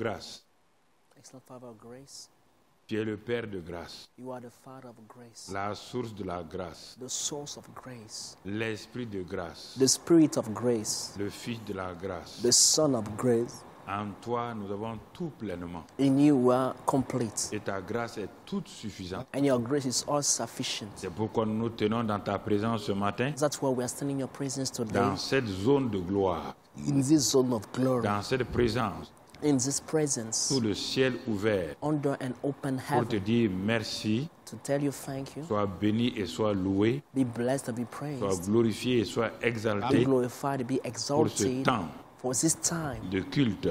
grâce. Excellent Father of grace. Tu es le Père de grâce, You are the Father of grace. la source de la grâce, The source of grace. l'Esprit de grâce, The Spirit of grace. le Fils de la grâce. The Son of grace. En toi, nous avons tout pleinement. In you we are complete. Et ta grâce est toute suffisante. And your grace is all sufficient. C'est pourquoi nous nous tenons dans ta présence ce matin, That's why we are standing in your presence today. dans cette zone de gloire, In this zone of glory. dans cette présence, In this presence. sous le ciel ouvert, Under an open pour te heaven. dire merci, To tell you thank you. sois béni et sois loué, Be blessed and be sois praised. glorifié et sois Be exalté glorified and be pour ce exalted. temps For this time de culte,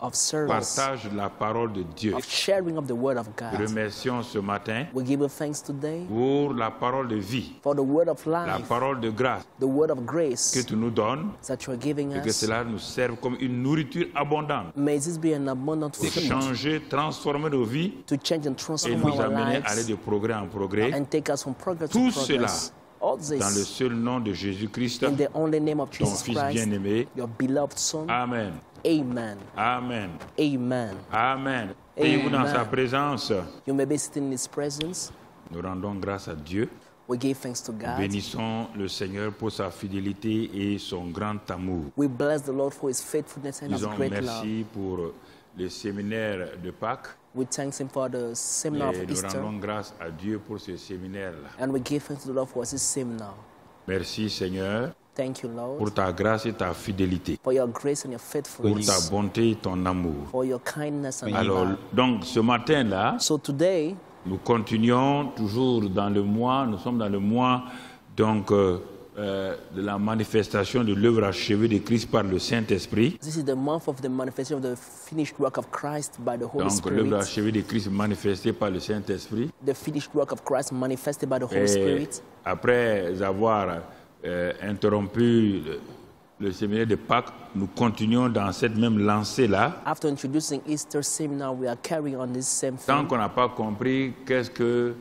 of service. partage de la parole de Dieu. Of sharing of the word of God. Remercions ce matin We give you thanks today pour la parole de vie, for the word of la life. parole de grâce The word of que grace tu nous donnes that you are giving et que us. cela nous serve comme une nourriture abondante May this be an abundant pour food changer, transformer nos vies to change and et transform nous our amener à aller lives de progrès en progrès and take us from progress Tout to progress. All dans le this seul nom de Jésus-Christ, in the only name of ton Jesus Fils Christ, bien-aimé. your beloved Son. Amen. Amen. Amen. Amen. Amen. Ayez-vous dans sa présence. You may be sitting in His presence. Nous rendons grâce à Dieu. We give thanks to God. Bénissons le Seigneur pour sa fidélité et son grand amour. We bless the Lord for His faithfulness and His Disons great love. merci pour le séminaire de Pâques. We thank Him for the seminar of Et nous Easter. rendons grâce à Dieu pour ce séminaire-là. And we give thanks to the Lord for His seminar. Merci Seigneur Thank you, Lord, pour ta grâce et ta fidélité, for your grace and your pour ta faithfulness, bonté et ton amour. for your kindness and Alors, love. donc ce matin-là, So today, nous continuons toujours dans le mois, nous sommes dans le mois donc, de la manifestation de l'œuvre achevée de Christ par le Saint-Esprit. this is the month of the manifestation of the finished work of Christ by the Holy Donc l'œuvre Spirit. achevée de Christ manifestée par le Saint-Esprit. The finished work of Christ manifested by the Holy Et Spirit. après avoir interrompu le séminaire de Pâques, nous continuons dans cette même lancée-là. After introducing Easter seminar, we are carrying on this same Tant thing. qu'on n'a pas compris qu'est-ce que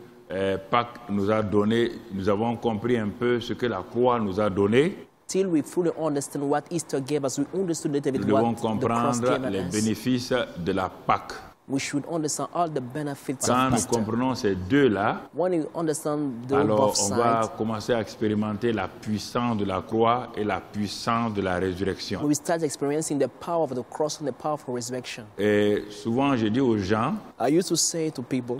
Pâques nous a donné, nous avons compris un peu ce que la croix nous a donné. Till we fully understand what Easter gave us, we understood a little Nous bit devons what the cross comprendre gave les us. bénéfices de la Pâques. We should understand all the benefits Quand of nous Easter. comprenons ces deux-là, When you understand the alors both on va sides, commencer à expérimenter la puissance de la croix et la puissance de la résurrection. we start experiencing the power of the cross and the power of resurrection. Et souvent, je dis aux gens, I used to say to people,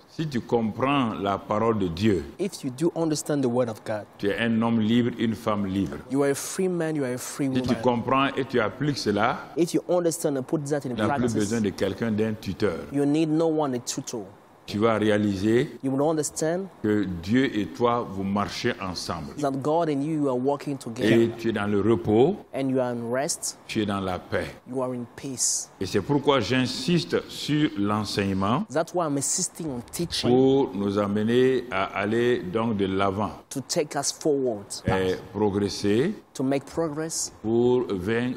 si tu comprends la parole de Dieu, if you do understand the word of God, tu es un homme libre, une femme libre. you are a free man, you are a free Si tu woman. comprends et tu appliques cela, If you understand and put that in tu n'as plus practice, besoin de quelqu'un, d'un tuteur. you need no one to tutor. Tu vas réaliser You will understand que Dieu et toi, vous marchez ensemble. that God and you are working Et together, tu es dans le repos, and you are in rest, tu es dans la paix. you are in peace. Et c'est pourquoi j'insiste sur l'enseignement That's why I'm insisting on teaching pour nous amener à aller donc de l'avant to take us forward, et progresser to make progress, pour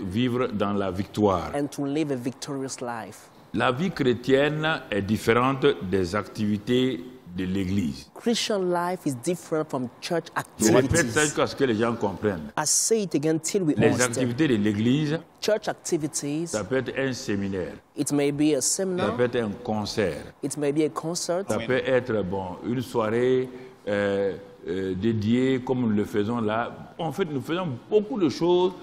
vivre dans la victoire. and to live a victorious life. La vie chrétienne est différente des activités de l'Église. Christian life is different from church Je répète ça activities. jusqu'à ce que les gens comprennent. I say it again till we Les understand. activités de l'Église, Church activities, ça peut être un séminaire, it may be a ça seminar, peut être un concert, it may be a concert, ça peut être une soirée dédiée comme nous le faisons là. En fait, nous faisons beaucoup de choses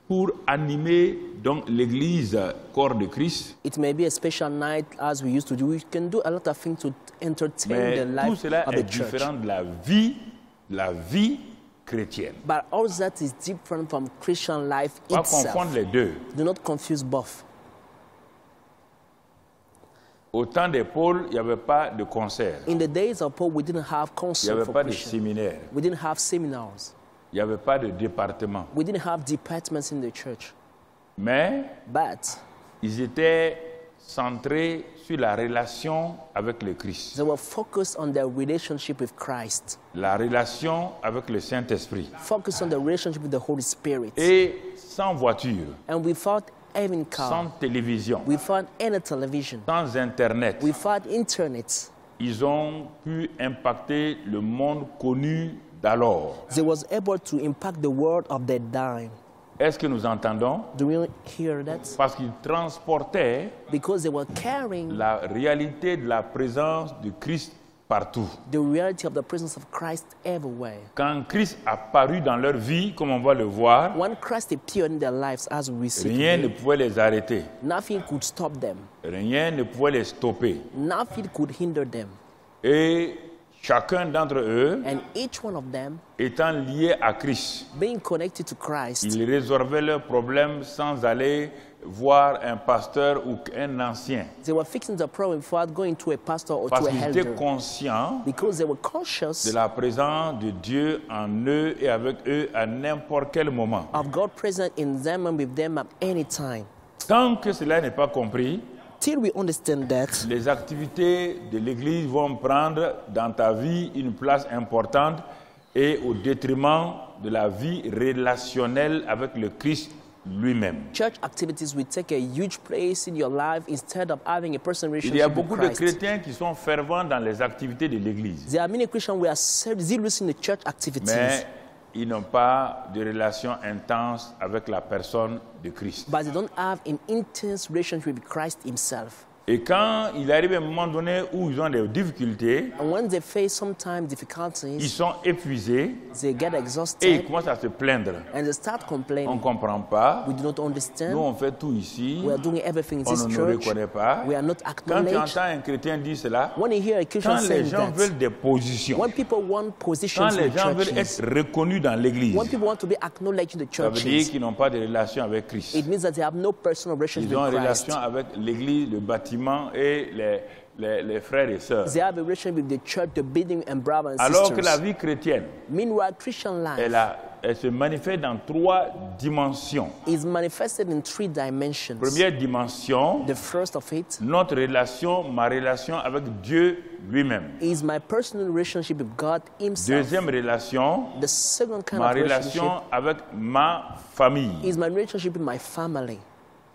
pour animer donc l'Église, corps de Christ. it may be a special night as we used to do. We can do a lot of things to entertain Mais the tout life cela of est the church. différent de la vie chrétienne. But all that is different from Christian life Pas itself. confondre les deux. Do not confuse both. Au temps de Paul, il n'y avait pas de concert, In the days of Paul, we didn't have il n'y concert avait for pas de Christians. séminaire, We didn't have seminars. il n'y avait pas de département. We didn't have departments in the church. Mais But ils étaient centrés sur la relation avec le Christ, they were focused on their relationship with Christ, la relation avec le Saint-Esprit. focused on the relationship with the Holy Spirit. Et sans voiture, And without having car, sans télévision, without any television, sans Internet, without internet, ils ont pu impacter le monde connu d'alors. they was able to impact the world of their time. Est-ce que nous entendons? Do we hear that? Parce qu'ils transportaient Because they were carrying la réalité de la présence de Christ partout. the reality of the presence of Christ everywhere. Quand Christ apparut dans leur vie, comme on va le voir, When Christ appeared in their lives, as we see rien ne today, pouvait les arrêter. nothing could stop them. Rien ne pouvait les stopper. Nothing could hinder them. Et chacun d'entre eux, And each one of them, étant lié à Christ, being connected to Christ, ils résolvaient leurs problèmes sans aller voir un pasteur ou un ancien. they were fixing the problem without going to a pastor or Parce to a qu'ils étaient elder. conscients Because they were de conscious la présence de Dieu en eux et avec eux à n'importe quel moment. of God present in them and with them at any time. Tant que cela n'est pas compris, Till we understand that, les activités de l'Église vont prendre dans ta vie une place importante et au détriment de la vie relationnelle avec le Christ lui-même. church activities will take a huge place in your life instead of having a personal Il y a relationship with beaucoup de Christ. chrétiens qui sont fervents dans les activités de l'Église, There are many Christians who are zealous in the church activities, mais ils n'ont pas de relation intense avec la personne de Christ. but they don't have an intense relationship with Christ himself. Et quand il arrive un moment donné où ils ont des difficultés, And when they face sometimes ils difficulties, sont épuisés they get et ils exhausted commencent à se plaindre. and they start On ne complaining. comprend pas, We do not nous understand. on fait tout ici, We are doing everything in on this ne nous church. reconnaît pas. We are not Quand tu acknowledged. entends un chrétien dire cela, When you hear a Christian quand les saying gens that, veulent des positions, when people want positions quand in les the gens veulent churches, être reconnus dans l'Église, when people want to be acknowledged in the ça veut dire churches, qu'ils n'ont pas de relation avec Christ. it means that they have no personal relationship Ils ont with une Christ. relation avec l'Église, le bâtiment et les frères et sœurs. They have a relationship with the church, the building, and brothers and Alors que la sisters. vie chrétienne, Meanwhile, Christian life elle se manifeste dans 3 dimensions. is manifested in 3 dimensions. Première dimension, The first of it notre relation, ma relation avec Dieu lui-même. is my personal relationship with God himself. Deuxième relation, The second kind ma of relationship relation avec ma famille. is my relationship with my family.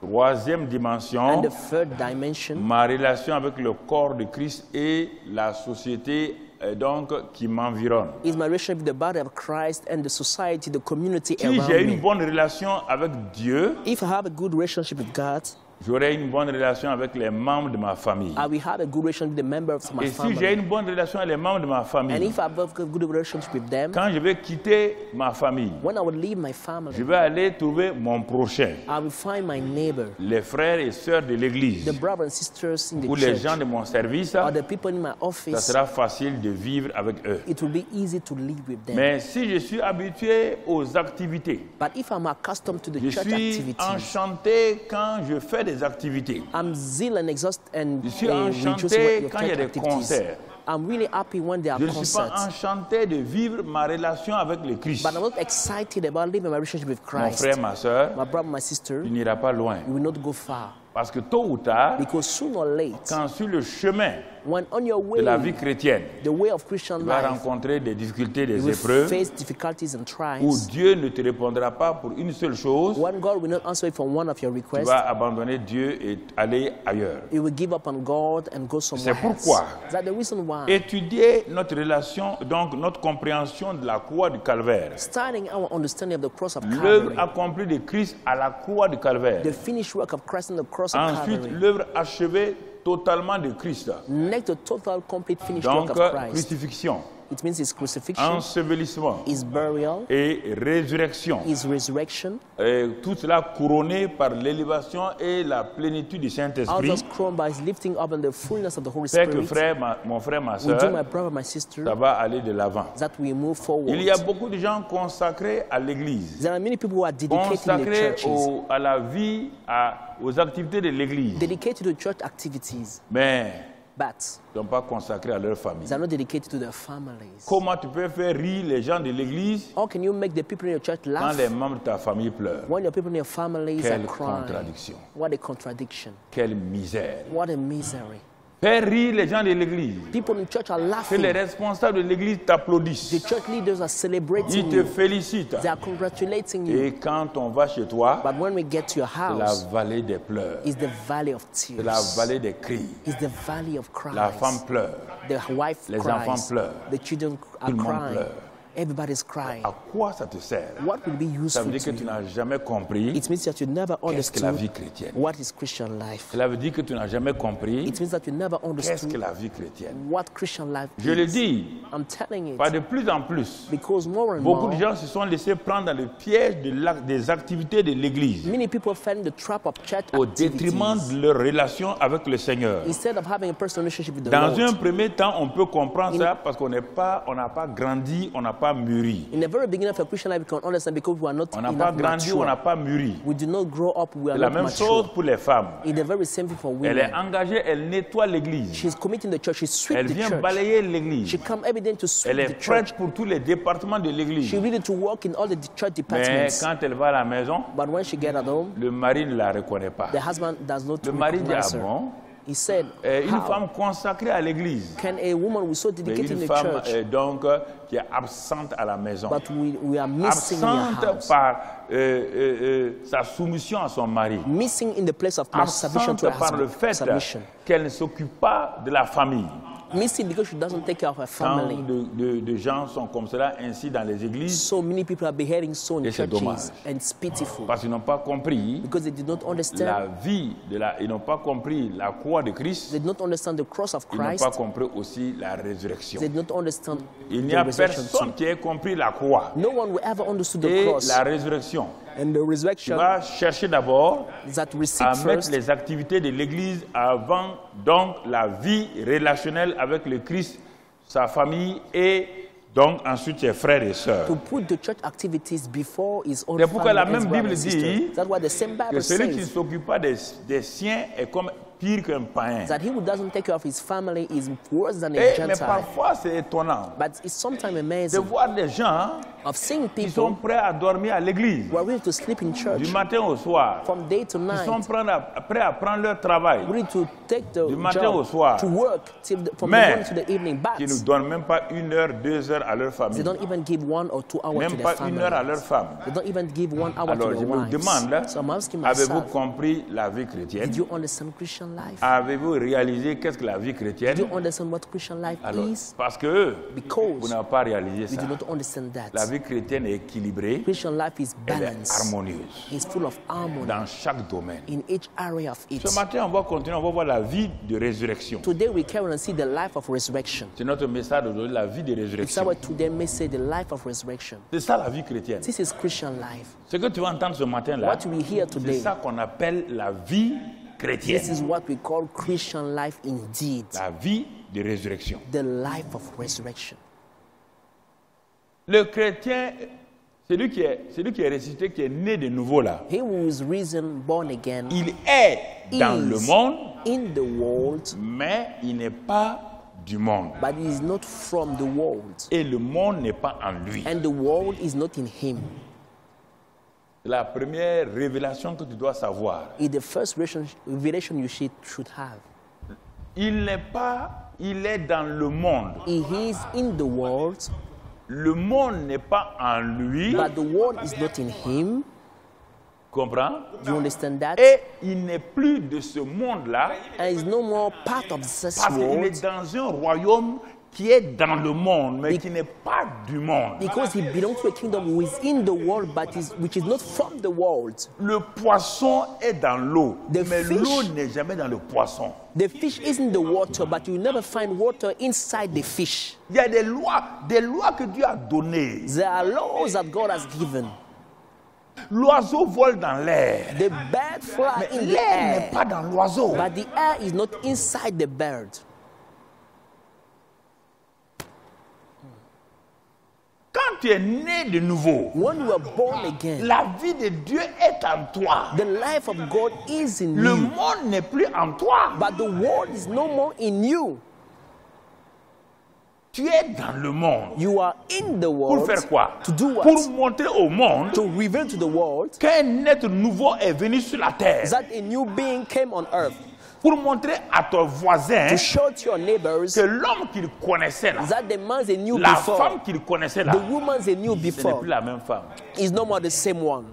Troisième And dimension, the third dimension ma relation avec le corps de Christ et la société donc qui m'environne. is my relationship with the body of Christ and the society, the community Si around j'ai une me. bonne relation avec Dieu, If I have a good relationship with God, j'aurai une bonne relation avec les membres de ma famille. I will have a good relationship with the members of my Et si j'ai family. une bonne relation avec les membres de ma And famille, if I have a good relationship with them, quand je vais quitter ma famille, when I will leave my je family, vais aller trouver mon prochain, I will find my neighbor, les frères et sœurs de the l'Église brothers and sisters in ou the les church, gens de mon service. or the people in my Ça office. sera facile de vivre avec eux. It will be easy to live with them. Mais si je suis habitué aux activités, But if I'm accustomed to the je church suis activities, enchanté quand je fais des activités. I'm zeal and exhaust and Je suis rejoicing enchanté with quand il y a church des activities. concerts. I'm really happy when there are Je ne suis pas concerts. enchanté de vivre ma relation avec le Christ. But I'm not excited about living my relationship with Mon Christ. frère, ma soeur, My brother, my sister, tu n'iras pas loin. you will not go far. Parce que tôt ou tard, Because sooner or late, quand sur le chemin when on your de way, la vie chrétienne, the way of Christian tu vas life, rencontrer des difficultés, you des will épreuves, face difficulties and où trials. Dieu ne te répondra pas pour une seule chose, When God will not answer for one of your tu requests, vas abandonner Dieu et aller ailleurs. you will give up on God and go somewhere C'est else. pourquoi That's the reason why. Étudier notre relation, donc notre compréhension de la croix du Calvaire, Starting our understanding of the cross of l'œuvre Calvary, accomplie de Christ à la croix du Calvaire, the finished work of Christ on the cross of ensuite Calvary, l'œuvre achevée totalement de Christ, next the total complete finished donc work of Christ. crucifixion, It means his crucifixion, ensevelissement his burial, et résurrection. his resurrection, Et tout cela couronné par l'élévation et la plénitude du all Saint-Esprit. those crowned by his lifting up and the fullness of the Holy Fait que Spirit. mon frère, ma We do, my soeur, brother, my sister, ça va aller de l'avant. that we move forward. Il y a beaucoup de gens consacrés à l'Église, There are many people who are dedicated in the consacrés churches, à la vie, aux activités de l'Église, dedicated to church activities, mais but ne sont pas consacrés à leur famille. they are not dedicated to their families. Comment tu peux faire rire les gens de l'Église How can you make the people in your church quand laugh les membres de ta famille pleurent? when your people in your families are Quelle crying? contradiction, What a contradiction. quelle misère. What a misery. Faire rire les gens de l'Église, People in church are que laughing. les responsables de l'Église The t'applaudissent, church leaders are ils celebrating te you. félicitent. They are congratulating you. Et quand on va chez toi, But when we get to your c'est la house, vallée des pleurs, it's the valley of c'est la tears. vallée des cris. It's the valley of La cries. femme pleure, The wife les cries. enfants pleurent. The children tout are le monde crying. pleure. Everybody's crying. À quoi ça te sert? What will be Ça veut useful dire que to tu you? n'as jamais compris It means that you never qu'est-ce que la understood vie chrétienne. what is Christian life. Cela veut dire que tu n'as jamais compris It means that you never qu'est-ce que understood la vie chrétienne. what Christian life Je le is. dis, I'm telling pas it de plus en plus. because more and Beaucoup more, de gens se sont laissés prendre dans le piège des activités de l'Église many people fell in the trap of church au détriment activities de leur relation avec le Seigneur. instead of having a personal relationship with the Dans un Lord. premier temps, on peut comprendre ça parce qu'on n'a pas grandi, on n'a pas mûri. In the very beginning of a Christian life, we can understand because we are not On n'a pas enough grandi, on n'a mature. pas mûri. We do not grow up, we are C'est la not même chose mature. pour les femmes. It's the very same thing for Elle est women. engagée, elle nettoie l'Église. She's committing the church, she sweeps Elle the vient church. balayer She l'Église. come every day to sweep Elle est the church. prête pour tous les départements de l'Église. She ready to work in all the church Mais departments. quand elle va à la maison, But when she get at home, le mari ne la reconnaît pas. the husband does not Le mari dit, ah recognize her. bon? He said, Une how femme consacrée à l'Église. can a woman who so Mais dedicated in une the femme church, donc qui est absente à la maison. but we are missing in Absente your house? par sa soumission à son mari. Missing in the place of submission Absente to her par le husband. fait Submission. qu'elle ne s'occupe pas de la famille. Missing because she doesn't take care of her Tant family. de gens sont comme cela ainsi dans les églises So many people are behaving so in Et c'est churches, dommage. and it's pitiful parce qu'ils n'ont pas compris because they did not la understand. vie ils n'ont pas compris la croix de Christ. They did not understand the cross of Ils n'ont Christ. pas compris aussi la résurrection. They did not understand Il n'y the a resurrection personne too. qui ait compris la croix No one will ever understood the et cross la résurrection. and the Tu resurrection vas chercher d'abord that we seek à mettre first les activités de l'Église avant donc la vie relationnelle avec le Christ, sa famille et donc ensuite ses frères et sœurs. to put the church activities before his own C'est pourquoi la family and même brother Bible and sister. dit That's why the same Que Bible celui qui ne says s'occupe pas des siens est comme pire qu'un païen. that he who doesn't take care of his family is worse than a Mais Gentile. parfois c'est étonnant But it's sometimes de amazing voir des gens of seeing qui sont people prêts à dormir à l'église who are willing to sleep in du church matin au soir. from day to Ils sont night, prêts à prendre leur travail, willing to take the Du matin au soir. job to work from the Mais morning to the evening, but qui ne donnent même pas 1 heure, 2 heures à leur they famille, don't even give 1 or 2 hours to même their pas family. 1 heure à leur femme. They don't even give 1 hour Alors to je their me wives. demande, So I'm asking avez-vous myself, compris la vie chrétienne? did you understand Christian life? Avez-vous réalisé qu'est-ce que la vie Did chrétienne? you understand what Christian life Alors, is? parce que Because vous n'avez pas réalisé we ça. do not understand La that. vie chrétienne est équilibrée, Christian life is elle est balanced. harmonieuse It's full of harmony dans chaque domaine. in each area of it. Ce matin, on va continuer, on va voir la vie de résurrection. Today we carry and see the life of resurrection. C'est notre message d'aujourd'hui, la vie de It's résurrection. our today message, the life of resurrection. C'est ça la vie chrétienne. This is Christian life. Ce que tu vas entendre ce matin-là, What we hear c'est today, ça qu'on appelle la vie this chrétienne. is what we call Christian life indeed. La vie de résurrection. The life of resurrection. Le chrétien, celui qui est ressuscité, qui est né de nouveau là, He who is risen, born again, il est dans le is monde, in the world, mais il n'est pas du monde. but he is not from the world. Et le monde n'est pas en lui. And the world is not in him. La première révélation que tu dois savoir, It's the first revelation you should have. il est dans le monde. He is in the world, Le monde n'est pas en lui, but the world is not in him. comprends? Do you understand that? Et il n'est plus de ce monde-là, And is no more part of this parce qu'il world est dans un royaume qui est dans le monde, mais qui n'est pas du monde. because he belongs to a kingdom who is in the world, but which is not from the world. Le poisson est dans l'eau, The mais fish- l'eau n'est jamais dans le poisson. The fish is in the water, but you never find water inside the fish. Il y a des lois que Dieu a données. There are laws that God has given. L'oiseau vole dans l'air, The bird fly mais in the l'air n'est air, pas dans l'oiseau. but the air is not inside the bird. Quand tu es né de nouveau, When you are born again, la vie de Dieu est en toi. the life of God is in Le you, monde n'est plus en toi. but the world is no more in you. Tu es dans le monde. You are in the Pour world. faire quoi? To do what? Pour montrer au monde To reveal to the world qu'un être nouveau est venu sur la terre. that a new being came on earth. Pour montrer à ton voisin To show to your neighbors que l'homme qu'il connaissait là, that the man they knew la before, femme qu'il connaissait là, the woman they knew ce n'est before, plus la même femme. is no more the same one.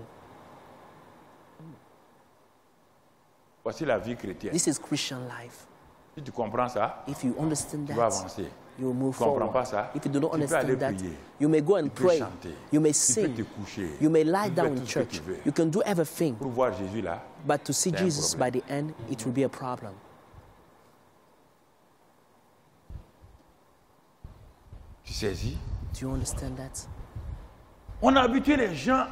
Voici la vie chrétienne. This is Christian life. Si tu comprends ça, If you understand tu vas that, avancer. you will move Tu comprends forward. pas ça, If you do not tu peux aller understand that, prier. you may go and Tu peux pray. chanter. You may Tu peux sing. te coucher. You may lie Tu peux faire down tout in ce que tu church. veux. You can do everything. Pour voir Jésus là, But to see C'est un Jesus by problème. the end, it will be a problem. tu saisis. Do you understand that? On a habitué les gens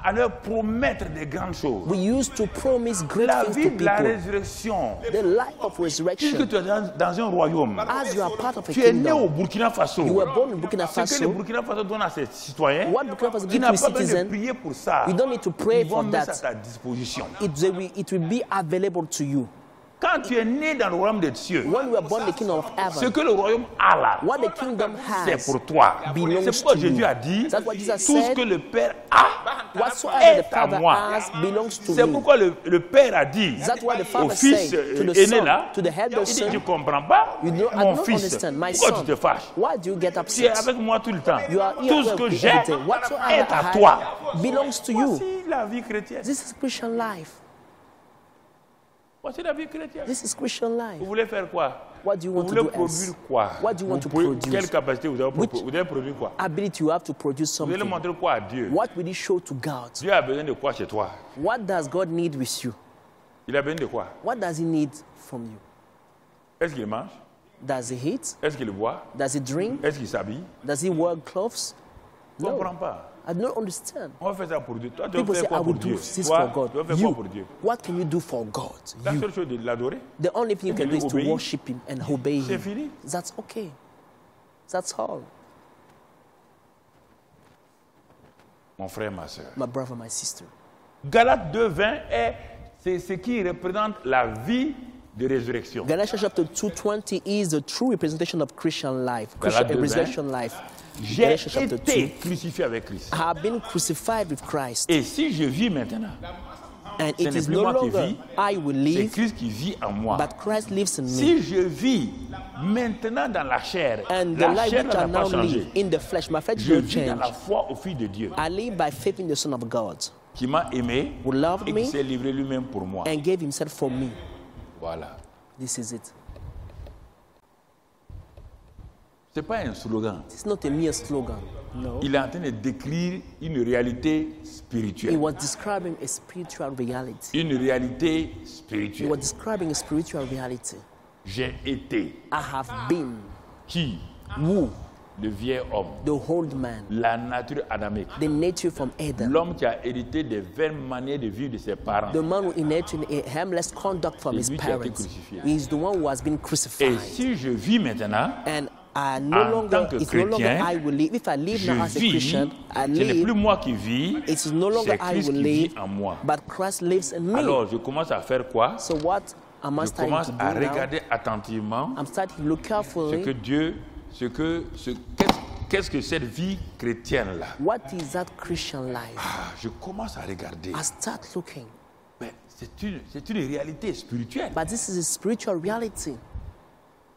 à leur promettre des grandes choses. We used to promise great La things vie to de la people. résurrection. The life of Puisque resurrection. tu es dans un royaume. As you are part of a Tu es né au kingdom, Burkina Faso. you were born in Burkina Ce que le Faso. Burkina Faso donne à ses citoyens, What Burkina Faso tu gives n'as to pas besoin de citizens, prier pour ça. you don't need to pray Ils vont for mettre that. ça à ta disposition. It will be available to you. Quand tu es né dans le royaume des cieux, When we are born in the kingdom of ce heaven, que le royaume a là, what the kingdom c'est has pour toi. belongs C'est pourquoi to Jésus you. a dit, That's what Jesus tout ce said. que le Père a Whatsoever est the à Father moi. has belongs to C'est me. pourquoi le Père a dit That's what the au Father fils said to the aîné son, là, to the elder il dit, tu son, ne comprends pas, I mon don't fils, understand. My pourquoi son, tu te fâches? why do you get Tu es upset? avec moi tout le temps. You are here Tout ce with que me j'ai every day. Whatsoever est I à have toi. belongs to you. Voici la vie chrétienne. This is Christian life. Voici la vie chrétienne. This is Christian life. Vous voulez faire quoi? What do you Vous want to voulez do produire else? quoi? What do you want Vous to pouvez- produce? Quelle capacité vous avez, Which- vous devez produire quoi? Ability you have to produce Vous allez something. montrer quoi à Dieu? What will it show to God? Dieu a besoin de quoi chez toi? What does God need with you? Il a besoin de quoi? What does he need from you? Est-ce qu'il mange? Does he eat? Est-ce qu'il boit? Does he drink? Est-ce qu'il s'habille? Does he wear clothes? Je ne No. comprends pas. I don't understand. On va faire ça pour Dieu. Toi, tu vas People faire say, quoi I pour will do Dieu? this Toi, for God. tu vas faire quoi You, pour Dieu? what can you do for God? La You. seule chose de l'adorer, The only thing you can do is to obéir. worship him and obey c'est him. fini. That's okay. That's all. Mon frère, ma soeur. My brother, my sister. Galates 2:20 c'est ce qui représente la vie de résurrection. Galatians chapter 2:20 is the true representation of Christian life. Galates 2:20. Resurrection life. J'ai Galatians chapter 2. été crucifié avec Christ. I have been crucified with Christ. Et si je vis maintenant, And ce it n'est is plus no moi qui longer vis, I will c'est live, Christ qui vit en moi. but Christ lives in me. Si je vis maintenant dans la chair, And the la life chair which I n'a pas now changé. live in the flesh, my flesh Je will vis dans change. la foi au Fils de Dieu I live by faith in the Son of God, qui m'a aimé who loved et me qui s'est livré lui-même pour moi. and gave himself for me. Voilà. This is it. Ce n'est pas un slogan. It's not a mere slogan. No. Il est en train de décrire une réalité He spirituelle. was describing a spiritual reality. Une réalité He spirituelle. was describing a spiritual reality. J'ai été I have been qui? who? Le vieil homme. The old man, La nature adamique. the nature from Adam. L'homme qui a hérité des vaines manières de vivre de ses parents. The man who inherited a harmless conduct from C'est his lui qui a été parents. crucifié. He is the one who has been Et crucified. si je vis maintenant, And I no en longer, tant que it's no longer chrétien, I will live. If I live je now as a vis, Christian, I ce n'est plus live. moi qui vis, It is no longer c'est I Christ will qui vit live, en moi. but Christ lives in me. Alors je commence à faire quoi? So what am I Je starting commence to à do now? regarder attentivement I'm starting to look ce que carefully. Dieu, qu'est-ce que cette vie chrétienne là. What is that Christian life? Je commence à regarder. I start looking. Mais c'est une réalité spirituelle. But this is a spiritual reality.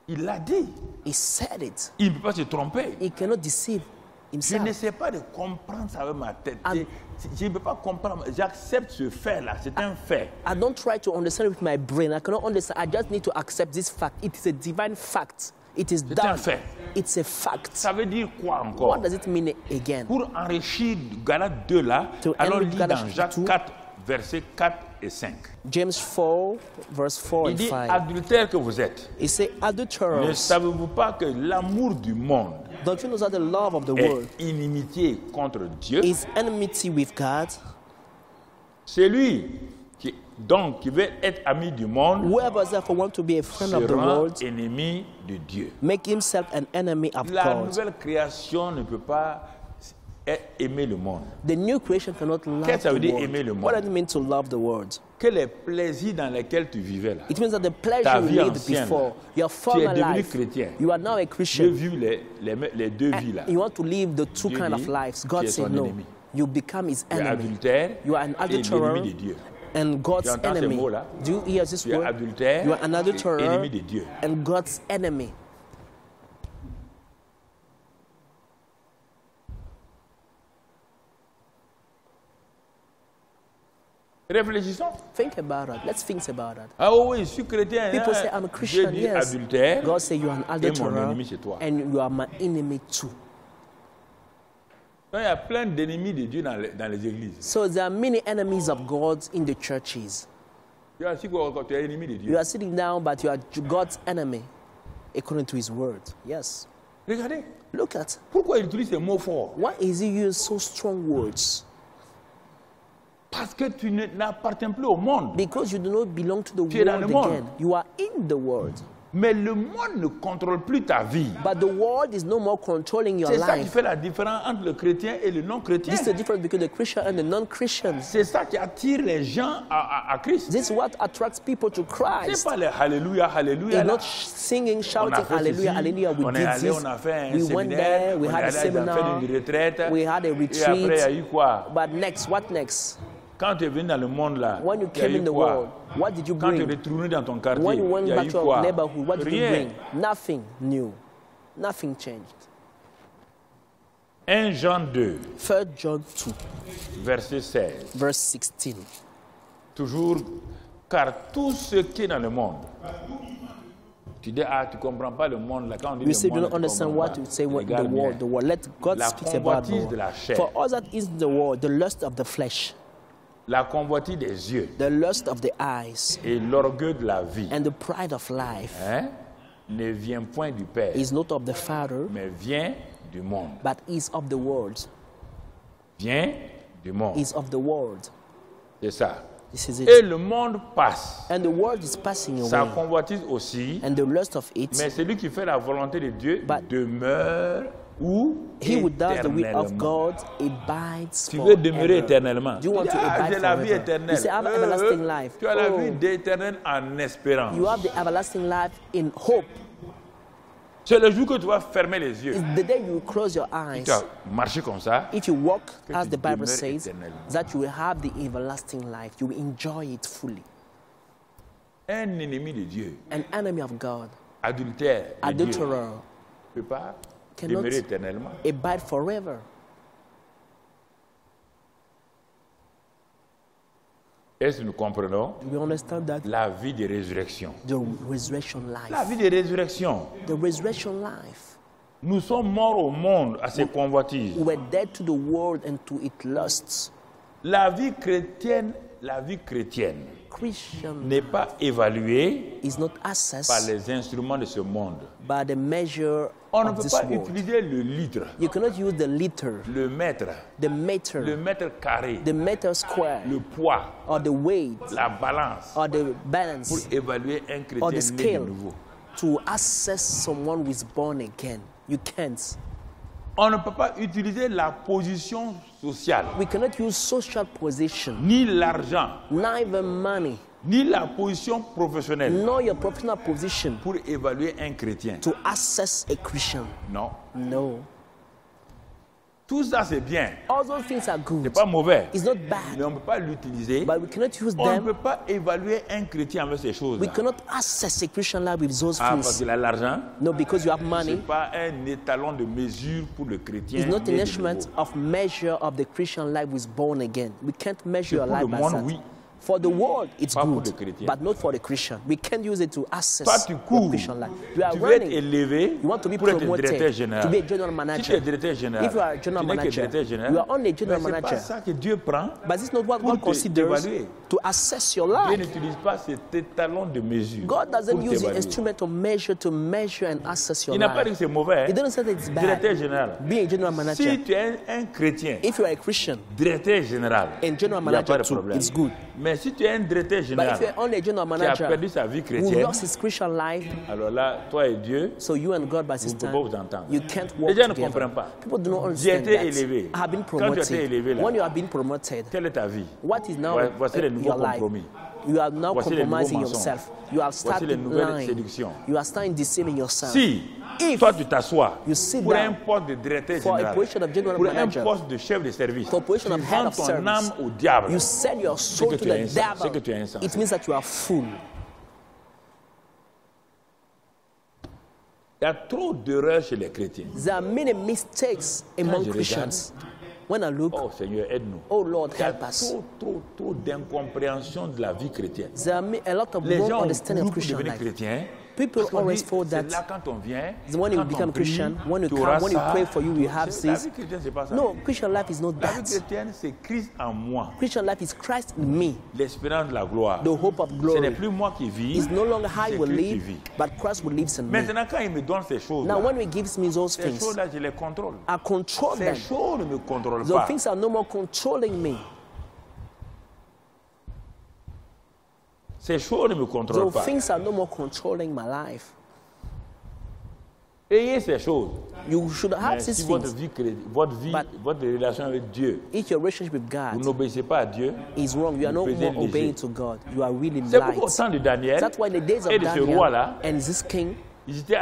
Il l'a dit. He said it. Il ne peut pas se tromper. He cannot deceive Je himself. n'essaie pas de comprendre ça avec ma tête. Ah. Je ne peux pas comprendre. J'accepte ce fait-là. C'est un fait. I don't try to understand it with my brain. I cannot understand. I just need to accept this fact. It is a divine fact. It is un done. fait. It's a fact. Ça veut dire quoi encore? What does it mean again? Pour enrichir Galates 2 là, To alors enrich lit Galates dans Jacques 2. 4, versets 4 et 5. James 4, verse 4 Il and dit, 5. adultères que vous êtes, He said, ne adulterers, savez-vous pas que l'amour du monde don't you know that the love of the est world inimitié contre Dieu? is enmity with God? Celui qui veut être ami du monde Whoever therefore want to be a friend of se the rend world, ennemi de Dieu. make himself an enemy of La God. nouvelle création ne peut pas aimer le monde. The new creation cannot love Qu'est-ce que ça veut the dire, world. aimer le monde? What does it mean to love the world? Que les plaisirs dans lesquels tu vivais là, It means that the Ta pleasure vie you lived ancienne, before, your tu es former devenu life, chrétien. you are now a j'ai Christian. vu les deux vies là. You want to live the two Dieu kind of dit, lives. tu God es said son no. ennemi. You become his Tu es enemy. adultère You are an et l'ennemi adulterer de Dieu. and God's Tu entends ces enemy. mots-là? Do you hear this Tu es word? adultère You are an et adulterer ennemi de Dieu. and God's enemy. Réfléchissons. Think about that. Let's think about that. Ah oui, je suis chrétien. People say, I'm a Christian, Dieu dit yes. adultère. God say you are an Et mon adulterer ennemi, c'est toi. and you are my enemy too. Donc, il y a plein d'ennemis de Dieu dans les églises. So there are many enemies of God in the churches. Tu es assis quand tu es ennemi de Dieu. You are sitting down, but you are God's enemy, according to His word. Yes. Regardez, Look at pourquoi il utilise ces mots forts? why is He use so strong words? Parce que tu n'appartiens plus au monde. Because you do not belong to the Tu es dans world le monde. again. You are in the world, Mais le monde ne contrôle plus ta vie. but the world is no more controlling your C'est ça qui life. fait la différence entre le chrétien et le non-chrétien. This is the difference between the Christian and the non-Christians. C'est ça qui attire les gens à Christ. This is what attracts people to C'est Christ. pas les Alléluia, Alléluia. It's là. not singing, On a shouting, fait hallelujah, ceci, hallelujah. We on est did allé, this. on a fait un We went séminaire, there, we on had est a allé, on a seminar, fait une retraite. we had a Et après, il y a eu retreat. quoi? But next, what next? Quand tu es venu dans le monde là, When you il y a came eu in the quoi? world, what did you Quand tu es bring? retourné dans ton quartier, When you went il y a back eu to your quoi? neighborhood, what did you Rien. bring? Nothing new. Nothing changed. 1 Jean 2, 3 John 2, verset 16. verse 16. Toujours, car tout ce qui est dans le monde, tu dis, ah, tu ne comprends pas le monde là. Quand on dit You say le you monde, don't understand what tu you say what the Regarde bien. world, the world. Let God La speak about the convoitise de la world. chair. For us that is the world, the lust of the flesh, La convoitise des yeux the lust of the eyes, et l'orgueil de la vie, and the pride of life hein, ne vient point du Père, is not of the Father, mais vient du monde. but is of the world. Vient du monde. Is of the world. C'est ça. This is Et it. le monde passe. And the world is passing Sa away. convoitise aussi. And the lust of it, Mais celui qui fait la volonté de Dieu But demeure où he who does the will of éternellement. God abides Tu veux demeurer forever. éternellement. Do you want to Ah, abide j'ai la vie forever? éternelle. You say, I have everlasting life. Tu as la Oh. vie d'éternel en espérance. You have the everlasting life in hope. C'est le jour que tu vas fermer les yeux. It's the day you close your eyes. Tu vas marcher comme ça. If you walk, Que as tu the Bible demeures says, éternellement. that you will have the everlasting life. You will enjoy it fully. Un ennemi de Dieu, An enemy of God, adultère de Dieu, adulterer, ne peut pas cannot demeurer éternellement. abide forever. Est-ce que nous comprenons Do we understand that? la vie de résurrection? The resurrection La life. vie de résurrection. The resurrection life. Nous sommes morts au monde à ses convoitises. We were dead to the world and to its lusts. La vie chrétienne Christian n'est pas évaluée is not par assessed les instruments de ce monde. by the measure On ne of peut this pas world. utiliser le litre, You cannot use the liter, le mètre, the meter, le mètre carré, the meter square, le poids, or the weight, la balance or the pour balance, évaluer un or the chrétien né de scale nouveau. to assess someone who is born again. You can't. On ne peut pas utiliser la position sociale, We cannot use social position, ni l'argent, neither money, ni la position professionnelle nor your professional position pour évaluer un chrétien. to assess a Christian. Non. No. Tout ça, c'est bien. All those things are good. C'est pas mauvais. It's not Mais bad, on ne peut pas l'utiliser. but we cannot use On ne them. peut pas évaluer un chrétien avec ces choses. We cannot assess a Christian life with those Ah, parce things. qu'il a l'argent. No, because you have Ce money. n'est pas un étalon de mesure pour le chrétien. It's not né an de instrument nouveau. of measure of the Christian life who is born again. We can't measure your pour life le by monde, that. oui. For the world, it's Pas pour good, le chrétien. but not for the Christian. We can't use it to Toi, assess tu your cours. Christian life. You are Tu veux être running. élevé You want to be pour être directeur promoted général. to be a general Si tu es manager. directeur général, If you are a general tu n'es que manager, directeur général, you are only a general mais c'est pas manager. ça que Dieu prend. But it's not what Pour God te considers évaluer. to assess your Dieu life. n'utilise pas cet étalon de mesure. God doesn't pour use the t'évaluer. instrument of measure to measure and assess your Il n'a pas dit que life. c'est mauvais. He didn't say that it's Directeur bad. général. Being a general manager. Si tu es un chrétien, If you are a Christian directeur général, and general il n'y a pas manager de too, problème. it's good. Mais si tu es un directeur But général if you are only a general qui a manager perdu sa vie who chrétienne, lost his Christian life, alors là, toi et Dieu, so you and God by vous ne system, pouvez pas vous entendre. you can't Les work gens ne together. comprennent pas. People do not J'ai understand été that. élevé. I have been Quand tu as été élevé, promoted. là, When you have been promoted, quelle est ta vie? what is now Voici les nouveaux your life? compromis. You are now Voici les compromising nouveaux yourself. You are Voici starting les nouvelles lying. séductions. You are starting deceiving yourself. Si If toi tu t'assois you sit pour down un poste de directeur for a général, position of general pour un manager, poste de chef de service, for a position tu of head vends of ton service, âme au diable. you sell your soul que to tu es the insensé. C'est que devil. tu es insensé. It means that you are fool. Il y a trop d'erreurs chez les chrétiens. There are many mistakes Quand among je Christians. When I look, oh Seigneur, aide-nous. oh Lord, Il y a help us. trop d'incompréhension de la vie chrétienne. There are a lot of Les wrong gens understanding of pour Christian devenir life. chrétiens. People Parce qu'on always dit, thought c'est that là quand on vient, when you quand become on a Christian, prie, when you tu come, auras when you ça. pray for you, you have La this. vie chrétienne, c'est pas ça. No, Christian life is not La vie that. chrétienne, c'est Christ en moi. Christian life is Christ in me, L'espérance de la gloire. the hope of Ce n'est glory. plus moi qui vis, It's no longer I c'est will Christ qui live, vit. but Christ will live in me. Maintenant, quand il me donne ces choses-là, Now, when He gives me those ces things, choses-là, je les contrôle. I control Ces them. choses ne me contrôlent Those pas. things are no more controlling me. Ces choses ne me contrôlent Those pas. things are no more controlling my life. Ayez ces choses. You should have Mais these si votre things. vie, But- votre relation avec Dieu, If your relationship with vous God n'obéissez pas à Dieu, is wrong, you are vous no pesez more léger. obeying to God. You are really C'est pourquoi au light. temps de Daniel That's why in the days of et de ce Daniel roi-là, and this king, ils étaient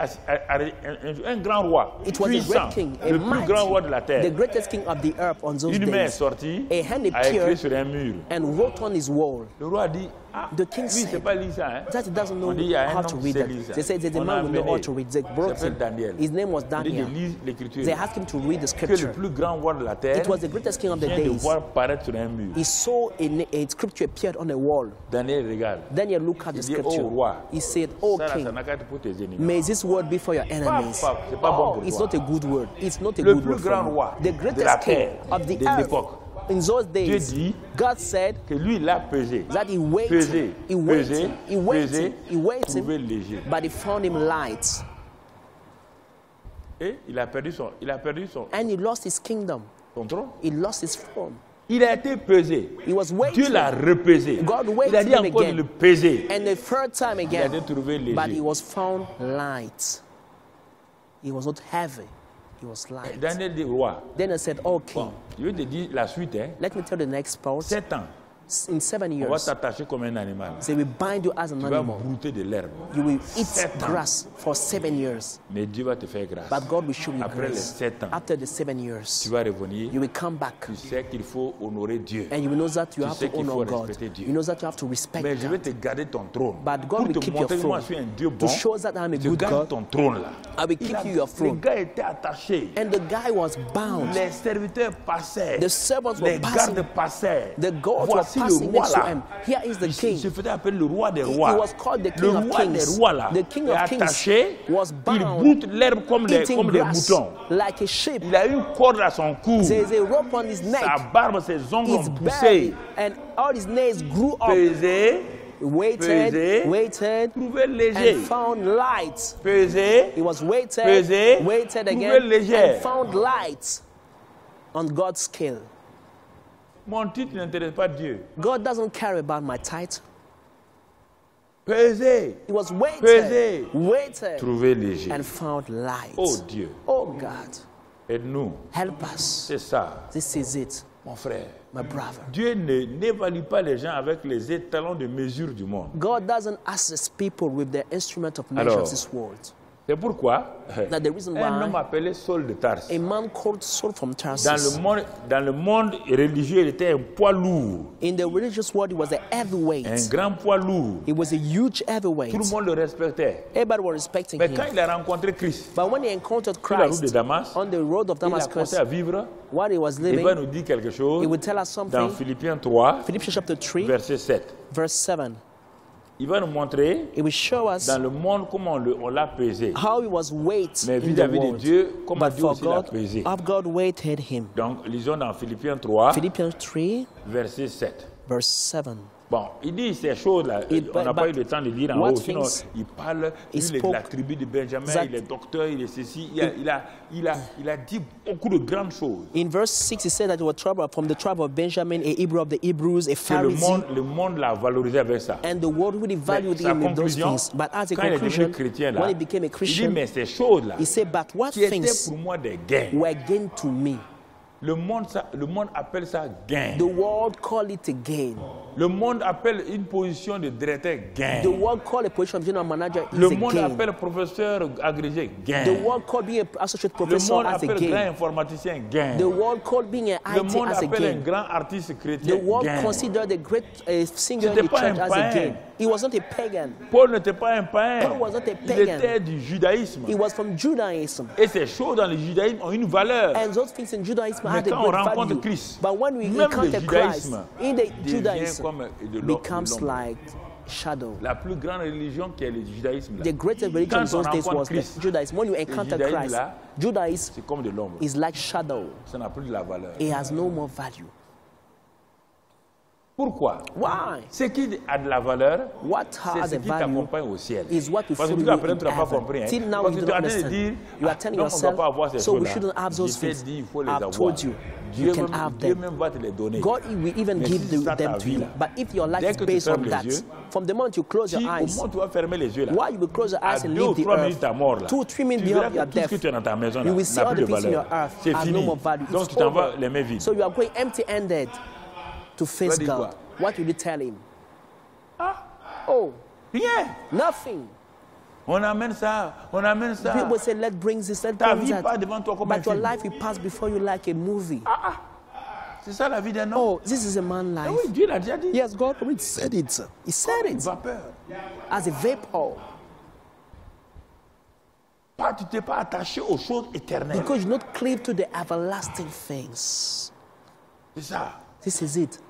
un grand roi, it was a puissant, great king, a le plus grand roi de la mighty, the terre. greatest king of the earth on those Une main est days. sortie, A hand a écrit appeared sur un mur. and wrote on his wall. Le roi a dit, ah, The king lui, il ne sait said pas lire ça. Hein? that he doesn't know On dit, il y a un how homme to qui read sait that. lire ça. They said there's a On man a who know how amené. to read. They Il brought s'appelle him. Daniel. His name was On dit de Daniel. lire l'écriture. They asked him to read the Que le scripture. plus grand roi de la terre It was the greatest king of the vient de days. voir paraître sur un mur. He saw a scripture appeared on a wall. Daniel regarde. Daniel looked at the Il dit, scripture. oh roi, He said, "Oh ça, là, ça king, n'a qu'à être pour tes ennemis. may this word be for your enemies." c'est pas bon Oh, pour it's toi. not a good word. It's not a Le good plus word grand for you. roi The de la greatest king terre of the de earth l'époque. in those days, dit God said Que lui, il a pesé. that he waited, Pesé, he waited, pesé, he waited, pesé, he waited, trouvé léger. but he found him light, Et il a perdu son and he lost his kingdom. contrôle. He lost his throne. Il a été pesé. He was Dieu waiting, l'a repesé. God Il a waited dit him encore de again. le peser. and the third time Il a again, été trouvé but he léger. was found light. He was not heavy. He was light. Daniel dit, roi, Then I said, "Oh king, bon, je vais te dire la suite. Hein. let me tell the next part. 7 ans, In 7 on va years, t'attacher comme un animal. they will bind you as an Tu vas animal. brouter de l'herbe. You will eat 7 ans. grass for 7 years, Mais Dieu va te faire grâce. but God will show you Après les grace. 7 ans, After the 7 tu years, vas revenir. you will come back, Tu sais qu'il faut honorer Dieu. and you will know that you Tu have sais to qu'il faut honor God. respecter Dieu. You know that you have to respect Mais je vais God. te garder ton trône. But God Pour will te keep your montrer que moi throne. je suis un Dieu bon. To show that I'm a Je good garde God, ton trône là. I will keep you your Le throne. gars était attaché. And the guy was bound. Les serviteurs passaient. The servants Les were passing. gardes passaient. The gods were Voici le passing roi next to là. him. Here is the Il king. se faisait appeler le roi des He rois. was called the Le king of roi des kings. rois là The king est of kings attaché. was Il bound, broute l'herbe comme des eating grass moutons. like a sheep. Il a une corde à son cou. There is a rope on his Sa neck. barbe, ses ongles His ont belly poussé. and all his nails grew up. Pesé, Waited, pesé, waited, trouvé léger. and found light. Pesé, He was waited, pesé, waited trouvé again, léger. and found light on God's scale. Mon titre n'intéresse pas Dieu. God doesn't care about my title. Pesé, He was waited, pesé, waited, trouvé léger. and found light. Oh Dieu, Oh God, aide-nous. help us. C'est ça, This is it, mon frère. my brother. Dieu n'évalue pas les gens avec les étalons de mesure du monde. God doesn't assess people with the instrument of measure Alors, of this world. C'est pourquoi That's the reason un homme why appelé Saul de Tarse, a man called Saul from dans Tarsus, le monde religieux, il était un poids lourd, in the religious world, he was a un heavyweight. grand poids lourd. He was a huge Tout le heavyweight. monde le respectait. Everybody was respecting Mais quand him. il a rencontré Christ But when he encountered sur la route de Christ Damas, on the road of il a Damascus, commencé à vivre. while he was Il va living, nous dire quelque chose he would tell us dans something. Philippiens 3, Philippians chapter 3, verset 7. verse 7. Il va nous montrer It will show us dans le monde comment on l'a pesé. how he was weighed Mais in the vis-à-vis de world. Dieu, comment But Dieu for aussi l'a God, pesé. of God weighted him. Donc, lisons dans Philippiens 3, Philippians 3, verset 7. verse 7. Bon, il dit ces choses-là, on n'a pas eu le temps de lire en what haut, sinon things il parle, he lui, il est de spoke la tribu de Benjamin, that- il est docteur, il est ceci, il a dit beaucoup de grandes choses. In verse 6, he said that he was from the tribe of Benjamin, a Hebrew of the Hebrews, a Que Pharisee, le monde l'a valorisé avec ça. and the world really valued sa him with those conclusion, things. But as a quand il est devenu conclusion, chrétien, là, when he became a il dit, Christian, mais ces choses-là, he said, but what qui étaient things pour moi des gains, were gain to me? le monde appelle ça gain. The world call it a gain. Le monde appelle une position de directeur gain. The world call a position of general manager is Le a monde gain. appelle professeur agrégé gain. The world call being an associate Le professor monde as a appelle grand gain. informaticien gain. The world call being an Le IT monde as a appelle un gain. grand artiste The chrétien world gain. considered the great singer in C'était the pas church un as a païen. gain. He was not a pagan. Paul n'était pas un païen. Paul was not a Il pagan. était du judaïsme. He was from Judaism. Et ces choses dans le judaïsme ont une valeur. And those things in Judaism Mais had a quand on great rencontre value. Christ, But when we même le encounter Christ, judaïsme in the devient Judaism comme de becomes l'ombre. like shadow. La plus grande religion qui est le judaïsme, là, The greatest religion in quand on those days rencontre was Christ, the Judaism. When you encounter judaïsme Christ, là, Judaism c'est comme de l'ombre. is like shadow. Ça n'a plus de la valeur. It has no more value. Pourquoi? Why? Ce qui a de la valeur, What c'est has ce a qui value t'accompagne au ciel. is what will Parce que follow jusqu'à you présent, in tu n'as pas heaven. compris. Hein? Till now, Parce you que don't tu es en train de understand. dire, You are telling donc on ne doit pas avoir ces yourself, so we choses-là. shouldn't have those Je t'ai things. dit, il faut les I've avoir. told you, you can have Dieu them. même va te les donner. God will even Mais give si ça, them ta to vie, you. là, But if your life dès is que tu based fermes on les that, yeux, from the moment you close Si your au eyes, moment où tu vas fermer les yeux là, while you will close your à eyes and 2 ou leave the 3 minutes earth, ta mort là, 2 or 3 minutes tu verras beyond que your tout ce death, que tu as dans ta maison là you will see n'a all plus the de things in valeur. your earth C'est have fini. no more value. Donc It's tu t'en vas over. les mains vides. So you are going empty-handed to face Tu vas dire God. What will you tell him? Ah, Oh, rien. nothing. On amène ça, on amène ça. People say, let's bring this, let's Ta bring vie that. passe devant toi comme un But your film. life will pass before you like a movie. C'est ça la vie d'un homme. Oh, this is a man's Ah life. oui, Dieu l'a déjà dit. Yes, God already said it. He said it Vapeur. as a vapor. Pas, tu t'es pas attaché aux choses éternelles. Because you not cleave to the everlasting things. C'est ça. This is it.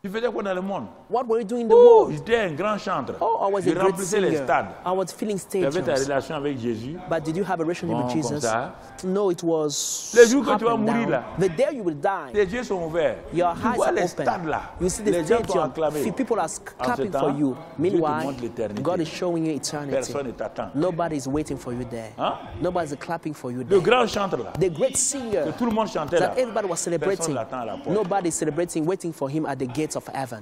Tu faisais quoi dans le monde? What were you doing in the Oh, world? j'étais un grand chanteur. Oh, I was Je a great remplissais les singer. stades. I was filling Tu avais ta stadiums. relation avec Jésus. But did you have a relationship Bon, with comme Jesus? ça. No, it was Le jour que up tu vas and mourir down. là, The day you will die, tes yeux sont ouverts. your Tu eyes vois are les open. stades là. You see the Les gens t'ont stadium. acclamé. People are clapping temps, for you. Dieu te Meanwhile, montre l'éternité. God is showing you eternity. Personne ne t'attend. Nobody is waiting for you there. Hein? Nobody is clapping for you Le there. grand chanteur là, The great singer que tout le monde chantait là. that everybody was Personne celebrating. l'attend à la porte. Nobody is celebrating, waiting for him at the gates of heaven.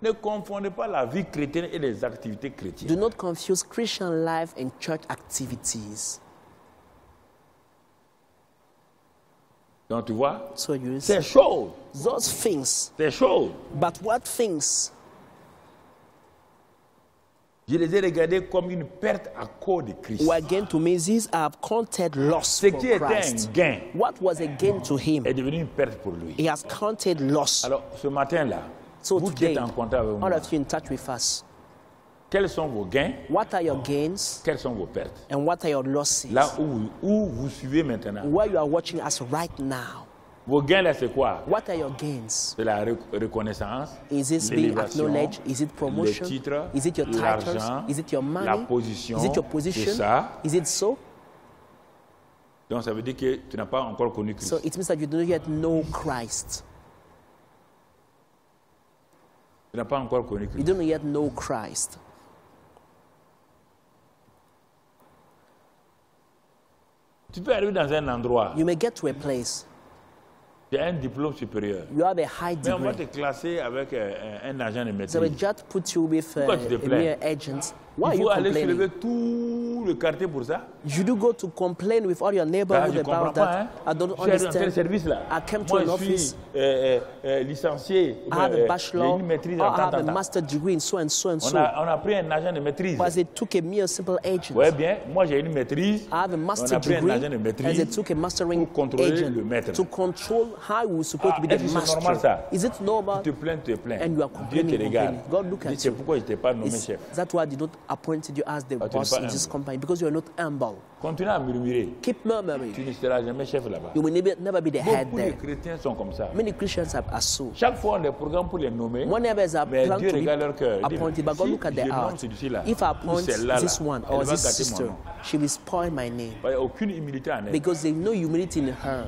Ne confondez pas la vie chrétienne et les activités Do chrétiennes. not confuse Christian life and church activities. Donc tu vois, So you see, ces choses, those things. ces choses, But what things? je les ai regardées comme une perte à cause de Christ. Were gain to me, these are counted loss Ce for qui était un Christ. gain What was a gain to him? est devenu une perte pour lui. He has counted loss. Alors ce matin-là, So vous qui today, êtes en contact avec moi, all of you in touch with us, quels sont vos gains, what are your gains quelles sont vos pertes? and what are your losses? Là où vous suivez maintenant, Where you are watching us right now, vos gains là c'est quoi? what are your gains? C'est la reconnaissance, Is it being l'élévation, acknowledged? Is it promotion? les titres, Is it your titles? l'argent, Is it your money? la position, Is it your c'est position? ça. Is it so? Donc ça veut dire que tu n'as pas encore connu Christ. So it means that you do not yet know Christ. Tu n'as pas encore connu You Christ. do not yet know Christ. Tu peux arriver dans un endroit, You may get to a place, tu as un diplôme supérieur, you have a high mais on va te degree. classer avec un agent de So we maîtrise. just put you with Pourquoi tu te a plains? mere agent. Why are Il you faut aller complaining? soulever tout le quartier pour ça. Should you go to complain with all your Ah, neighborhood je ne comprends about pas. that? Hein. I don't Je suis dans quel understand. service là? I came to Moi, an je office. suis licencié. I have a J'ai bachelor, une maîtrise or en I have a tant. master degree in so and so and On so. a pris un agent de maîtrise. But they took a mere simple agent. Ouais, bien. Moi, j'ai une maîtrise. I have a On master a pris un degree, agent de as they maîtrise. took a mastering pour contrôler agent le maître. to control how we're supposed to be est-ce the que c'est master. normal, ça? Is it normal? Tu te plains, tu te plains. And you are Dieu te complaining, regarde. complaining. God look at Dis, c'est you. pourquoi je t'ai pas nommé Is chef. that why they don't appointed you as the Ah, tu n'es boss pas in this humble. company? Because you are not humble. Continue à murmurer. Keep murmuring. Tu ne seras jamais chef là-bas. You will never be the head Beaucoup de there. chrétiens sont comme ça. Many Christians are so. Chaque fois, on a des programmes pour les nommer. Whenever there's a Mais plan Dieu to be regarde leur cœur. Il dit, appointed, but God si look at je their nomme heart. celui-ci-là, If I ou appoint celle-là, this one elle or va this gâter mon sister, nom. she will spoil my name. Il n'y a aucune humilité en elle. Because there's no humility in her.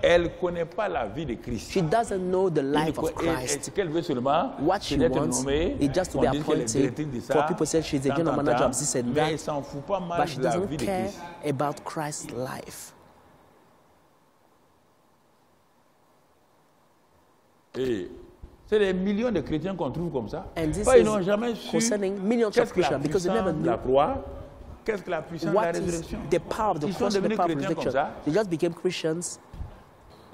Elle ne connaît pas la vie de Christ. She doesn't know the Elle life ne of co- et- et Christ. ce qu'elle veut seulement, What c'est she d'être wants nommée, is just to qu'on be dise qu'elle est appointed. directrice de ça, For people say she's the general manager of this and mais that. elle s'en fout pas mal But she de la doesn't vie de care Christ. about Christ's life. Et c'est des millions de chrétiens qu'on trouve comme ça. And this Pas, ils is n'ont jamais su concerning millions qu'est-ce of que la Christians because they never puissance de la knew croix, qu'est-ce que la puissance de la what is résurrection. the power of the Ils sont cross and the devenus power of chrétiens comme resurrection. ça. They just became Christians.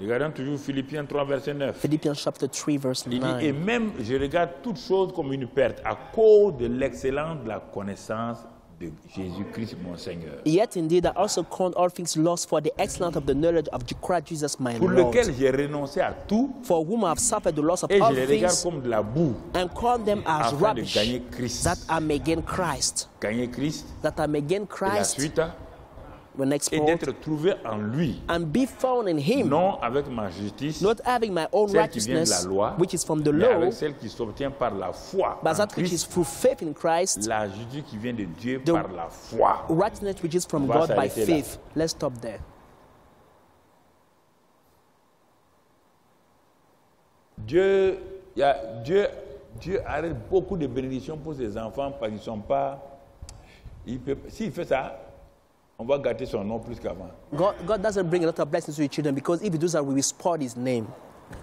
Regardons toujours Philippiens 3, verset 9. Philippians chapter 3, verse Il dit, et 9. même je regarde toutes choses comme une perte à cause de l'excellence de la connaissance de Jésus-Christ mon Seigneur. Yet indeed I also count all things lost for the excellence of the knowledge of Christ Jesus my Pour Lord, lequel j'ai renoncé à tout for whom I have suffered the loss of et all je les regarde things, comme de la boue and count them as afin de rubbish, gagner Christ. that I may gain Christ, Gagner Christ that I may gain et la Christ, suite the next et part, d'être trouvé en lui, and be found in him, non avec ma justice, not having my own celle qui vient de la righteousness, loi, which is from the mais law, avec celle qui s'obtient par la foi but en that which is Christ, through faith in Christ, la justice qui vient de Dieu The par la foi. righteousness which is from On va God by s'arrêter là. faith. Let's stop there. Dieu arrête beaucoup de bénédictions pour ses enfants parce qu'ils ne sont pas... S'il fait ça, on va gâter son nom plus qu'avant. God doesn't bring a lot of blessings to his children, because if he does that, we will spoil his name.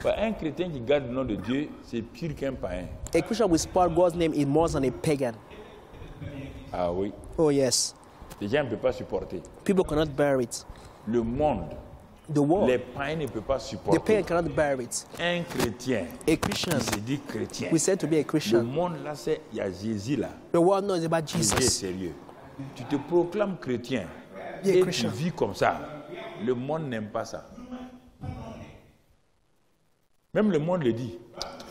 Un chrétien qui garde le nom de Dieu, c'est pire qu'un païen. A Christian will spoil God's name is more than a pagan. Ah oui. Oh yes. Les gens ne peuvent pas supporter. People cannot bear it. Le monde, The world, les païens ne peuvent pas the supporter. pagan cannot bear it. Un chrétien A Christian, qui se dit chrétien. we said to be a Le Christian. monde là, il y a Jésus là. The world knows about Jésus est Jesus. sérieux. Tu te proclames chrétien Be a et Christian. tu vis comme ça. Le monde n'aime pas ça. Même le monde le dit.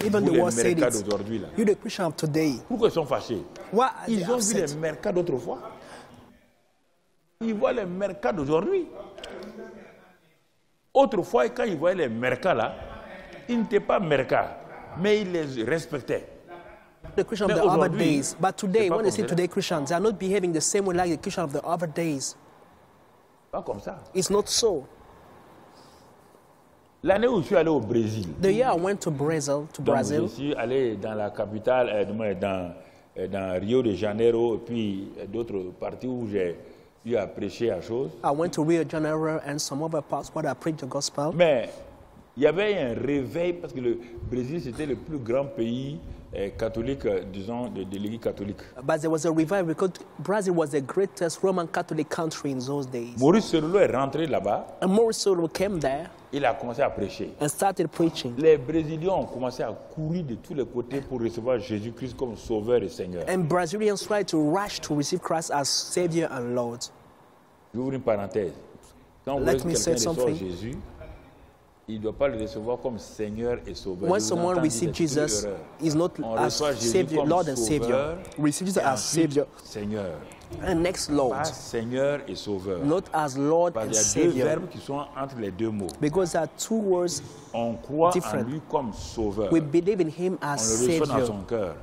Even Vous, the les world said mercats it. d'aujourd'hui là. You're the Christian of today. Pourquoi ils sont fâchés? Why are they Ils ont vu upset? les mercats d'autrefois. Ils voient les mercats d'aujourd'hui. Autrefois, quand ils voyaient les mercats là, ils n'étaient pas mercats, mais ils les respectaient. The Christian of Mais the other aujourd'hui, days. But today, c'est pas when they comme say ça. today Christians, they are not behaving the same way like the Christian of the other days. Pas comme ça. It's not so. L'année où je suis allé au Brésil, The year I went to Brazil, donc je suis allé dans la capitale, dans Rio de Janeiro, et puis d'autres parties où j'ai eu à prêcher à chose. I went to Rio de Janeiro and some other parts where I preached the gospel. Mais il y avait un réveil parce que le Brésil c'était le plus grand pays catholique, disons, de l'Église catholique. But there was a revival because Brazil was the greatest Roman Catholic country in those days. Maurice Cerullo est rentré là-bas, And Maurice Cerullo came there il a commencé à prêcher. and started preaching. Les Brésiliens ont commencé à courir de tous les côtés pour recevoir Jésus-Christ comme Sauveur et Seigneur. And Brazilians tried to rush to receive Christ as Savior and Lord. J'ouvre une parenthèse. Quand vous Let voyez me quelqu'un say reçoit something. Jésus, il ne doit pas le recevoir comme Seigneur et Sauveur. When Je vous someone entends receives dire des Jesus, erreurs. is not On as reçoit Jésus Savior, comme Lord and Savior. Sauveur, Receive Jesus et as ensuite Savior Seigneur. and next Lord, Pas Seigneur et Sauveur. not as Lord Parce and qu'il y a deux Savior. verbes qui sont entre les deux mots. Because there are two words. On croit Different. en lui comme Sauveur. We believe in Him On as le reçoit dans Savior. son cœur.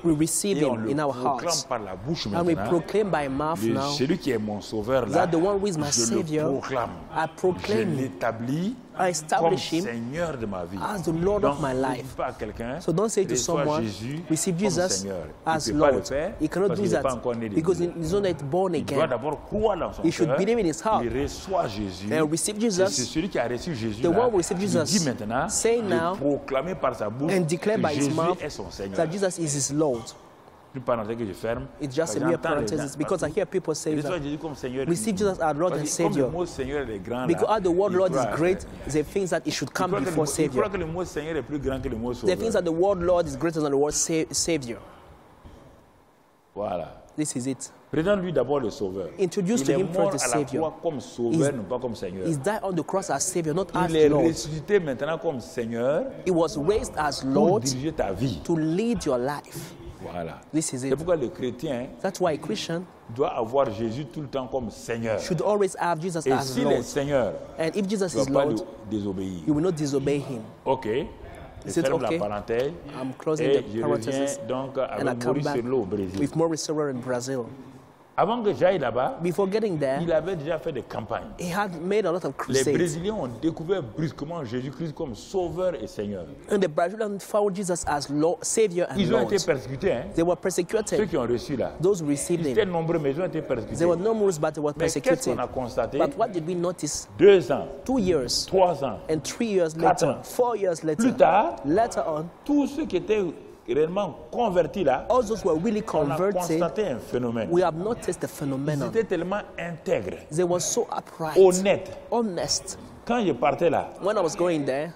We receive Et on Him le in our proclame hearts. par la bouche And we maintenant. proclaim by mouth now Celui qui est mon Sauveur là, that the one who is my je le Savior, proclame. I Je proclaim Him l'établis I comme establish Him Seigneur de ma vie. as the Lord Donc, of my ne life. dis pas à quelqu'un, So don't say to reçois someone, Jésus receive comme Jesus Seigneur. as Il ne peut pas le Lord. faire He cannot parce do qu'il n'est that pas encore né de because nouveau. he's not yet born Il doit again. d'abord croire dans son He should cœur. believe in his heart Il reçoit Jésus. and receive C'est Jesus, celui qui a reçu Jésus the là, one who received qui Jesus, dit maintenant say de now proclamer par sa bouche and declare que by his Jésus mouth est son Seigneur. that Jesus is his Lord. Une parenthèse que je ferme. It's just a Parce que mere j'entends les gens parenthesis because I partout. hear people say Reçois that. Jésus comme Seigneur. Receive Jesus as Lord Parce and que comme Savior. le mot Seigneur est grand Because là, how the word il Lord croit- is great, the things that it should il come croit que before il croit Savior. que le mot Seigneur est plus grand que le mot The Sauveur. things that the word Lord is greater than the word Savior. Voilà. This is it. Présente-lui d'abord le Sauveur. Introduce Il to est him mort first the à la Savior. croix comme Sauveur, He's- non pas comme Seigneur. He died on the cross as Savior, not as Il est Lord. ressuscité maintenant comme Seigneur He was raised as pour Lord diriger ta vie. to lead your life. Voilà. This is C'est it. pourquoi le chrétien That's why a Christian doit avoir Jésus tout le temps comme Seigneur. should always have Jesus Et as s'il est Lord. Seigneur, And if Jesus tu ne is vas pas Lord, le désobéir. you will not disobey him. Ok. Je Is it ferme okay? la parenthèse. I'm closing Et the je reviens parenthesis donc and I avec come Maurice back Cerullo au Brésil. with Maurice Cerullo in Brazil. Avant que j'aille là-bas, Before getting there, il avait déjà fait des campagnes. he had made a lot of Les crusades. Brésiliens ont découvert brusquement Jésus-Christ comme Sauveur et Seigneur. And the Brazilians found Jesus as Lord, Savior and Ils ont Lord. été persécutés. Hein? They were Ceux persecuted. qui ont reçu là. Those who received Ils étaient him. nombreux, mais ils ont été persécutés. There were no rules, but they were Mais qu'est-ce persecuted. qu'on a constaté? But what did we notice? 2 ans, 2 years 3 ans, and 3 years 4 later, ans. 4 years later, plus tard, later on, tous ceux qui étaient réellement convertis là, all those who were really on a converted, constaté un phénomène. we have noticed the Ils phenomenon. étaient tellement intègres, They were so upright, honnêtes. honest. Quand je partais là, When I was going there,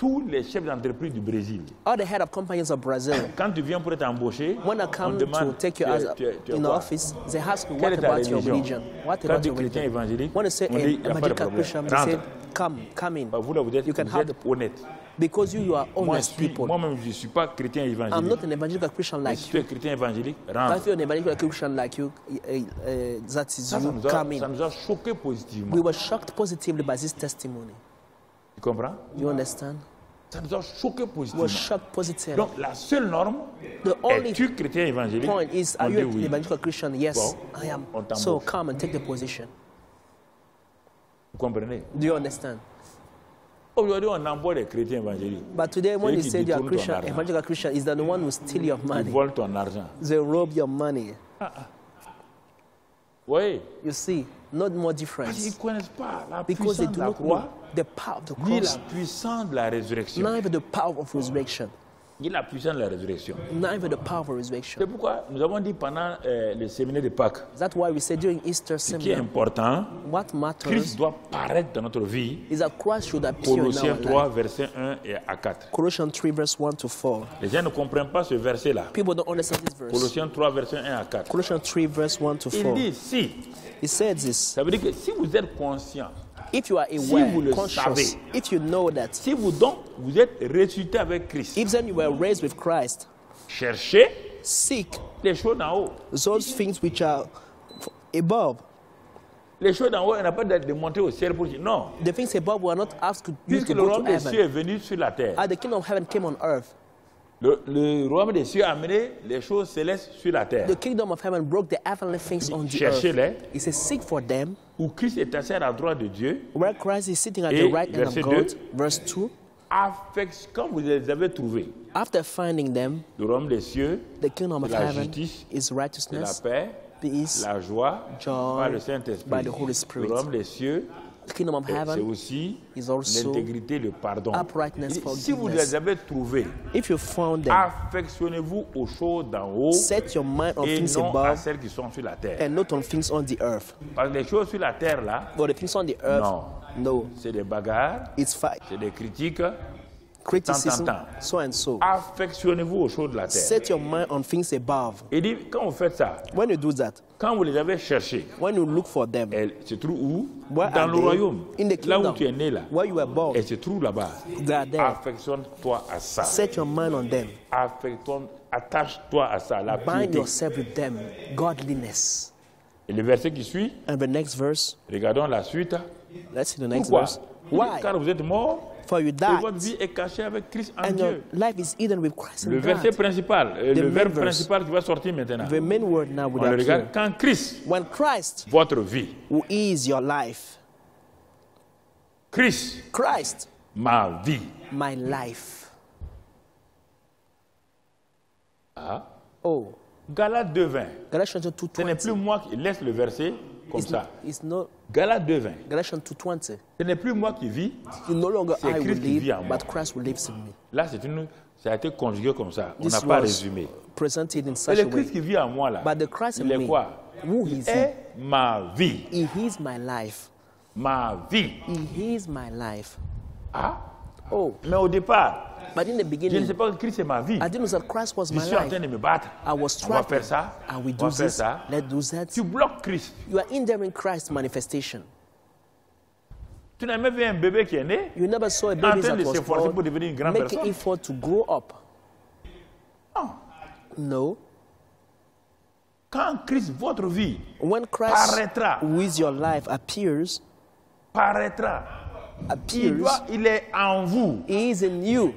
tous les chefs d'entreprise du Brésil, all the head of companies of Brazil, quand tu viens pour être embauché, when I on come demande to take you as tu es in quoi? office, they ask me, Quelle what est ta about your religion? religion? What Quand about tu es your chrétien religion? évangélique, When they say on dit, il n'y a pas de evangelical problème. Christian, they say, Rentre. come in. Bah, vous, là, vous êtes, You can vous have êtes honnête. Because you are Moi, honest people. moi-même, je ne suis pas chrétien I'm évangélique. not an evangelical Christian Mais like si tu you. es chrétien évangélique, If rentre. you're an evangelical Christian like you, that is Ça you, come ça in. nous a choqué positivement. We were shocked positively by this testimony. Tu comprends? You understand? Ça nous a choqué We were positivement. shocked positively. Donc, la seule norme, The only es-tu chrétien évangélique? point is, On are dit you an oui. evangelical Christian? Yes, Bon, I am. on t'embauche. So come and take the position. Vous comprenez? Do you understand? Aujourd'hui, on embauche les chrétiens évangéliques. But today, when Celui they qui say you are détourne ton Christian, argent. evangelical Christian, is that the one who steal your Ils money? volent ton argent. They rob your money. Oui. You see, not more Parce qu'ils difference. ne connaissent pas la Because they puissance de do la not croix, know the power of the ni la cross, puissance de la résurrection. neither the power of resurrection, Ni la puissance de la résurrection. neither the power of C'est resurrection. pourquoi nous avons dit pendant le séminaire de Pâques, That's why we say during Easter ce qui est seminar, important, what Christ matters doit paraître dans notre vie. is that Christ should appear in Colossiens our 3, life. verset 1 et à 4. Colossians 3, verse 1 to 4. Les gens ne comprennent pas ce verset-là. People don't understand this verse. Colossiens 3, verset 1 à 4. Colossians 3, verse 1 to Il 4. dit si. It says this. Ça veut dire que si vous êtes conscient, If you are vous aware, le conscious, savez. if you know that, si vous donc vous êtes ressuscité avec Christ, if then you were raised with Christ, cherchez seek les choses d'en haut. those things which are above. Les choses d'en haut, on n'a pas de monter au ciel pour dire non. The things above were not asked you Puisque to le go royaume to des cieux heaven. est venu sur la terre. The kingdom of heaven came on earth. Le royaume des cieux a amené les choses célestes sur la terre. The kingdom of heaven broke the heavenly things on the Cherchez-les. earth. He says, seek for them, Où Christ est assis à la droite de Dieu. where Christ is sitting at Et the right hand of verset God. 2. Verse 2. Quand vous les avez trouvés, After finding them, le royaume des cieux, the kingdom of la heaven justice, is de la righteousness, paix, peace, la joie joy par le Saint-Esprit. by the Holy Spirit. Le royaume des cieux, the kingdom of c'est heaven aussi is also l'intégrité, le pardon. uprightness, Si vous forgiveness. les avez trouvés, If you found them, affectionnez-vous aux choses d'en haut set your mind on et things non à above celles qui sont sur la terre. and not on things on the earth. Parce que les choses sur la terre, là, But the things on the earth, non. no. C'est des bagarres, It's fight, c'est des critiques. criticism, Tant. so and so. Affectionnez-vous aux choses de la terre. Set your mind on things above. Il dit, quand vous faites ça, When you do that, quand vous les avez cherchés, when you look for them, elles se trouvent où? Where Dans are le they? royaume. In the Là où kingdom. tu es né, là. where you were born, Elles se trouvent là-bas. they are there. Affectionne-toi à ça. Set your mind on them. Attache-toi à ça, la Bind piété. yourself with them. Godliness. Et le verset qui suit, And the next verse, regardons la suite. let's see the next Pourquoi? verse. Why? Car vous êtes morts For you et died, votre vie est cachée avec Christ en and your Dieu. life is hidden with Christ Le in verset God. principal, le main verbe verse. principal qui va sortir maintenant. The main word now will On le regarde. appear. Quand Christ, When Christ, votre vie, who is your life, Christ, Christ, ma vie. my life. Ah. Oh, Galates 2:20. Galatians Ce n'est 2:20. plus moi qui laisse le verset comme ça. It's not Galates 2:20. Galatians 2:20. Ce n'est plus moi qui vis. It's no longer C'est I will Christ qui vit en live, moi. but Christ will live in me. Là, ça a été conjugué comme ça. On n'a This pas was résumé. presented in Et such le a Christ way. qui vit en moi, là, But the Christ il in est me, quoi? who Il is he? est ma vie. He is my life. Ma vie. He is my life. Ah. Oh, Mais au départ, but in the je ne sais beginning, pas que Christ est ma vie. I didn't know that Christ was Je my suis en life. train de me battre. I was On va faire struggling. ça. And we On do va faire this. ça. Let's do that. Tu bloques Christ. You are hindering Christ's manifestation. Tu n'as même vu un bébé qui est né You never saw a en baby train that de was s'efforcer pour born devenir une grande making personne. effort to grow up. Non. No. Quand Christ, votre vie, When Christ, paraîtra, who is your life, appears, il est en vous, he is in you,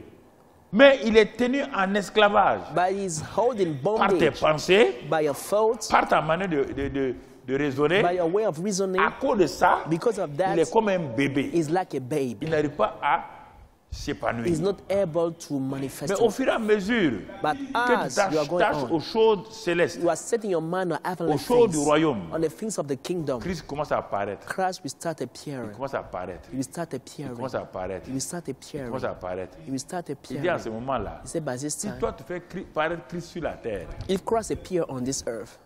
mais il est tenu en esclavage but he's holding par tes bondage pensées, by your thoughts, par ta manière de raisonner. by your way of reasoning. À cause de ça, Because of il that, est comme un bébé. he's like a babe. Il n'arrive pas à He's s'épanouir. not able to manifest. Mais au fur et à mesure But que tu as you are going t'attaches aux on, choses célestes, you are setting your mind on heavenly aux choses du things, royaume, on the things of the kingdom. Christ commence à apparaître. Christ will start appearing. Commence à apparaître. He will start appearing. Commence à apparaître. He will start appearing. Commence à apparaître. He will start Il dit à appearing. ce moment-là, He said, by this si time, toi tu fais paraître Christ sur la terre, if Christ appear on this earth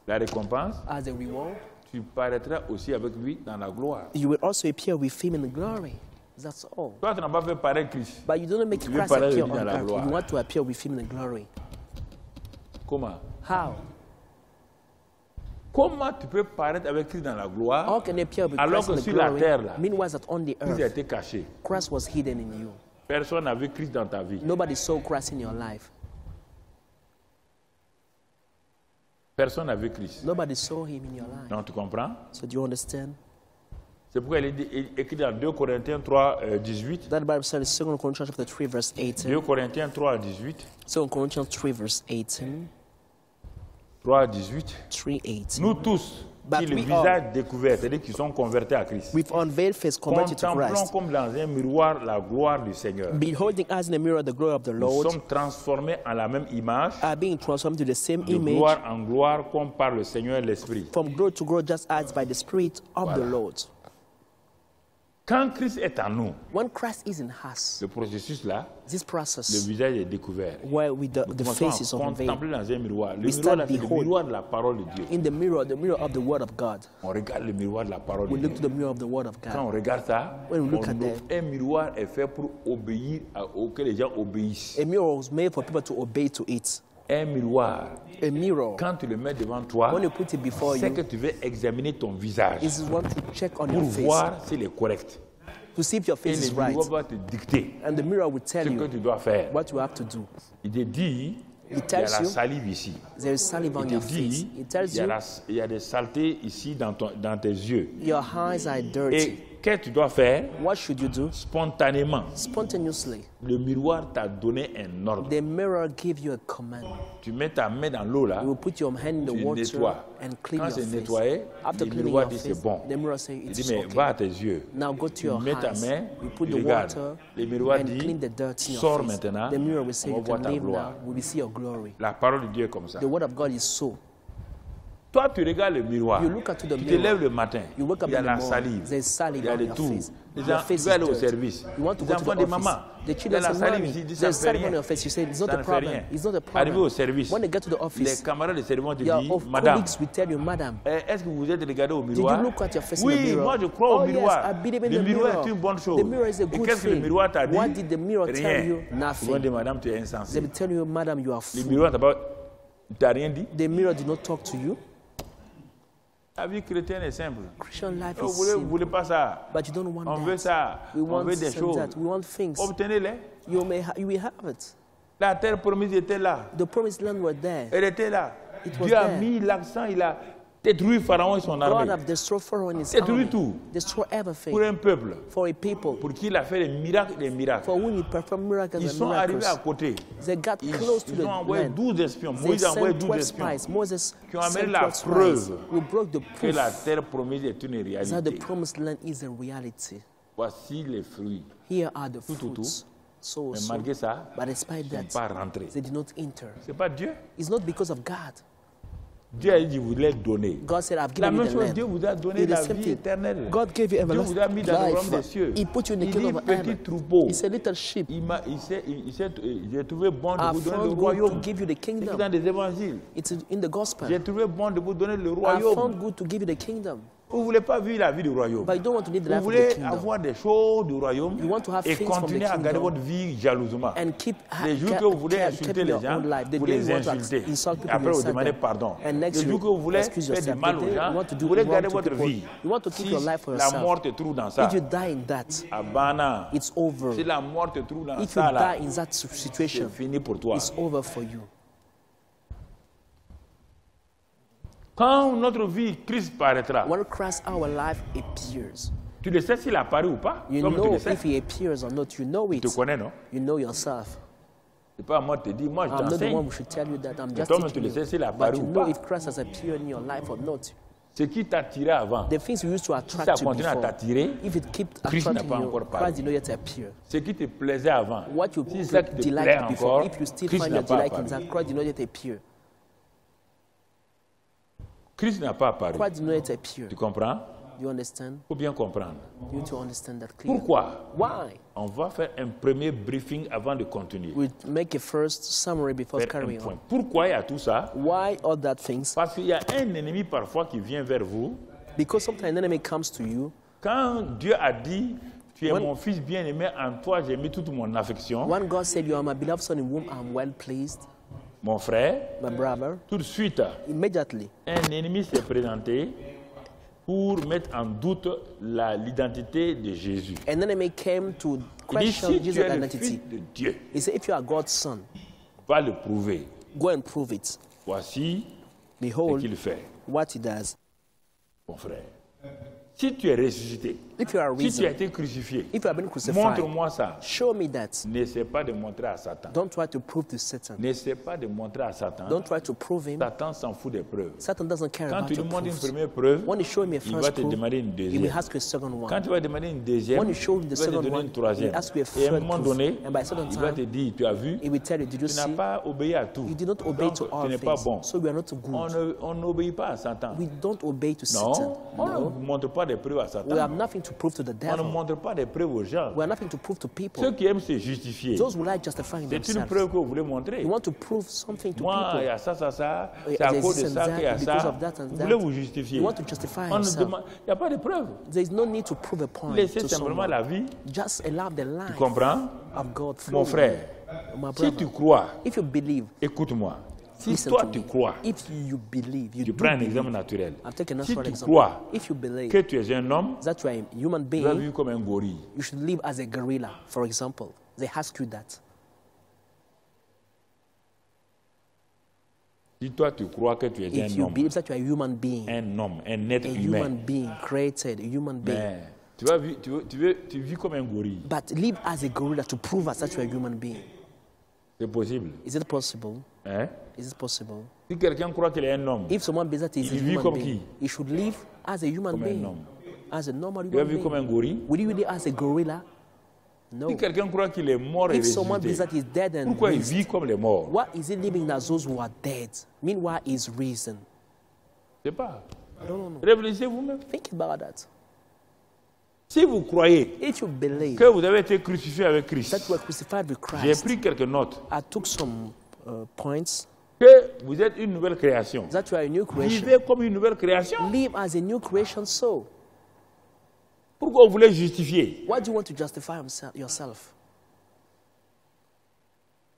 la récompense, as a reward, tu paraîtras aussi avec lui dans la gloire. you will also appear with him in glory. That's all. Toi, tu n'as pas fait paraître Christ. But you don't make Tu veux Christ paraître appear lui dans on la earth. gloire. You want to appear with him in glory. Comment? How? Comment tu peux paraître avec Christ dans la gloire How can you appear with alors Christ que in the sur la glory? terre, là, Meanwhile, that on the Christ a earth, été caché. Christ was hidden in you. Personne n'a vu Christ dans ta vie. Nobody saw Christ in your life. Personne n'a vu Christ. Nobody saw him in your life. Non, tu comprends? So do you understand? C'est pourquoi il est écrit dans 2 Corinthiens 3, 18. That Bible says 2 Corinthians chapter 3 verse 18. 2 Corinthiens 3, 18. 2 Corinthians 3 verse 18. 3, 18. 3:18. Nous tous, But qui le we visage découvert, c'est-à-dire qui sont convertis à Christ, With unveiled face converted to contemplons Christ, comme dans un miroir la gloire du Seigneur. beholding as in a mirror the glory of the Nous Lord, sommes transformés en la même image, are being transformed to the same de image gloire en gloire, comme par le Seigneur l'Esprit. from glory to glory, just as by the Spirit of the Voilà. Lord. Quand Christ est en nous, When Christ is in us, ce processus-là, this le process visage est découvert. where with the Nous face is commençons à unveiled, contempler dans un miroir. Le We miroir, start là, c'est le behold. miroir de la parole de Dieu. in the mirror of the Word of God. On regarde le miroir de la parole We de look Dieu. to the mirror of the Word of Quand God. on regarde ça, When we look at un miroir est fait pour obéir, que les gens obéissent. A mirror was made for people to obey to it. Un miroir, A mirror, quand tu le mets devant toi, when you put it before c'est you, que tu veux examiner ton visage is one to check on pour your face, voir s'il est correct. to see if your Et face is le right. miroir va te dicter And the mirror will tell ce que you tu dois faire. what you have to do. Il te dit, il y a tells la you salive ici. there is saliva on Il your te face. dit, It tells il y a you il y a des saletés ici dans tes yeux. your eyes are dirty. Et qu'est-ce que tu dois faire? What should you do? Spontanément, Spontaneously, le miroir t'a donné un ordre. the mirror gives you a command. Tu mets ta main dans l'eau là, You will put your hand in the tu water nettoies. and clean Quand your c'est face. nettoyé, After le cleaning miroir your dit face, c'est bon. the mirror says Il it's dit mais okay. va à tes yeux. Now go to your Tu mets ta eyes. main, You put the regarde. water Le miroir and dit, clean the dirt in your sors face. maintenant, The mirror will say on va you voir can ta leave gloire. now. We will see your glory. La parole de Dieu est comme ça. The word of God is so. Toi, tu regardes le miroir. You look into the Tu te mirror. lèves le matin. You wake up Il y a in the la morning. salive. There's saliva Il y a on des your tours. face. Les Your gens, face tu vas aller is au dirty. service. You want to Les go to enfants the des office. mamans. The Il y a children la say, salive Mommy, ici, dit ça there's ne fait saliva on rien. your face. You say, it's not Ça a ne fait problem. rien. It's not a Arrivé au problem. service, When they get to the les office, camarades de service vont te your dire, Madame, colleagues will tell you, Madam, est-ce que vous êtes regardé au did miroir? you look at your face in the Oui, mirror? moi je crois au Oh, yes, miroir. I believe in Le the miroir mirror. est une bonne chose. The mirror is a Et good qu'est-ce que le thing. miroir t'a dit? What did the mirror tell Rien. you? Ils vont Nothing. dire, Madame, tu es They insensé. will tell you, Madam, you are Le fool. miroir t'a rien dit? The mirror did not talk to you. La vie chrétienne est simple. Christian life Vous is voulez, vous simple, voulez pas ça? but you don't want On veut that. ça. We On want veut des this and choses. that. We want things. Obtenez-les. You will have it. La terre promise était là. The promised land were there. Elle était là. It was Dieu a there. mis l'accent, il a détruit Pharaon et son God armée. have destroyed Pharaoh and his Détruit army. tout. Destroy Pour everything un peuple. for a people. Pour qui il a fait des miracles, des miracles. For whom he performed miracles Ils and sont arrivés à miracles. côté. They got close to Ils the ont envoyé land. 12 espions. They Moïse a envoyé sent 12 12 espions. spies. Moses Qui ont amené sent la 12 spies. preuve We broke the que la proof terre promise est une that the réalité. promised land is a reality. Voici les fruits. Here are the tout. fruits. So, Mais so. malgré ça, But despite ils ne that, sont pas rentrés. they did not enter. Ce n'est pas Dieu. It's not because of God. Dieu a dit, vous l'avez donné. God said, I've La given même you the chose, land. Dieu vous a donné It is la the same vie thing. éternelle. God gave you Dieu vous a mis everlasting dans le royaume des life. cieux. He put you in the Il dit, kingdom of petit heaven. troupeau. He said, little sheep, J'ai trouvé bon de I vous donner le found good to royaume. give you the C'est kingdom. dans les évangiles. It's in the gospel. J'ai trouvé bon de vous donner le I royaume. found good to give you the kingdom. Vous ne voulez pas vivre la vie du royaume. But you don't want to live the Vous life of the voulez kingdom. avoir des choses du royaume You want to have et things from the continuer à garder kingdom votre vie jalousement. and keep Les jours que vous voulez insulter les your gens, own life. The vous day les you want to insultez. insult Et people, après, you vous insult demandez them. pardon. And next Les jours que vous voulez excuse faire du yourself. mal The aux day gens, you want to do vous voulez wrong garder to votre people, vie. you want to keep Si your life for la yourself. mort te trouve dans ça, If you die in that, Abana, it's over. si la mort te trouve dans If you ça, là, die in that situation, c'est fini pour toi. it's over for you. Quand notre vie, Christ paraîtra, When Christ our life appears, tu le sais s'il apparaît ou pas. you Comme tu know le sais. if he appears or not. You know Tu it. te connais, non? You know yourself. C'est pas à moi de te dire, moi je I'm not the one t'enseigne. who should tell you that. I'm just toi-même, tu teaching le sais s'il you. apparaît But you ou know pas. if Christ has appeared in your life or not. Ce qui t'attirait avant, The things you used to ça attract you continue à before, t'attirer, if it keeps Christ n'a attracting pas you, encore parlé. Christ did not yet appear. ce qui te plaisait avant, What you si c'est ça qui te plaît delighted before, encore, if you still Christ find n'a your pas delight in apparu. that, Christ did not yet appear. Christ n'a pas apparu. Christ did not yet appear. Tu comprends? Do you understand? Il faut bien comprendre. You need to understand that clearly. Pourquoi? Why? On va faire un premier briefing avant de continuer. We make a first summary before Faire un carrying point. on. Pourquoi il y a tout ça? Why all that things? Parce qu'il y a un ennemi parfois qui vient vers vous. Because sometimes an enemy comes to you. Quand Dieu a dit, Tu es mon fils bien-aimé, en toi j'ai mis toute mon affection. When God said, "You are my beloved son in whom I am well pleased," Mon frère, my brother, tout de suite, immediately, un ennemi s'est présenté pour mettre en doute l'identité de Jésus. an enemy came to Il dit, question si tu Jesus' es le identity. fils de Dieu, He said, "If you are God's son, va le prouver. go and prove it. Voici ce Behold qu'il fait, what he does." mon frère. Si tu es ressuscité, If you are si tu as risen, été crucifié, if you have been crucified, montre-moi ça. show me that. N'essaie pas de montrer à Satan. Don't try to prove to Satan. N'essaie pas de montrer à Satan. Don't try to prove him. Satan s'en fout des preuves. Satan doesn't care Quand about tu lui your montres une proofs. première preuve, When you show him a il va first te proof, demander une he will deuxième. ask you a second Quand one. tu vas demander une deuxième, When you show him the il va te second donner one, une troisième. he asks you a Et à un third moment proof. donné, And by a certain il va te time, dire, tu as vu, he will tell you, "Did you tu n'as see? pas obéi à tout. You did not obey Donc, to tu all n'es pas things, bon. so we are not good." On n'obéit pas à Satan. We don't obey to Non, Satan. on No. ne montre pas des preuves à We Satan. have nothing to prove to the On ne devil. montre pas des preuves aux gens. We have nothing to prove to people. Ceux qui aiment se justifier, Those who like justifying c'est une themselves. preuve que vous voulez montrer. You want to prove something to Moi, il y people. a ça, c'est à There's cause de this and ça that, qu'il y a because ça. of that and Vous that. voulez vous justifier. You want to justify On ne yourself. demande- Il n'y a pas de preuve. There is no need to prove a point Laissez to simplement someone. la vie. Just allow the Tu life comprends? of God Mon flow. frère, My si tu brother, crois, if you believe, écoute-moi. Si listen toi to tu me. crois, If you believe, you tu do prends un believe. exemple naturel. I'll take a Si natural tu example. crois If you believe que tu es un homme, that you are a human tu vas being, vivre comme un gorille. you should live as a gorilla, for example. They ask you that. Si toi tu crois que tu es If un you homme, believe that you are a human being, un être a humain, human being created, a human being, mais tu vas vivre, tu vis comme un gorille. but live as a gorilla to prove us that you are a human being. C'est possible. Is it possible? Hein? Is it possible? Si quelqu'un croit qu'il est un homme, If someone believes that he is a Il vit human comme being, qui? he should live as a human Comme un being, homme. as a normal il va human vivre comme un being. gorille. Will you live as a gorilla? No. Si quelqu'un croit qu'il est mort et If someone believes ressuscité, that he's dead and pourquoi il raised, vit comme les morts? why is he living as those who are dead? Meanwhile, he's risen. Je ne sais pas. No. Réfléchissez vous-même. Think about that. Si vous croyez If you believe que vous avez été crucifié avec Christ, that you were crucified with j'ai Christ, pris quelques notes, I took some points, que vous êtes une nouvelle création. that you are a new creation. Vivez comme une nouvelle création. Live as a new creation soul. Pourquoi vous voulez justifier? Why do you want to justify yourself?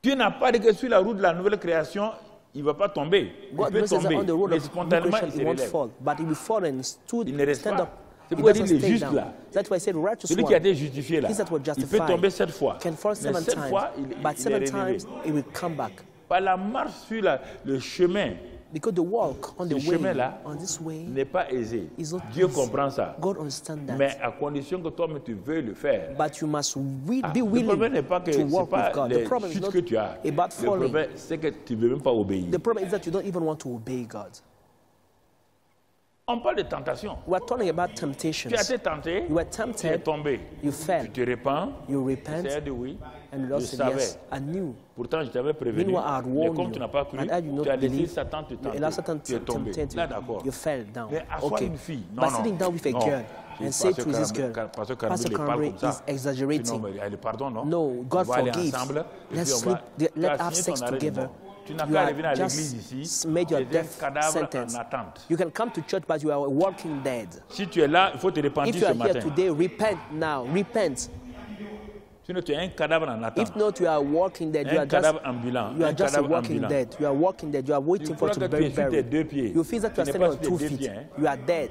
Dieu n'a pas dit que sur la route de la nouvelle création, il ne va pas tomber. Il God peut blesses that tomber, on the road mais of new spontanément, creation, il se he won't relève. fall. But he will fall and Il ne reste stand pas. up. C'est He pourquoi il doesn't dit le stay juste down. là. That's why I said righteous Celui qui a one. été justifié là, He that was il peut justified tomber 7 fois. can fall Mais 7 cette times, fois, but il est 7 relevé. times he will come back. Par la marche sur le chemin Because the walk on the Ce way, chemin-là on this way, n'est pas aisé. is not Dieu easy. comprend ça. God understands that. Mais à condition que toi-même tu veuilles le faire. But you must be Le willing problème n'est pas que to c'est walk pas with God. les The problem is chutes not que tu as. about Le falling. problème, c'est que tu ne veux même pas obéir. The problem is that you don't even want to obey God. On parle de tentation. We are talking about temptations. Tu as été tenté, You were tu es tempted, tombé. you fell, Tu te répands, you tu repent, as dit oui. and you Je also said savais. yes. I knew. Pourtant, je t'avais prévenu. Meanwhile, I had Mais warned comme you. tu n'as pas cru, And I did not tu as laissé believe. Satan te You tenter. allowed Satan Tu es to tombé. tempt Là, you. d'accord. You fell down. Mais assois Okay. une fille. By sitting down with a non. girl and say to this Pasteur girl, Pasteur Pastor Carmel parle Cranberry comme ça. is exaggerating. Sinon, mais elle pardon, non? No, God on va aller forgives. ensemble. Et Let's puis on va- sleep, tu let as have signé sex ton arrêt de together. mort. Tu n'as You qu'à have revenir à l'église just ici. made your Tu es un death cadavre sentence. en attente. You can come to church, but you are a walking dead. Si tu es là, il faut te If repentir you ce are here matin. today, repent now. Repent. Sinon, tu es un cadavre en attente. If not, you are walking dead. You Un are cadavre just, ambulant. you are Un just a cadavre walking ambulant. dead. You are walking dead. You are Tu waiting for crois to que be tu es sur tes buried. 2 pieds. You feel that Tu you are n'es standing pas on sur 2 tes 2 feet. pieds. Hein. You are dead.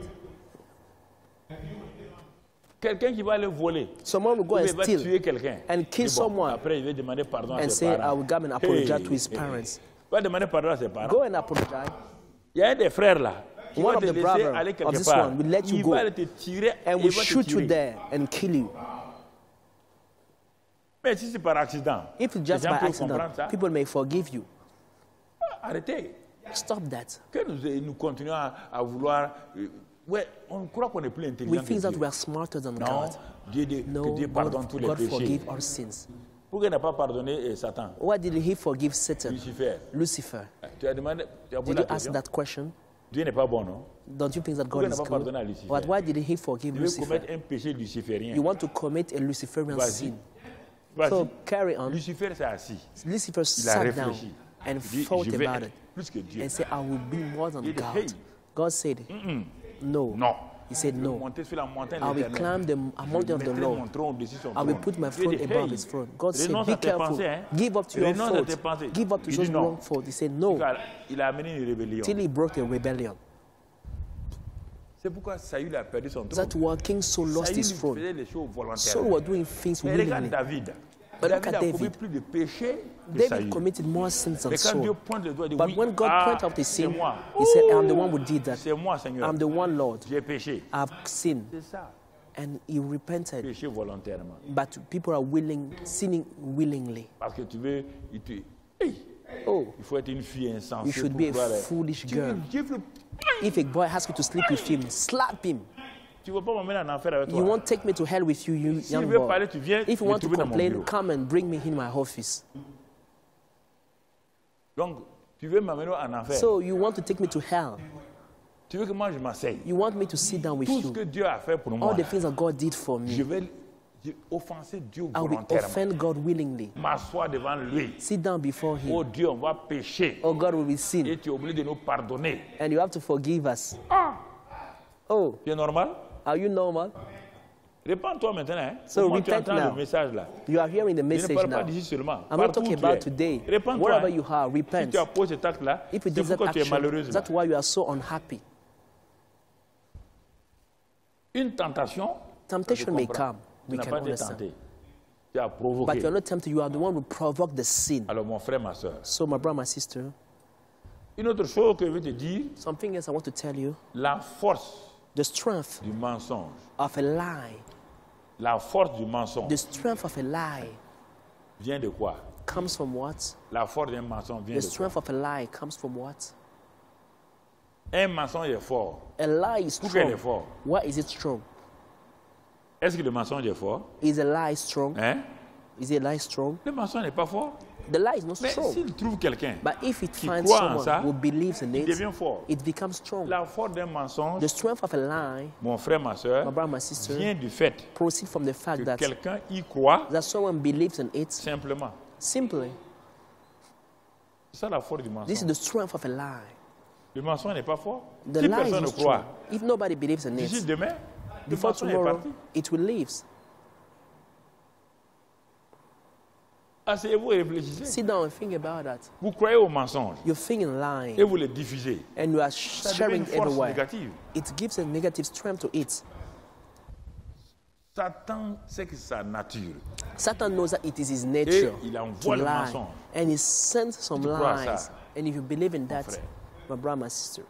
Quelqu'un qui va aller voler. Someone will go Ou and il va steal tuer quelqu'un. and kill Et bon, someone après, il va demander pardon à and ses say, I parents. will come and apologize to his parents. Il va demander pardon à ses parents. Go and apologize. Il y a un des frères là qui One va of te the laisser brother aller of quelque this part. one will let you Il go va aller te tirer and et will il va te shoot you tirer. there and kill you. Mais si c'est par accident, If it's les just gens by peuvent accident, comprendre ça. people may forgive you. Arrêtez. Stop that. Que nous continuons à vouloir... ouais, on croit qu'on est plus intelligent We que think that Dieu. we are smarter than Non, God. que No, Dieu pardonne tous les God péchés. forgive our sins. Pourquoi il n'a pas pardonné Satan, Why did he forgive Satan? Lucifer? Lucifer. Tu as demandé, tu as posé Did la you ask question. that question? Dieu n'est pas bon, non? Don't you think that Pourquoi God il is n'a pas good? pardonné à Lucifer? But why did he forgive Tu veux Lucifer? commettre un péché luciférien. You want to commit a Luciferian Vas-y. sin. Vas-y. So carry on. Lucifer s'est assis. Lucifer Il a sat down réfléchi. and Il dit, thought je vais about être it plus que Dieu. and said, I will be more than Il dit, God. hey. God said, no. Non. He said, no. Monter sur la montagne I will de climb the mountain of the mon Lord. trône au-dessus de son I will trône. put my Dieu throne dit, above hey, his throne. God said, renonce be à tes careful. pensées, hein. Give up to your Renonce à tes thoughts. pensées. Give up to Il those dit non. wrong thoughts. He said, no. Il a amené une rébellion. Till he brought a rebellion. C'est pourquoi Saül a perdu son trône. That's why King Saul lost Saül his throne. faisait les choses Saul volontairement. was doing things Mais regarde willingly. David. But look David at a commis David. plus de péchés que David Saül. committed more sins than Mais quand Dieu Saul. pointe le doigt, il dit But oui, when God pointed out his c'est sin, moi. he said, I'm the one who did that. C'est moi, Seigneur. I'm the one, Lord. J'ai péché. I've sinned. C'est ça. And he repented. Péché volontairement. But people are sinning willingly. Parce que tu veux, hey, Oh, il faut être une fille insensée. you should pour be a pouvoir- foolish Tu girl. veux- If a boy asks you to sleep with him, slap him. Tu ne veux pas m'emmener en enfer avec toi. You won't take me to hell with you, you S'il young veut boy. parler, tu viens If you me want to trouver dans mon complain, bureau. come and bring me in my office. Donc, tu veux m'amener en enfer. So you want to take me to hell. Tu veux que moi je m'asseye. You want me to sit down with Tout ce you. que Dieu a fait pour moi, All the things that God did for je me, vais offenser Dieu I will volontairement. offend God willingly. M'asseoir devant lui. Sit down before Oh him. Dieu, on va pécher. Oh, God will be sin. Et tu es obligé de nous pardonner. And you have to forgive us. Oh, C'est normal? are you normal? Répands-toi maintenant. Hein? So Comment tu repent entends now. le message là? You are hearing the Je ne message parle pas now. d'ici seulement. I'm not Partout talking où tu about es. today. Répands-toi. Wherever Hein? you are, Si repent. tu as posé cet acte là, If you c'est did that pourquoi tu es malheureuse action, là. that's why you are so unhappy. Une tentation, Temptation je may comprends. come. Tu We n'as can pas été understand. tenté. Tu as But provoqué. you're not tempted. You are the one who provoked the sin. Alors mon frère, ma soeur, So, my brother, my sister, une autre chose que je veux te dire, something else I want to tell you. la force The strength du mensonge. of a lie, La force du mensonge the strength of a lie vient de quoi? comes from what? La force d'un mensonge vient The de quoi? strength of a lie comes from what? Un mensonge est fort. A lie is Pourquoi il est strong. fort? Why is it strong? Est-ce que le mensonge est fort? Is a lie strong? Hein? Is a lie strong? Le mensonge n'est pas fort. The lie is not Mais strong. s'il trouve quelqu'un But if it qui finds croit en someone ça, who believes in il it, devient fort. it becomes strong. La force d'un mensonge, The strength of a lie, mon frère, ma soeur, my brother, my sister, vient du fait proceed from the que fact that quelqu'un y croit someone believes in it simplement. simply. C'est ça la force du This is mensonge. the strength of a lie. Le mensonge n'est pas fort. The Si lie is personne ne not croit, strong. If nobody believes in d'ici it, demain, le before mensonge est tomorrow, parti. it will leave. Asseyez-vous et réfléchissez. Sit down and think about that. Vous croyez au mensonge You're thinking et lying, vous le diffusez. and you are Ça devient sharing une force everywhere. négative. It gives a negative strength to it. Satan sait que c'est sa nature. Satan knows that it is his nature il to envoie le lie, mensonge. and he sends some Tu crois à lies. ça, And if you believe in that, frère. my brother, my sister,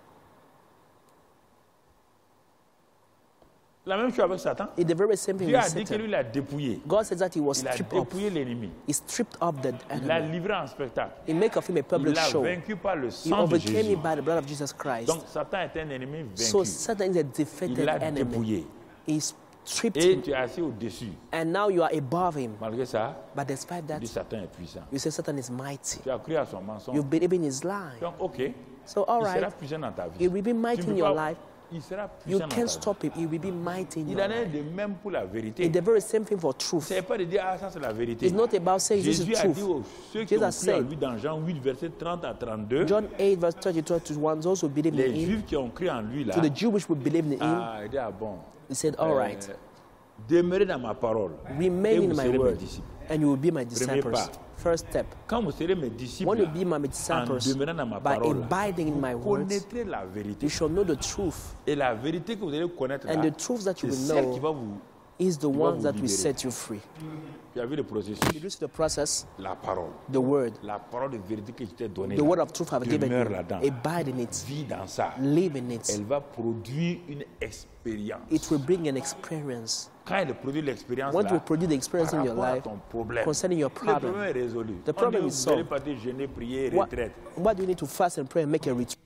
La même chose avec Satan. it's the very same thing Dieu with a dit que Satan. lui, il a dépouillé. God says that he was Il a stripped up. dépouillé l'ennemi. He stripped up the Il l'a enemy. livré en spectacle. He make of him a Il public l'a show. vaincu par le He sang de overcame Jésus. him by the blood of Jesus Christ. Donc Satan est un ennemi vaincu. So Satan is a Il defeated l'a enemy. dépouillé. He stripped Et him, tu es assis au-dessus. and now you are above him. Malgré ça, But despite that, dit Satan est puissant. you say Satan is mighty. Tu as cru à son mensonge. You believe in his lie. Donc, ok. So all Il sera right, puissant dans ta vie. he will be Tu mighty ne in peux your pas- life. Il sera You puissant dans ta can't vie. stop him. He will be mighty in Il your en est life. de même pour la vérité. It's the very same thing for truth. Ce n'est pas de dire, ah, ça c'est la vérité. It's not about saying this is Jésus a dit truth. aux ceux qui ont Jesus cru en said, lui dans Jean 8, verset 30 à 32, John 8, verse 32 to 1, those who believe les in him, Juifs qui ont cru en lui là, to the Jewish who believed in him, ah, il dit, ah bon, he said, all right, demeurez dans ma parole remain et in vous my serez mes word, disciples. and you will be my disciples. pas. First step. Quand vous serez mes disciples, When you be my en disciples, demeurant dans ma by parole, abiding in my vous words, connaîtrez la vérité. you shall know the truth. Et la vérité que vous allez connaître And là, the truth that you c'est will celle qui know va vous... is the va one vous that will libérer. set you free. Tu as vu le processus, You do see the process, la parole. the word. La parole de vérité que je t'ai donnée, The là, word of truth I've given demeure you. là-dedans. Abide in it. Vis dans ça. Live in it. Elle va produire une expérience. It will bring an experience. Quand elle produit l'expérience When là, it will produce the experience par in your rapport à life ton problème, concerning your le problème problem, est résolu. The problem On is dit, vous n'allez solved. pas te jeûner, prier, What, retraite. what do you need to fast and pray and make a retreat?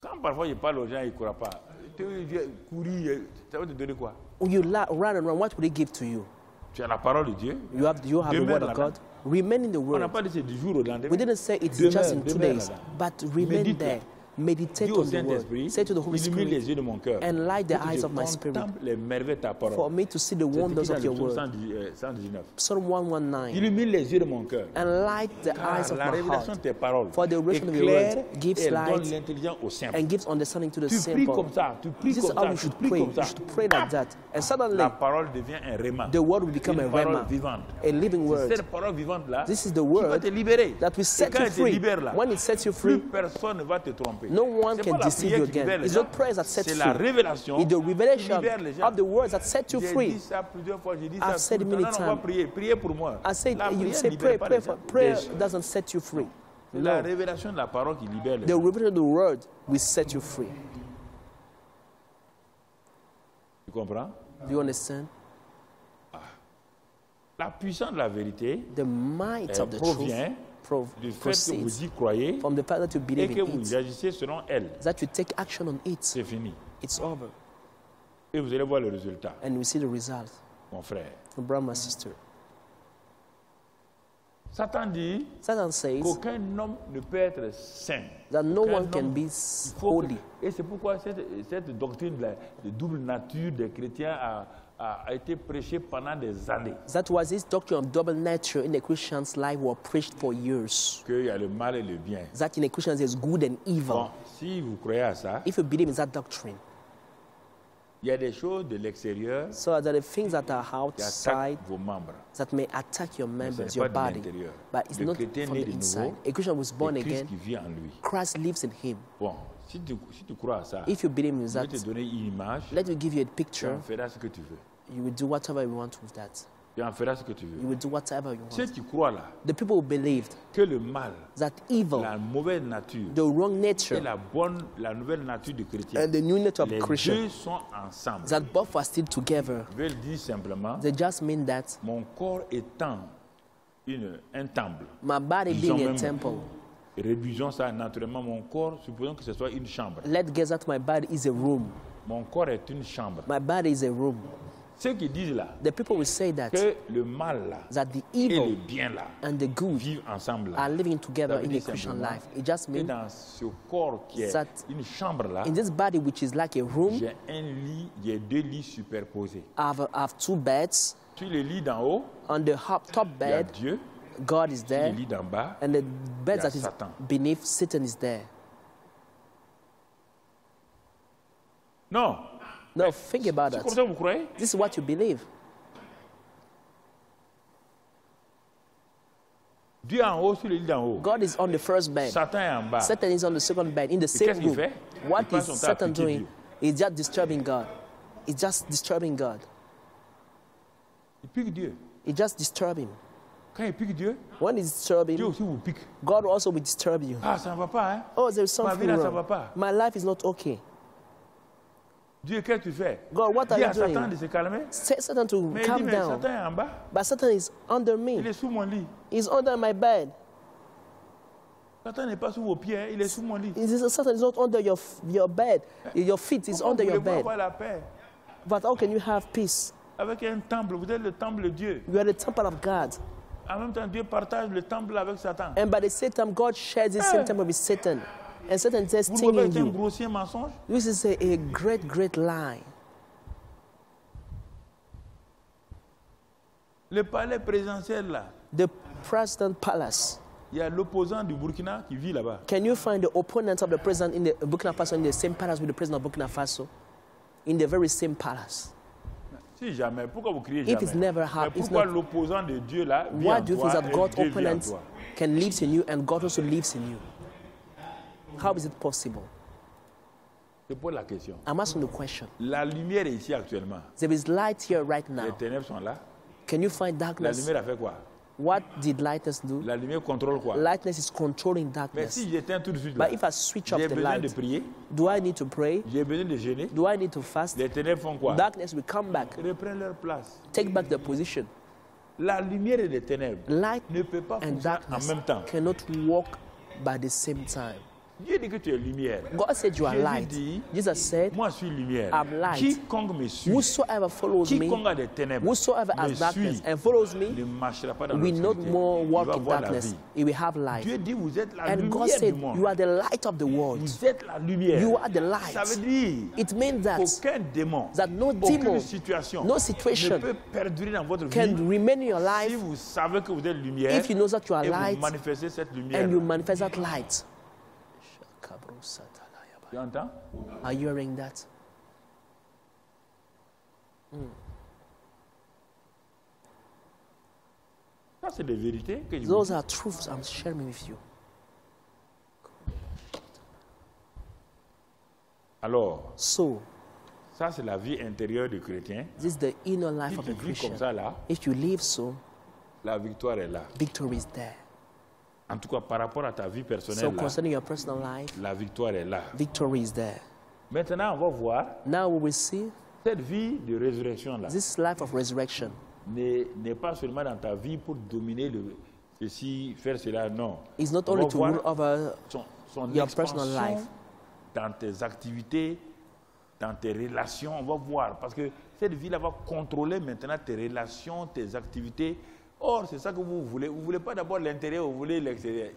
Quand parfois je parle aux gens, ils ne croient pas. Tu viens courir, ça va te donner quoi? When you run and run, what will it give to you? Tu as la parole de Dieu. You have the Demeure word of là-dedans. God. Remain in the On n'a word. pas dit c'est du jour au lendemain. We didn't say it's Demeure, just in 2 demeure days, là-dedans. but remain Médite. there. Meditate Dis au on the word. Saint-Esprit, Say to the Holy illumine les Spirit, yeux de mon cœur. enlight the Pour que eyes je of my spirit, contemple les merveilles de ta parole. for me to see the C'est wonders écrit of dans your le word. psaume 119. Psalm 119. Illumine les yeux de mon cœur. Enlight the eyes Car of la my révélation heart. de tes paroles For the revelation of your éclaire word gives et elle donne light l'intelligence au simple. and gives understanding to the Tu pries simple. comme ça, tu pries This is comme how ça, we tu should pries pray. comme We ça. should pray like that. And suddenly, La parole devient un réma. the word will become a Une parole rhema, vivante. a living C'est word. cette parole vivante là This is the qui va word te libérer. that will Et set quand you elle te free. libère là, When it sets you plus free, personne ne va te tromper. no one C'est can pas la deceive prière you qui libère again. les It's gens, not prayers that set c'est free. la révélation It's the qui revelation libère les gens. of the words that set you J'ai free. dit ça plusieurs fois, j'ai dit I've ça said tout it le temps. many Non, on va times. prier, priez pour moi. I say, La you prière say ne pray, libère pas pray les for gens. prayer Les- doesn't set you free. C'est la No. révélation de la parole qui libère les The gens. revelation of the word will set you free. Tu comprends? Do you understand? La puissance de la vérité The might of the provient truth du fait que proceeds vous y croyez from the fact that you et believe que in vous it, agissez selon elle. that you take action on it. C'est fini. It's over. Et vous allez voir le résultat, And we see the result. mon frère. Brother, my sister. Satan dit Satan says qu'aucun homme ne peut être saint. that no Aucun one can homme- be il faut que- holy. Et c'est pourquoi cette doctrine de double nature des chrétiens a été prêchée pendant des années. That was this doctrine of double nature in the Christian's life was preached for years. Qu'il y a le mal et le bien. That in the Christian there's good and evil. Bon, si vous croyez à ça, If you believe in that doctrine, il y a des choses de l'extérieur so there are things that are qui outside attaquent vos membres. that may attack your Mais ce members, n'est your pas de body, l'intérieur. but it's Le not chrétien from né the de inside. nouveau, A Christian was born Et Christ again. qui vit en lui. Christ lives in him. Bon, si tu crois à ça, If you believe in je vais that, te donner une image, let me give you a tu picture. en feras ce que tu veux. You will do whatever you want with that. Tu en feras ce que tu You veux. will do whatever you Ceux want. qui croient là, The people who believed que le mal, that evil, la mauvaise nature the wrong et nature, la nouvelle nature du chrétien, and the new nature les of Christian, deux sont ensemble. that both are still together. Je vais le dire simplement, They just mean that mon corps étant un temple, my body Disons being a même- temple, réduisons ça naturellement, mon corps, supposons que ce soit une chambre. let's guess that my body is a room. Mon corps est une chambre. My body is a room. Ceux qui disent là The people will say that que le mal là that the et le evil bien là and the good vivent ensemble are là. living together Ça veut in dire the Christian simplement life. It just que means dans ce corps qui est that une chambre là, in this body, which is like a room, j'ai un lit, j'ai deux lits superposés. I have two beds. Tu le lis d'en haut, On the top il y a bed, Dieu. God is Tu le there, lis d'en bas, and the bed Il y a that is Satan. beneath, Satan is there. non. No, think about C'est comme that. ça que vous croyez? This is what you believe. Dieu en haut sur le lit d'en haut. God is on the first bed. Satan est en bas. Satan is on the second bed in the same qu'est-ce qu'il room. fait? What Il passe is son temps à Satan piquer doing? Dieu. He's just disturbing God. He's just disturbing God. Il pique Dieu. He just disturb him. Quand il pique Dieu, When he's disturbing, Dieu aussi vous pique. God also will disturb you. Ah, ça ne va pas, hein? Oh, there's Ma vie something là, ça ne va wrong. pas. My life is not okay. Dieu, qu'est-ce que tu fais? God, what are Dis à you Satan doing? de se calmer. Say Satan to Mais il dit, calm mais down. Satan est en bas. But Satan is under Il me. est sous mon lit. He's under my bed. Satan n'est pas sous vos pieds, hein, il est sous mon lit. Satan is not under your bed. Your feet is Comment under your voulez-vous bed. avoir la paix? But how can you have peace? Avec un temple, vous êtes le temple de Dieu. You are the temple of God. En même temps, Dieu partage le temple avec Satan. And by the same time, God shares the same temple with Satan. And Satan is Vous testing trouvez que c'est un you. grossier mensonge? This is a great, great lie. Le palais présidentiel là, The President Palace. il y a l'opposant du Burkina qui vit là-bas. Can you find the opponent of the president in the Burkina Faso in the same palace with the president of Burkina Faso? In the very same palace. Si jamais, pourquoi vous criez If jamais? it's never Mais happened, it's pourquoi not. l'opposant de Dieu là vit Why en do you toi think that et God's Dieu vit en opponent toi? can live in you and God also lives in you? How is it possible? Je pose la question. I'm asking the question. La lumière est ici actuellement. There is light here right Les now. ténèbres sont là. Can you find La darkness? lumière a fait quoi? What did lightness do? La lumière contrôle quoi? Lightness is controlling Mais darkness. si j'éteins tout de suite là, But if I switch off j'ai the besoin de light, prier, do I need to pray? j'ai besoin de jeûner. Do I need to fast? Les ténèbres font quoi? Darkness will come back, Reprennent leur place. take back the position. La lumière et les ténèbres Light ne peuvent pas and fonctionner en darkness même temps. cannot walk by the same time. Dieu dit que tu es lumière. God said you are Jésus light. dit, Jesus said, moi je suis lumière. I'm light. Quiconque me suit, whosoever follows me, quiconque a des ténèbres, whosoever me has darkness suit, and follows ne me, marchera pas dans will not l'obscurité. more Il walk va in voir la darkness. vie. He will have light. Dieu dit, vous êtes la And God lumière said, du monde. you are the light of the world. Vous êtes la lumière. You are the light. Ça veut dire It means that qu'aucun démon, that no aucune demon, situation no ne situation peut perdurer dans votre can vie remain in your si life vous savez que vous êtes lumière if you know that you are et light vous manifestez cette lumière. and you manifest that light. Tu entends? Are you hearing that? Ça, c'est des vérités que je vous Those dis. are truths I'm sharing with you. Alors, So, ça, c'est la vie intérieure du chrétien. this is the inner life Si of tu a vis Christian. comme ça, là, If you live so, la victoire est là. victory is there. En tout cas, par rapport à ta vie So personnelle, là, concerning your personal life, la victoire est là. victory is there. Maintenant, on va voir Now we will see cette vie de résurrection-là. this life of resurrection N'est pas seulement dans ta vie pour dominer ceci, faire cela, non. is not On only va to voir rule over son your personal expansion life. dans tes activités, dans tes relations, on va voir. Parce que cette vie-là va contrôler maintenant tes relations, tes activités. Or, c'est ça que vous voulez. Vous ne voulez pas d'abord l'intérieur, vous voulez l'extérieur.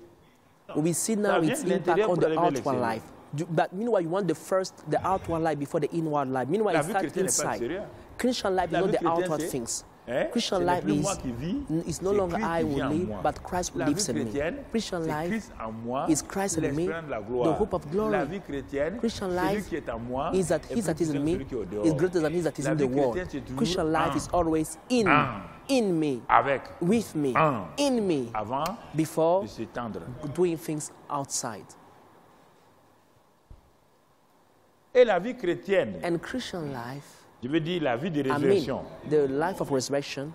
we see now Ça vient its de impact l'intérieur on pour the aller vers outward l'extérieur. life. But meanwhile, you want the outward life before the inward life. Meanwhile, La it vie starts chrétienne n'est pas inside. extérieure. Christian life is La not vie the chrétienne, outward c'est- things. Hein? Christian Ce n'est life plus is moi qui vis, it's no c'est longer Christ I qui who vit en live, moi. but Christ who La vie lives in me. chrétienne, Christian c'est life Christ en moi, is Christ in me, l'espérance de la the gloire. hope of glory. La vie chrétienne, Christian celui life qui est en moi, is that est he that plus is in puissant que me celui qui est au dehors. is greater than he that is La in the vie world. chrétienne, c'est toujours Christian life en, is always in me, avec, with me, en, in me, avant before de s'étendre. doing things outside. Et la vie chrétienne, And Christian life, je veux dire la vie de I mean, résurrection, the life of resurrection,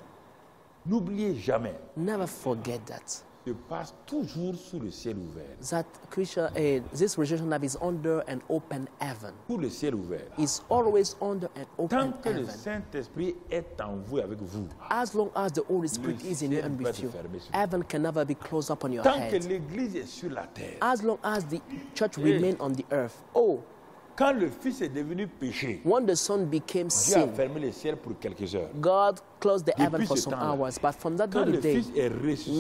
n'oubliez jamais, never forget that. se passe toujours sous le ciel ouvert. That Christian, this resurrection life is under an open heaven. Sous le ciel ouvert. Is always under an Tant open que le heaven. Saint-Esprit est en vous et avec vous, As long as the Holy Spirit Le is in you ciel and peut with se you, fermer sur heaven can never be closed up on your tant que head. l'Église est sur la terre, As long as the church remain on the earth. Oh, quand le Fils est devenu péché, when the Son became Dieu a sin, fermé le ciel pour quelques heures. God closed the heaven Depuis for ce some temps-là, hours. But from that Quand very le day, Fils est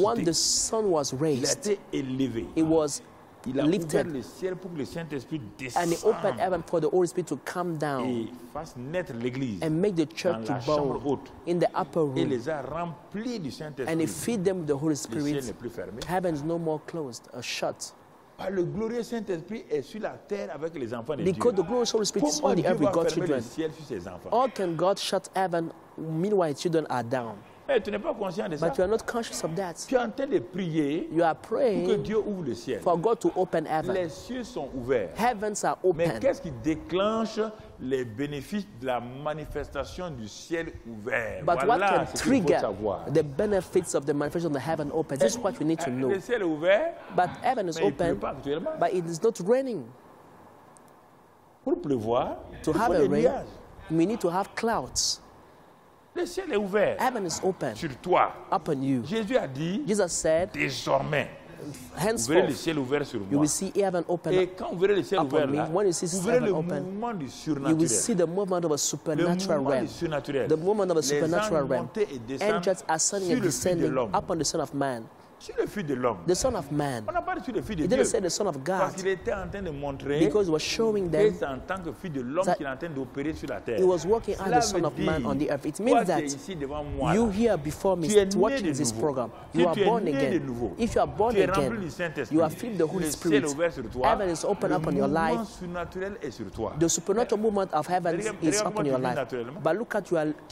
when the ressuscité, Son was il a raised, été élevé. it was Il a ouvert lifted le ciel pour que le Saint-Esprit and he opened descende heaven for the Holy Spirit to come down et fasse naître l'Église and make the dans church to la chambre bow haute in the upper et room. les a remplis du And he Saint-Esprit. feed them with the Holy Le ciel n'est Spirit. plus fermé. Heaven is no more closed or shut. Ah, le glorieux Saint-Esprit est sur la terre avec les enfants de Dieu. Because the glorious Holy Spirit is Comment on the Dieu earth with va God's fermer le children. ciel sur ses enfants? How can God shut heaven meanwhile his children are down? Eh, tu n'es pas conscient de ça? But you are not conscious of that. Tu es en train de prier You are pour que praying Dieu ouvre le ciel. for God to open heaven. Les cieux sont ouverts. Heavens are Mais open. qu'est-ce qui déclenche les bénéfices de la manifestation du ciel ouvert? But Voilà what can ce qu'il faut trigger savoir. the benefits of the manifestation of the heaven open? This is what we need to know. Le ciel est ouvert, But heaven is mais il ne pleut open, pas actuellement. but it is not raining. Pour pleuvoir, To il have faut a des rain, nuages. we need to have clouds. Le ciel est ouvert Heaven is open sur toi. upon you. Jésus a dit, Jesus said, désormais, vous verrez le henceforth, ciel ouvert sur you moi. will see heaven open Et up. quand vous verrez le ciel upon ouvert me. là, When you see vous verrez heaven le open, mouvement du You will surnaturel. see the movement of a Le supernatural mouvement realm. du surnaturel. The movement of a Les supernatural anges realm. montaient et descendent Angels ascending sur and le Fils de descending l'homme. upon the Son of Man. Sur le Fils de l'homme. The Son of Man. On n'a pas dit sur le Fils de He Dieu. didn't say the Son of Parce God qu'il était en train de montrer because he was showing que them c'est en tant que Fils de l'homme that qu'il est en train d'opérer sur la terre. he was working as Cela the Son veut of Man dire, on the earth. It toi means qui es that ici devant moi, you là, here before me tu es né watching de this nouveau. program. Si You are tu es born né de again. nouveau, If you are born tu es rempli again, du Saint-Esprit. you are filled with the Holy Le ciel Spirit. est ouvert sur toi. Heaven is open Le upon your mouvement life. surnaturel est sur toi. The supernatural movement of heaven Regarde is comment upon tu your vis life. naturellement. But look at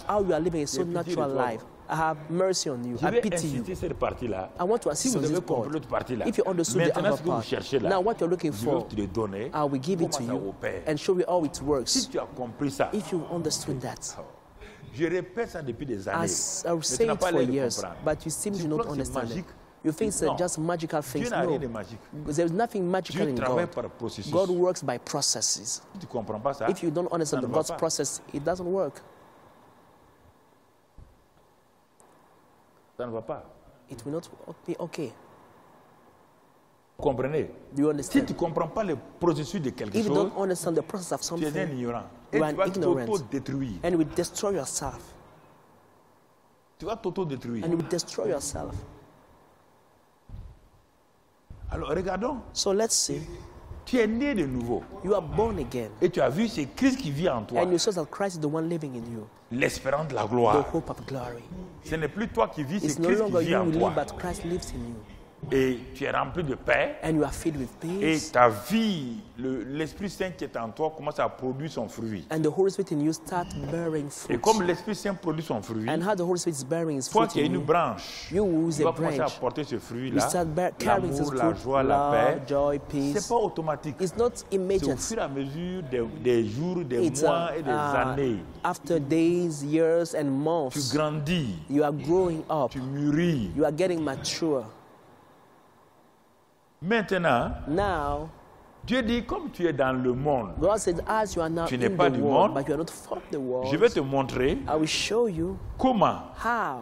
how you are living a pitié de supernatural toi. life. I have mercy on you. Je I vais pity you. insister cette partie-là. I want to Si assist vous on avez this compris part. l'autre partie-là, If you understood the maintenant other ce que vous part, cherchez là, now what you're looking je vais for, te le donner. I will give it to Comment ça you opère. and show you how it Si works. tu as compris ça, If you understood that, je répète ça depuis des années. as I Mais say tu n'as it pas for l'air de years, comprendre. but you seem Tu to crois not que c'est understand it. magique? You think it's Non. just magical Dieu things. n'a rien de No, magique. there's nothing magical Dieu in travaille God. par processus. God works by processes. Si tu ne comprends pas ça, If you don't understand ça ne va God's pas. process, it doesn't work. Ça ne va pas. It will not be okay. Comprenez? Do you Si understand? tu ne comprends pas le processus de quelque If you chose, don't understand the process of tu es un something, ignorant. Et you tu are vas ignorant. t'auto-détruire. And you will destroy yourself. Tu vas t'auto-détruire. And you will destroy yourself. Alors regardons. So let's see. Tu es né de nouveau. You are born again. Et tu as vu, c'est Christ qui vit en toi. And you saw that Christ is the one living in you. L'espérance de la The gloire. hope of glory. Ce n'est plus toi qui vis, It's c'est no Christ qui longer vit you en who toi. live, but Christ lives in you. Et tu es rempli de paix. And you are filled with Et peace. ta vie, l'Esprit Saint qui est en toi commence à produire son fruit. And the Holy Spirit in you start bearing Et fruit. comme l'Esprit Saint produit son fruit, And how the Holy Spirit is bearing his toi fruit qui es in une you, branche, you who is tu a vas commencer à branch, porter ce you fruit-là. start carrying this L'amour, la fruit, joie, la paix. love, joy, Ce peace. n'est pas automatique. It's not C'est au immediate. fur et à mesure des jours, des It's mois et des années. after days, years, and Tu months, grandis, you are growing up. tu mûris. You are getting mature. Maintenant, Now, Dieu dit, comme tu es dans le monde, God said, as you are now Tu in n'es pas the du world, monde. but you are not from the world, je vais te montrer I will show you comment how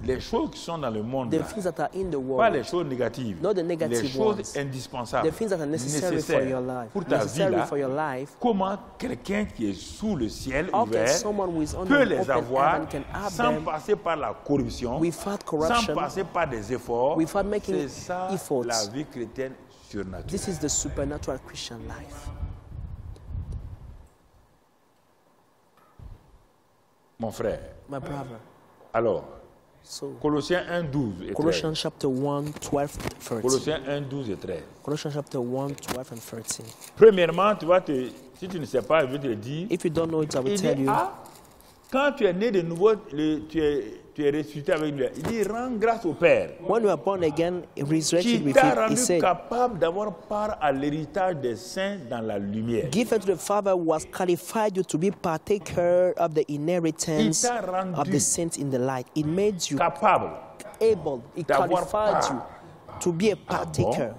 les choses qui sont dans le monde, the là, things that are in the pas world, les choses négatives, not the negative les choses ones, indispensables, the things that are necessary for your life, pour ta vie, necessary là, for your life, comment quelqu'un qui est sous le ciel how can ouvert someone who is under peut an les open avoir heaven can have sans them passer par la corruption, without sans corruption, passer par des efforts. without making C'est ça efforts. la vie chrétienne surnaturelle. This is the supernatural Christian life. Mon frère, My brother. alors, So, Colossiens 1, 12 et 13. Colossians chapter 1, 12 and 13. Colossiens 1, 12 et 13. Colossians chapter 1, 12 and 13. Premièrement, si tu ne sais pas, je vais te le dire. If you don't know it, I will Il tell dit, you. quand tu es né de nouveau, tu es ressuscité avec lui. Il dit, rends grâce au Père When you are born again, resurrected qui with t'a him, he rendu said, capable d'avoir part à l'héritage des saints dans la lumière. give unto the Father who has qualified you to be partaker of the inheritance Il t'a rendu of the saints in the light. It made you Capable. able, it d'avoir qualified part. you to be a partaker.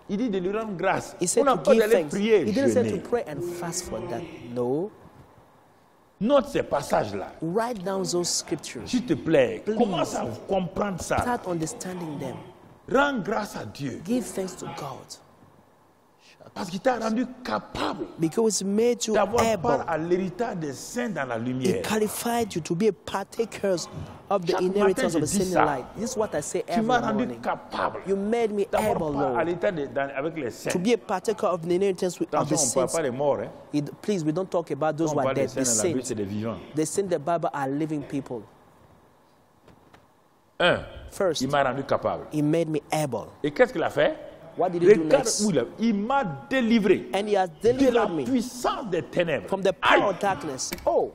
Il dit de lui rendre grâce. He said On n'a to pas give d'aller thanks. prier, He didn't say to jeûner. pray and fast for that. No. Note ces passages-là. Write down those scriptures. S'il te plaît, Please. commence à comprendre ça. Start understanding them. Rends grâce à Dieu. Give thanks to God. Parce qu'il t'a rendu capable Because he made you d'avoir able. part à l'héritage des saints dans la He lumière. qualified you to be a partakers of the Chaque inheritance matin, of the je dis sin ça. light. This is what I say Tu every m'as rendu morning. capable You made me d'avoir able, part à Lord, l'héritage avec les saints. to be a partaker of the inheritance of the Attention, on ne parle saints. pas des morts. Hein. Please, we don't talk about those Quand who on are parle des dead. saints The dans la Bible, saints. c'est des vivants. The saints in the Bible are living people. First, Il m'a rendu capable. he made me able. Et qu'est-ce qu'il a fait? What did he do Regarde next? où il m'a délivré And he has de la delivered me puissance des ténèbres. from the Aïe! power of darkness. Oh,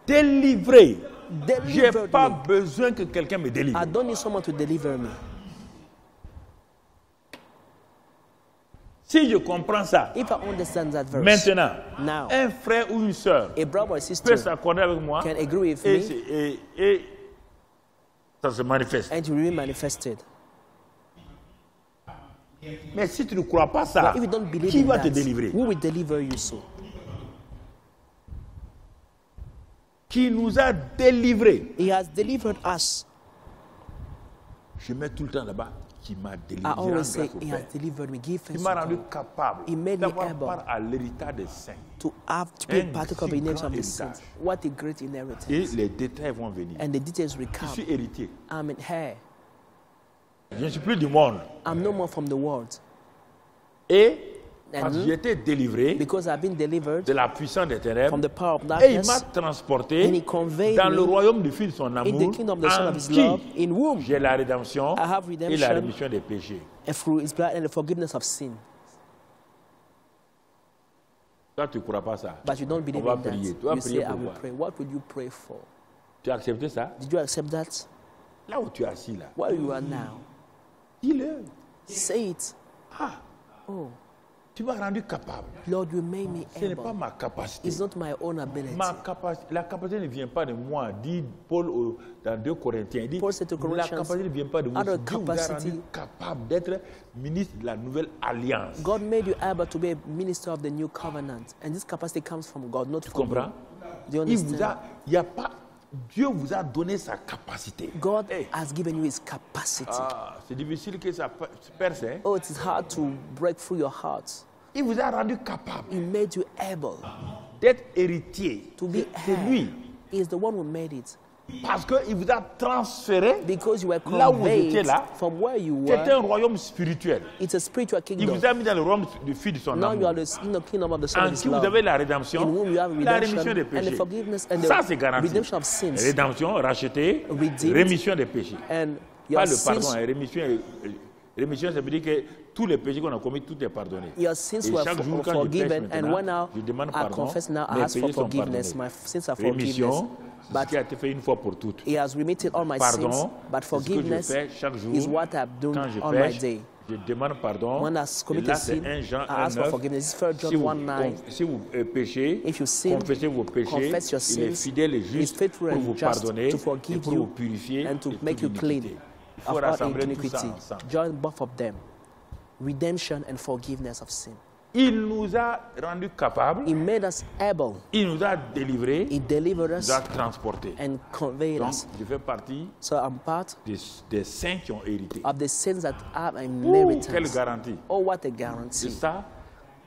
Délivré. Je n'ai delivered pas me. besoin que quelqu'un me délivre. I don't need someone to deliver me. Si je comprends ça, If I understand that verse, maintenant, now, un frère ou une sœur a brother or peut sister s'accorder avec moi can agree with et, me et ça se manifeste. and to be manifested. Mais si tu ne crois pas ça, But if you don't believe qui in va te that, délivrer? who will deliver you so? Qui nous a délivrés. He has delivered us. Je mets tout le temps là-bas. Qui m'a délivré. I Je rends always say, grâce au he has Père. delivered me. Give Il thanks m'a to rendu God capable He made me d'avoir able part à l'héritage des saints. to be a Un partaker of the si inheritance grand of the héritage. saints. What a great inheritance. Et les détails vont venir. And the details will Je come. suis héritier. I'm in here. Je ne suis plus du monde. I'm no more from the world. Et parce And que j'ai été délivré because I've been delivered de la puissance des ténèbres, from the power of et il m'a darkness, transporté and he conveyed dans me le royaume du Fils de son in amour, the kingdom of the Son en of His qui love, in whom j'ai la rédemption I have et la redemption rémission des péchés. and through His blood and the forgiveness of sin. Toi, tu ne crois pas ça. But you don't On believe va in that. prier. Tu vas You prier say, I will pourquoi? pray. What will you pray for? Tu as accepté ça? Did you accept that? Là où tu es assis, là. Where you are now. Dis-le. Say it. Ah, Oh, tu m'as rendu capable. Lord, you made me Ce n'est pas able. ma capacité. It's not my own ability. La capacité ne vient pas de moi, dit Paul dans 2 Corinthiens. Il dit, Paul said to la Corinthians, capacité ne vient pas de moi. other Dieu vous a capacity- rendu capable d'être ministre de la nouvelle alliance. God made you able to be a minister of the new covenant. And this capacity comes from God, not Tu from comprends? you. Do you Il vous understand? a, il n'y a pas, Dieu vous a donné sa capacité. God Hey. has given you his capacity. C'est difficile que ça perce. Hein? Oh, it is hard to break through your heart. Il vous a rendu capable He made you able d'être héritier. to be C'est lui. He is the one who made it. Parce qu'il vous a transféré. Because you were Là où vous étiez conveyed là, from where you C'est were. un royaume spirituel. It's a spiritual Il kingdom. vous a mis dans le royaume du Fils de son Now you are amour. in the kingdom of the Son En of His qui vous love, avez la in rédemption, whom you have la rémission redemption des and the péchés. forgiveness and Ça, the c'est garanti. redemption of sins. Rédemption, racheté, Redeemed. rémission des péchés. And Pas your le pardon, sins, hein, rémission, ça veut dire que tous les péchés qu'on a commis, tout est pardonné. your sins Et were chaque jour, quand je forgiven, pêche and maintenant, when now je demande I pardon, confess now, I mes ask for péchés sont forgiveness. pardonnés. My sins are forgiveness. Rémission, c'est ce But qui a été fait une fois pour toutes. He has remitted all my Pardon, sins. But c'est ce que je forgiveness fais chaque jour. is what I've done Quand je on my pêche, day. je demande pardon. When I Et committed là, c'est sin, 1 Jean I ask for 1:9. forgiveness. It's 1 John Si vous, 1:9. si vous péchez, If you sin, confessez vos péchés, confess your il est sins. fidèle et He's juste faithful pour and vous just pardonner to et forgive pour you vous purifier and to de make toute you clean iniquité. Il faut of all rassembler tout iniquity. ça ensemble. Join both of them. Redemption and forgiveness of sin. Il nous a rendus capables, He made us able. il nous a délivrés, He delivered il us nous a transportés. and conveyed Donc, us. je fais partie So I'm part des saints qui ont hérité. of the sins that are Quelle inheritance. garantie! Oh, what a C'est guarantee. ça,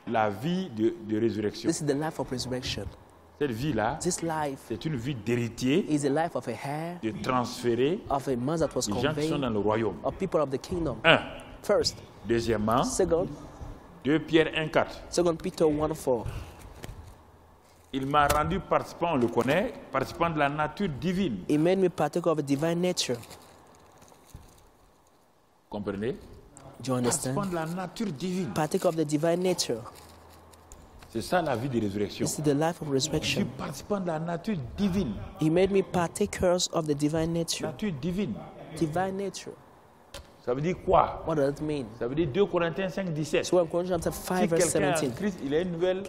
la vie de résurrection. This is the life of resurrection. Cette vie-là, This life c'est une vie d'héritier, is the life of a heir, de transférer of a man that was les gens qui sont conveyed, dans le royaume. of people of the kingdom. Un. First. Deuxièmement, Second, 2 Pierre 1,4. 2 Peter 1:4. Il m'a rendu participant, on le connaît, participant de la nature divine. He made me partaker of a divine nature. Comprenez? Do you Participant understand? de la nature divine. Partaker of the divine nature. C'est ça la vie de résurrection. This is the life of Je suis resurrection. participant de la nature divine. He made me partakers of the divine nature. Nature divine. Divine nature. Ça veut dire quoi? What does it mean? Ça veut dire 2 Corinthiens 5, 17. So in Colossians chapter Si 5, verse quelqu'un est en 17. Christ, il est une nouvelle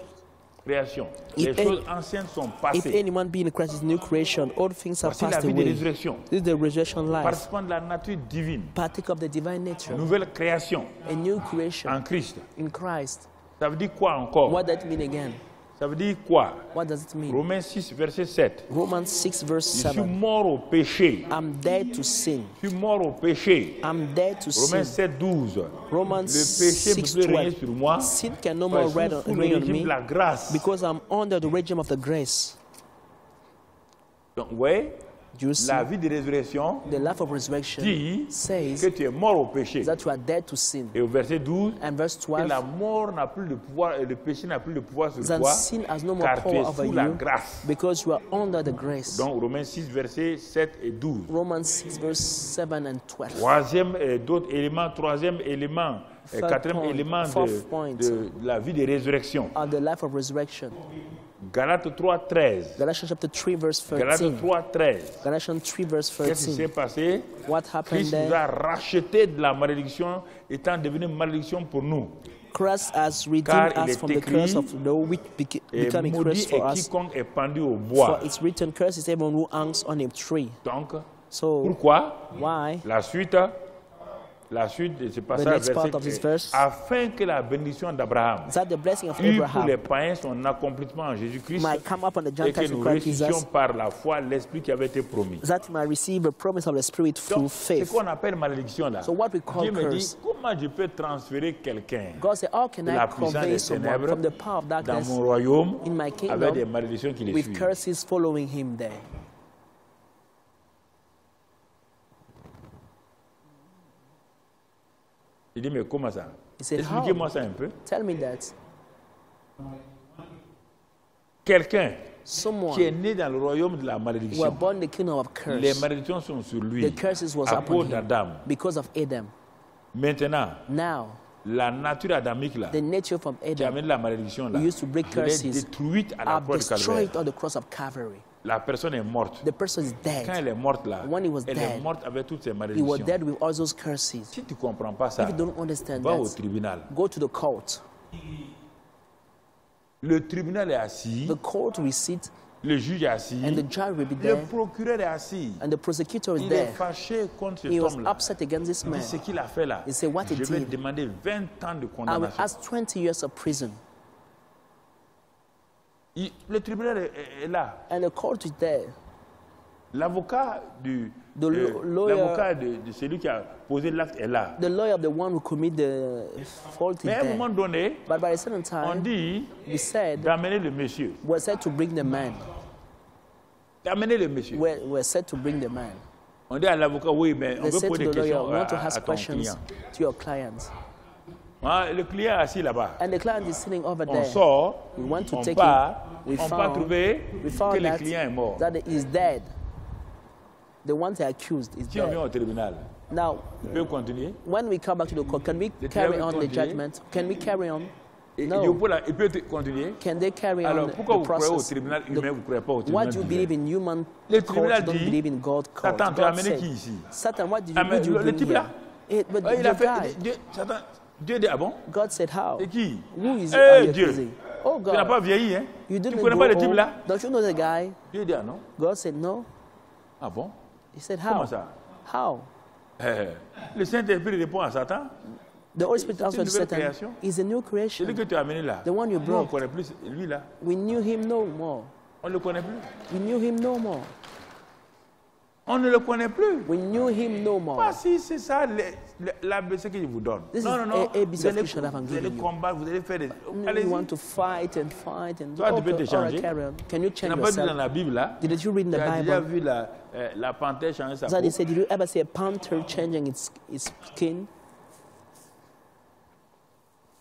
création. If Les choses anciennes sont If passées. anyone be in Christ is a new creation, all things are Voici la passed vie de away. résurrection. This is the resurrection life. Participant de la nature divine. Partaker of the divine nature. Nouvelle création A new creation en Christ. in Christ. Ça veut dire quoi encore? What does it mean again? Ça veut dire quoi? What does it mean? Romains 6, verset 7. Romans 6, verse Je suis 7. mort au péché. I'm dead to sin. Je suis mort au péché. I'm dead to Romains sin. 7, 12. Romans Le péché ne 6, peut plus régner 12. sur moi. Sin can no more Parce que je reign suis sous le reign on régime me de la grâce. because I'm under the regime of the grace. Donc, oui, Do you see? la vie de résurrection The life of resurrection dit says que tu es mort au péché. that you are dead to sin. Et au verset 12, And verse que 12, la mort n'a plus de pouvoir, et le péché n'a plus de pouvoir sur that toi, sin has no more car tu es power over sous la you grâce. because you are under the grace. Donc, Romains 6, versets 7 et 12. Romans 6, verse 7 and 12. Troisième, d'autres éléments, troisième élément, Third quatrième point, élément fourth point. de la vie de résurrection. Of the life of resurrection. Galates 3, 13. Galatians chapter 3, verse Galates 13. 3, 13. Galatians 3, verse Qu'est-ce qui s'est 13. passé? What happened Christ nous there? a rachetés de la malédiction, étant devenu malédiction pour nous. Christ has Car redeemed il us est from the écrit, curse of law, which Et becoming maudit curse for est us. quiconque est pendu au For bois. it's written, curse is everyone who hangs on a tree. Donc, So, pourquoi? why? La suite de ce passage, next part of this verset, verse. afin que la bénédiction d'Abraham Is that the blessing of eut pour les Abraham païens son accomplissement en Jésus-Christ might come upon the et que Gentiles nous in Christ ressuscions Jesus, par la foi l'Esprit qui avait été promis. that he might receive a promise of the Spirit through Donc, ce faith. qu'on appelle malédiction là, So what we call Dieu me dit, curse. comment je peux transférer quelqu'un God said, how can de I la puissance convey des someone ténèbres from the power of dans darkness mon royaume in my avec des kingdom malédictions qui les with suivent? curses following him there? Il dit, mais comment ça? He said, Expliquez-moi how? ça un peu. Tell me that. Quelqu'un Someone qui est né dans le royaume de la were malédiction, born in the kingdom of les curse. malédictions sont sur lui The curses was à upon cause him d'Adam. because of Adam. Maintenant, Now, la nature adamique là, the nature from qui Adam amène la malédiction là, who used to break elle est curses détruite à la are croix de Calvaire. destroyed on the cross of Calvary. La personne est morte. The person is Quand elle dead. est morte là, When he was elle est dead, morte avec toutes ses He was malédictions. dead with all those curses. Si tu ne comprends pas ça, If you don't understand va au that, tribunal. go to the court. Le tribunal est assis, The court will sit le juge est assis, and the judge will be le there procureur est assis. and the prosecutor is Il est there. fâché contre He cet was homme-là. upset against this Il man. dit ce qu'il a fait là. He said, what he Je vais did. demander 20 ans de I will condamnation. ask 20 years of prison. Le tribunal est là. And the court is there. L'avocat lawyer- l'avocat de celui qui a posé l'acte est là. The lawyer of the one who commit the fault is Mais à un there. moment donné, But by a certain on time, dit we said, d'amener le monsieur. we're said to bring the man. D'amener le monsieur. We're said to bring the man. On dit à l'avocat, oui, mais on They veut said to poser the des lawyer, questions we want to à ask ton questions client. to your clients. Ah, le client est assis là-bas. And the client is sitting over On there. sort, We want to on take part, him. on va trouver We que found le client est mort. that he is dead. The one they accused is Si on vient dead. au tribunal, Now, on peut continuer. when we come back to the court, can we The carry trial on the continue. judgment? Can we carry on? Et No. il peut continuer. Can they carry Alors, on pourquoi the vous croyez au process? tribunal humain, vous ne croyez pas au Why tribunal do you divin? believe in human Le court? tribunal You don't dit, believe in God court. Satan, tu as God amené said, qui ici? Satan, what did Ah, you, mais who did you le bring type here? là, But il a the fait. guy, Satan, Dieu dit, ah bon? God said, how? C'est qui? Who is Eh, are you Dieu. accusing? Oh Tu n'as pas God, vieilli, hein? you Tu ne didn't connais pas le type grow là? old. Don't you know the guy? Dieu dit, ah non? God said, no. Ah bon? He said, Comment how? ça? How? Le Saint-Esprit répond à Satan. The Holy Spirit C'est une answered nouvelle Satan, création. is a new Celui creation. que tu as amené là. The one you Nous, on ne brought. connaît plus lui là. We knew him no more. On ne le connaît plus. We knew him no more. On ne le connaît plus. We knew him no more. Pas si c'est ça l'ABC que je vous donne. This Non, is non, non. ABC Vous allez, Christian I'm vous allez giving you. combattre, vous allez faire des. You Allez-y. want to fight and fight and Toi, tu peux te all right, changer. carry on. Can you Tu change n'as pas vu dans yourself? la Bible là. Did you read in Tu the as déjà Bible vu la panthère changer sa that peau. he said, did you ever see a panther changing its skin?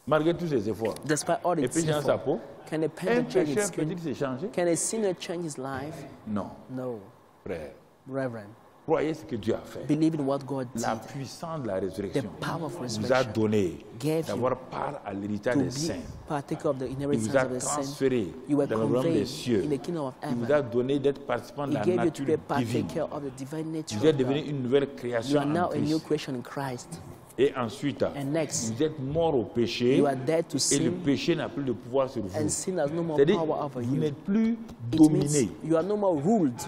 Malgré tous ses efforts. Despite all Et its puis changer sa effort, peau. can a Un panther change its pécheur skin? peut-il se changer? Can a sinner change his life? Non, No, frère. Reverend. Croyez ce que Dieu a fait. Believe in what God La did puissance de la résurrection The power of vous a resurrection donné gave d'avoir part à l'héritage to des be saints. partaker of the Il inheritance vous a of the saints. transféré You were dans le royaume des conveyed cieux. in the kingdom of Il vous heaven. a donné d'être participant de He la gave you to nature be a divine. partaker of the divine nature Vous êtes of devenu God. une nouvelle You création are en now a new Christ. creation in Christ. Et ensuite, And next, vous êtes mort au péché you are dead to et le sin, péché n'a plus de pouvoir sur vous. and sin has no more C'est-à-dire, power over vous you. n'êtes plus It dominé. means you are no more ruled.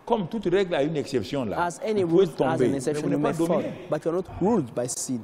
Comme toute règle a une exception là. As any Vous pouvez rule has tomber, an mais exception, vous you n'êtes may pas fall, dominé. but you are not ruled by sin.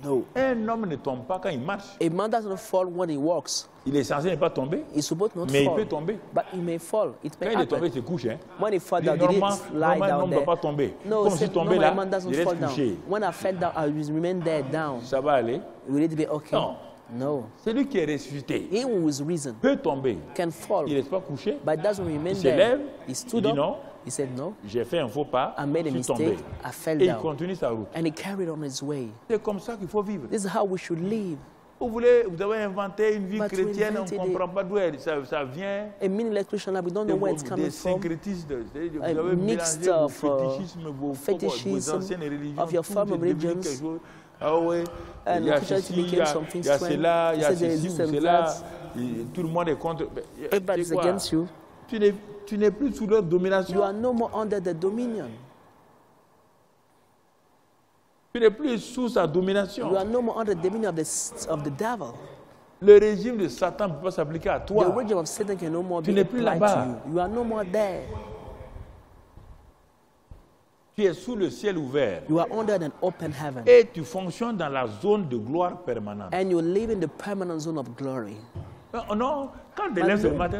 No. Un homme ne tombe pas quand il marche. A man does not fall when he walks. Il est censé ne pas tomber, He's supposed not mais il fall, peut tomber. but he may fall. It Quand may il est tombé, happen. il se couche. Hein. When he fell Il down, dit, he didn't normalement, lie un down homme ne doit there. pas tomber. No, Comme si tombé no, là, man doesn't il reste fall down. couché. When I fell down, I will remain there down. Ça va aller. Will it be okay? Non. No. Celui qui est ressuscité He who is risen peut tomber. can fall, Il ne reste pas couché. but doesn't remain Il se there. lève, He il stood dit up. non, He said no. j'ai fait un faux pas, I made a je suis tombé. mistake. I fell Et il down. continue sa route. And he carried on his way. C'est comme ça qu'il faut vivre. This is how we should live. Vous avez inventé une vie But we chrétienne, on ne invented comprend pas d'où ça vient. A meaningless Christian life, we don't know where it's Des coming from. syncrétistes, vous A avez mixed mélangé vos of, fétichismes, vos fetishism anciennes religions, of your tout former est devenu religions. quelque chose. Ah ouais, And il y a Christianity ceci, il y became a, something il y a strange. cela, il y a He said there ceci is ou this and cela. that. Tout le monde est contre. Everybody's C'est quoi? against you. Tu n'es plus sous leur domination. You are no more under the dominion. Tu n'es plus sous sa domination. You are no more under the dominion of the devil. Le régime de Satan ne peut pas s'appliquer à The toi. regime of Satan can no more Tu be n'es plus applied là-bas. to you. You are no more there. Tu es sous le ciel ouvert. You are under an open heaven. Et tu fonctionnes dans la zone de gloire permanente. And you live in the permanent zone of glory. Non, non, quand tu lèves ce matin,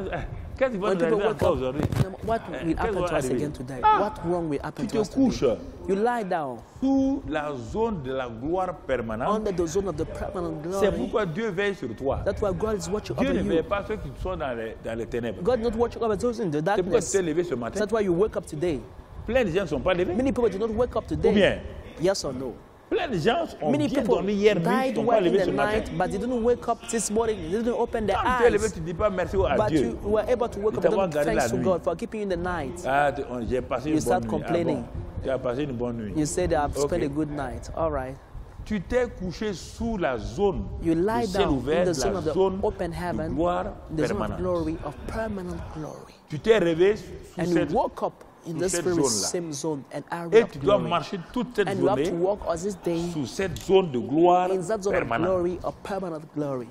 qu'est-ce qui va When nous people arriver wake encore up, aujourd'hui? what will happen to us arriver? again today? Ah, What wrong will happen Tu to te us couches today? You lie down sous la zone de la gloire permanente. under the zone of the permanent C'est glory. pourquoi Dieu veille sur toi. That's why God is watching Dieu over ne veille you. pas ceux qui sont dans les ténèbres. God is not watching over those in the C'est pourquoi tu darkness. t'es levé ce matin. That's why you wake up today. Plein de gens ne sont pas levés. Many people did not wake up Ou bien, today. Yes or no? plein de gens ont Many bien people dormi hier nuit, ils died ne sont pas well in levés the ce matin. night, but they didn't wake up this morning. They didn't open their Quand tu es levé, eyes. tu ne dis pas merci à But Dieu. you were able to wake Il up t'avoir and gardé thanks la to nuit. God for keeping you in the night. Ah, j'ai passé You une start bonne nuit. complaining. Ah bon? Tu as passé une bonne nuit. You said, I've Ok. spent a good night. All right. Tu t'es couché sous la zone You du lie ciel down ouvert, in the de zone la of the zone open de heaven, gloire the zone of permanente. glory, of permanent glory. Tu t'es réveillé sous And cette... you woke up in sous this cette very zone-là. same zone and area Et of tu dois glory. marcher toute cette And you have to journée walk on this day sous cette zone de gloire in that zone of permanente. glory, of permanent glory.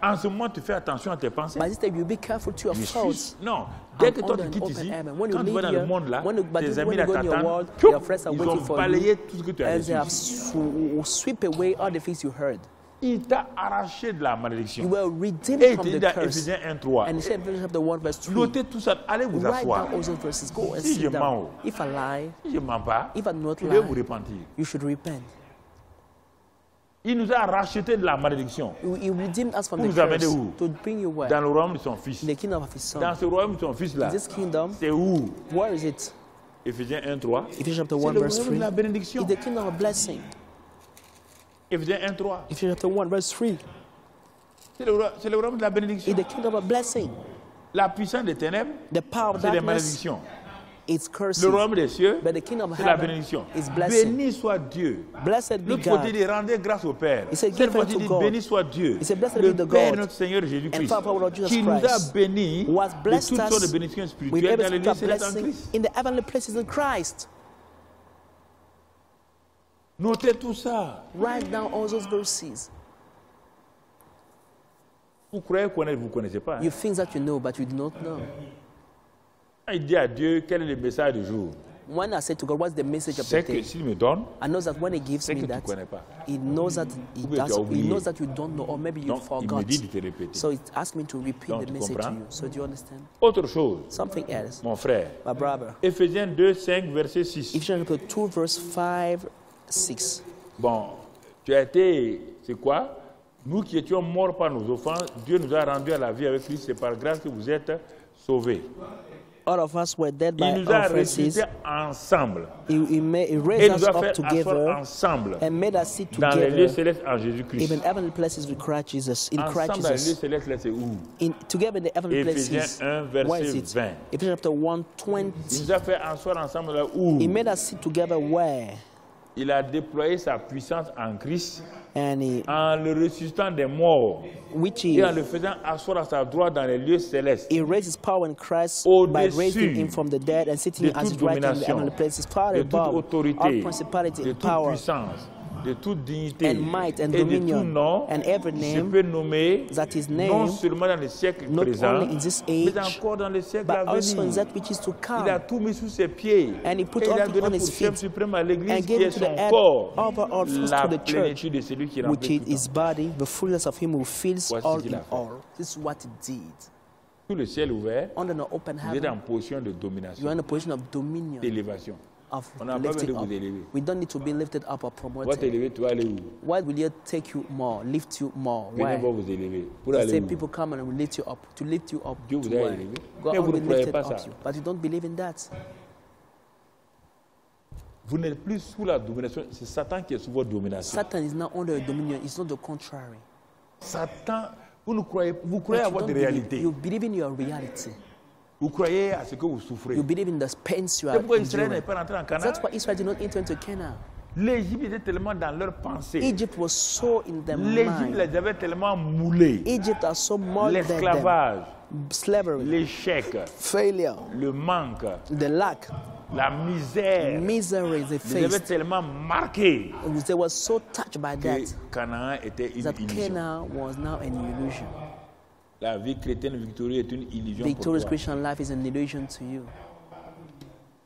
En ce moment, tu fais attention à tes pensées. By this time, you be careful to your Tu thoughts. suis- Non, dès que toi under tu an quittes open ici, heaven. When you quand tu vas leave dans le here, monde là, when you- but tes when amis you là go in your t'attendent, world, tchoup, your friends are ils waiting ont for balayé you, tout ce que tu as and they have reçu. sweeped away all the things you heard. Il t'a arraché de la malédiction. You were redeemed Et from il the dit dans curse. Éphésiens 1:3. And he said, in chapter 1, verse 3, Notez tout ça. Allez vous write asseoir. down all those verses. Go and Si je sit down. mens, If I lie, si je ne mens pas, if I do not vous devez vous lie, repentir. you should repent. Il nous a racheté de la malédiction He redeemed us from Pour the vous amener curse où? to bring you where? dans le royaume de son Fils. In the kingdom of his son. Dans ce royaume de son Fils-là, This kingdom, c'est où? where is it? Éphésiens 1:3. Ephesians chapter C'est 1, le verse royaume 3. de la bénédiction. It's the kingdom of blessing. Éphésiens 1:3. Ephesians chapter 1, verse 3. C'est le royaume de la bénédiction. It's the kingdom of blessing. La puissance des ténèbres, The power of c'est les darkness malédictions. is curses. Le royaume des cieux, But the kingdom of c'est la heaven bénédiction. is blessing. Béni soit Dieu. Blessed be L'autre côté God. dit rendez grâce au Père. He said, Cette give fois-ci thanks dit to God. béni soit Dieu. He said, blessed Le be the Père God de notre Seigneur Jésus-Christ, and Father of our Lord Jesus qui nous a Christ, bénis who has de blessed toutes sortes de us bénédictions with spirituelles every dans les lieux spiritual célestes en blessing Christ. in the heavenly places in Christ. Notez tout ça. Write down all those verses. Vous croyez connaître, vous ne connaissez pas. You think that you know, but you do not know. Il dit à Dieu quel est le message du jour. When I say to God, what's the message of the C'est que day? s'il me donne, I know that when He gives c'est me que tu ne that, connais pas. He knows that Ou bien tu as He oublié. knows that you don't know, or maybe you Donc, il forgot. me dit de te répéter. So it asked me to repeat Donc, the tu message to comprends? you. So do you understand? Autre chose, Something else, mon frère. my brother. Éphésiens 2, 5, verset 6. Ephesians chapter 2, verse 5, 6. Bon, tu as été, c'est quoi? Nous qui étions morts par nos offenses, Dieu nous a rendus à la vie avec Christ. C'est par grâce que vous êtes sauvés. All of us were dead by Il nous a offenses. ressuscités ensemble. He Et raised nous us a up fait asseoir together ensemble and made us sit dans les lieux together célestes en Jésus-Christ. even heavenly places with Christ Jesus. In Christ Ensemble dans les lieux Jesus. célestes, là, c'est où? Together in the heavenly Éphésiens places. 1, Where is verset it? 20. Ephesians chapter 1, 20. Il nous a fait asseoir ensemble là où? He made us sit together where? Il a déployé sa puissance en Christ And en le ressuscitant des morts which et en le faisant asseoir à sa droite dans les lieux célestes. he raised his power in Christ by Au-dessus raising him from the dead and sitting de at his toute right hand in the domination, heavenly places, far de toute above all autorité, principality de and toute power puissance, de toute dignité and might and et de tout dominion nom and every qui se name peut nommer that is non named seulement dans le siècle not présent, only in this mais age, encore dans le siècle but à also in venir. that which is to Il a come. tout mis sous ses pieds And he put et il a everything donné on pour his chef feet suprême à l'Église and qui gave est it to the son head corps, over all fruits la to the church, plénitude de celui qui which remplit is tout. his body, the fullness of him who fills Voici all ce qu'il a in fait. all. This is what he did. Tout le ciel ouvert, Under the open vous êtes en heaven, position de you are domination, in a position of dominion, d'élévation. of On n'a pas besoin de lifting vous up. élever. We don't need to be lifted up or On va promoted. t'élever, tu vas aller où? Why will you take you more, lift you more? Venez Why? voir vous élever. Pour They aller say où? people come and will lift you up. To lift you up, Dieu to vous a where? élevé. God Mais vous will ne croyez lift pas up ça. you. But you don't believe in that. Vous n'êtes plus sous la domination. C'est Satan qui est sous votre domination. Satan is now under dominion. It's not the contrary. Satan, vous croyez But you avoir don't des believe, réalités. you believe in your reality. Vous croyez à ce que vous souffrez. You believe in the pains you C'est are pourquoi Israël n'est enduring. pas rentré en Canaan. That's why Israel did not enter into Canaan. L'Égypte était tellement dans leur pensée. Egypt was so in their L'Égypte mind. les avait tellement moulés. Egypt are so molded them. L'esclavage, Slavery, l'échec, failure, le manque, the lack, la misère, misery they les avait faced. tellement marqués They were so touched by que that Canaan était une that illusion. Canaan was now an illusion. La vie chrétienne victorieuse est une illusion pour Victorious toi. Christian life is an illusion to you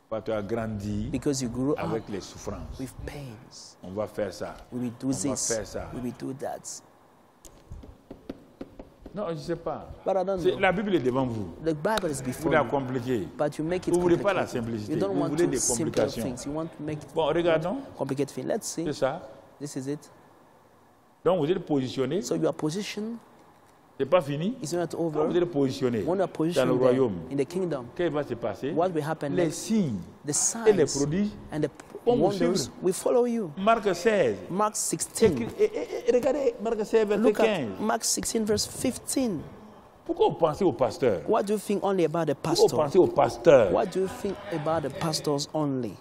Parce que tu as grandi because you grew up avec les souffrances. with pains. On va faire ça. We will do On va this, faire ça. we will do that. Non, je ne sais pas. But I don't know. La Bible est devant vous. The Bible is Vous before la you, compliquez. but you make it Vous voulez pas la complicated. simplicité. You don't Vous want voulez to des simple complications. things. You want to make it Bon, regardons. complicated things. Let's see. C'est ça. This is it. Donc, vous êtes positionné. So you are positioned. Ce n'est pas fini. It's not Quand over. vous êtes positionné When you are dans le positioned there royaume, in the kingdom, qu'est-ce qui va se passer? what will happen Les next? signes The et les signs prodiges and the vont vous wonders suivre. will follow you. Marc 16. Mark 16. Et regardez Marc 16, verset Look 15. at Mark 16, verse 15. Pourquoi vous pensez au pasteur? What do you think only about the Pourquoi vous pastor? pensez au pasteur? What do you think about the pastors only?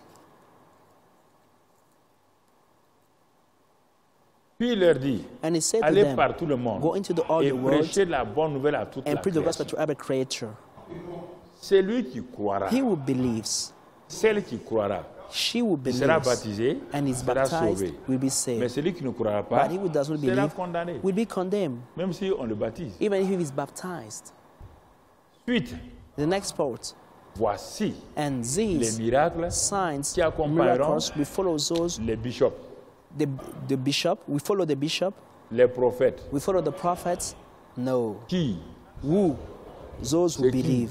Puis il leur dit, And he said to allez them, par tout le monde go into all et the world prêchez la bonne nouvelle à toute and la preach the gospel création. to every creature. C'est lui qui croira, He who believes, celle qui croira, she who il sera believes, baptisé, and is sera baptized sauvé. will be Mais saved. celui qui ne croira pas But he who does not sera believe condamné, will be condemned, même si on le baptise. even if he is baptized. Suite, The next part. voici And les these miracles signs, qui accompagneront miracles, we follow those, les bishops. the bishop, we follow the bishop, Les prophètes. We follow the prophets? No. Qui? Who? Those who C'est qui? believe.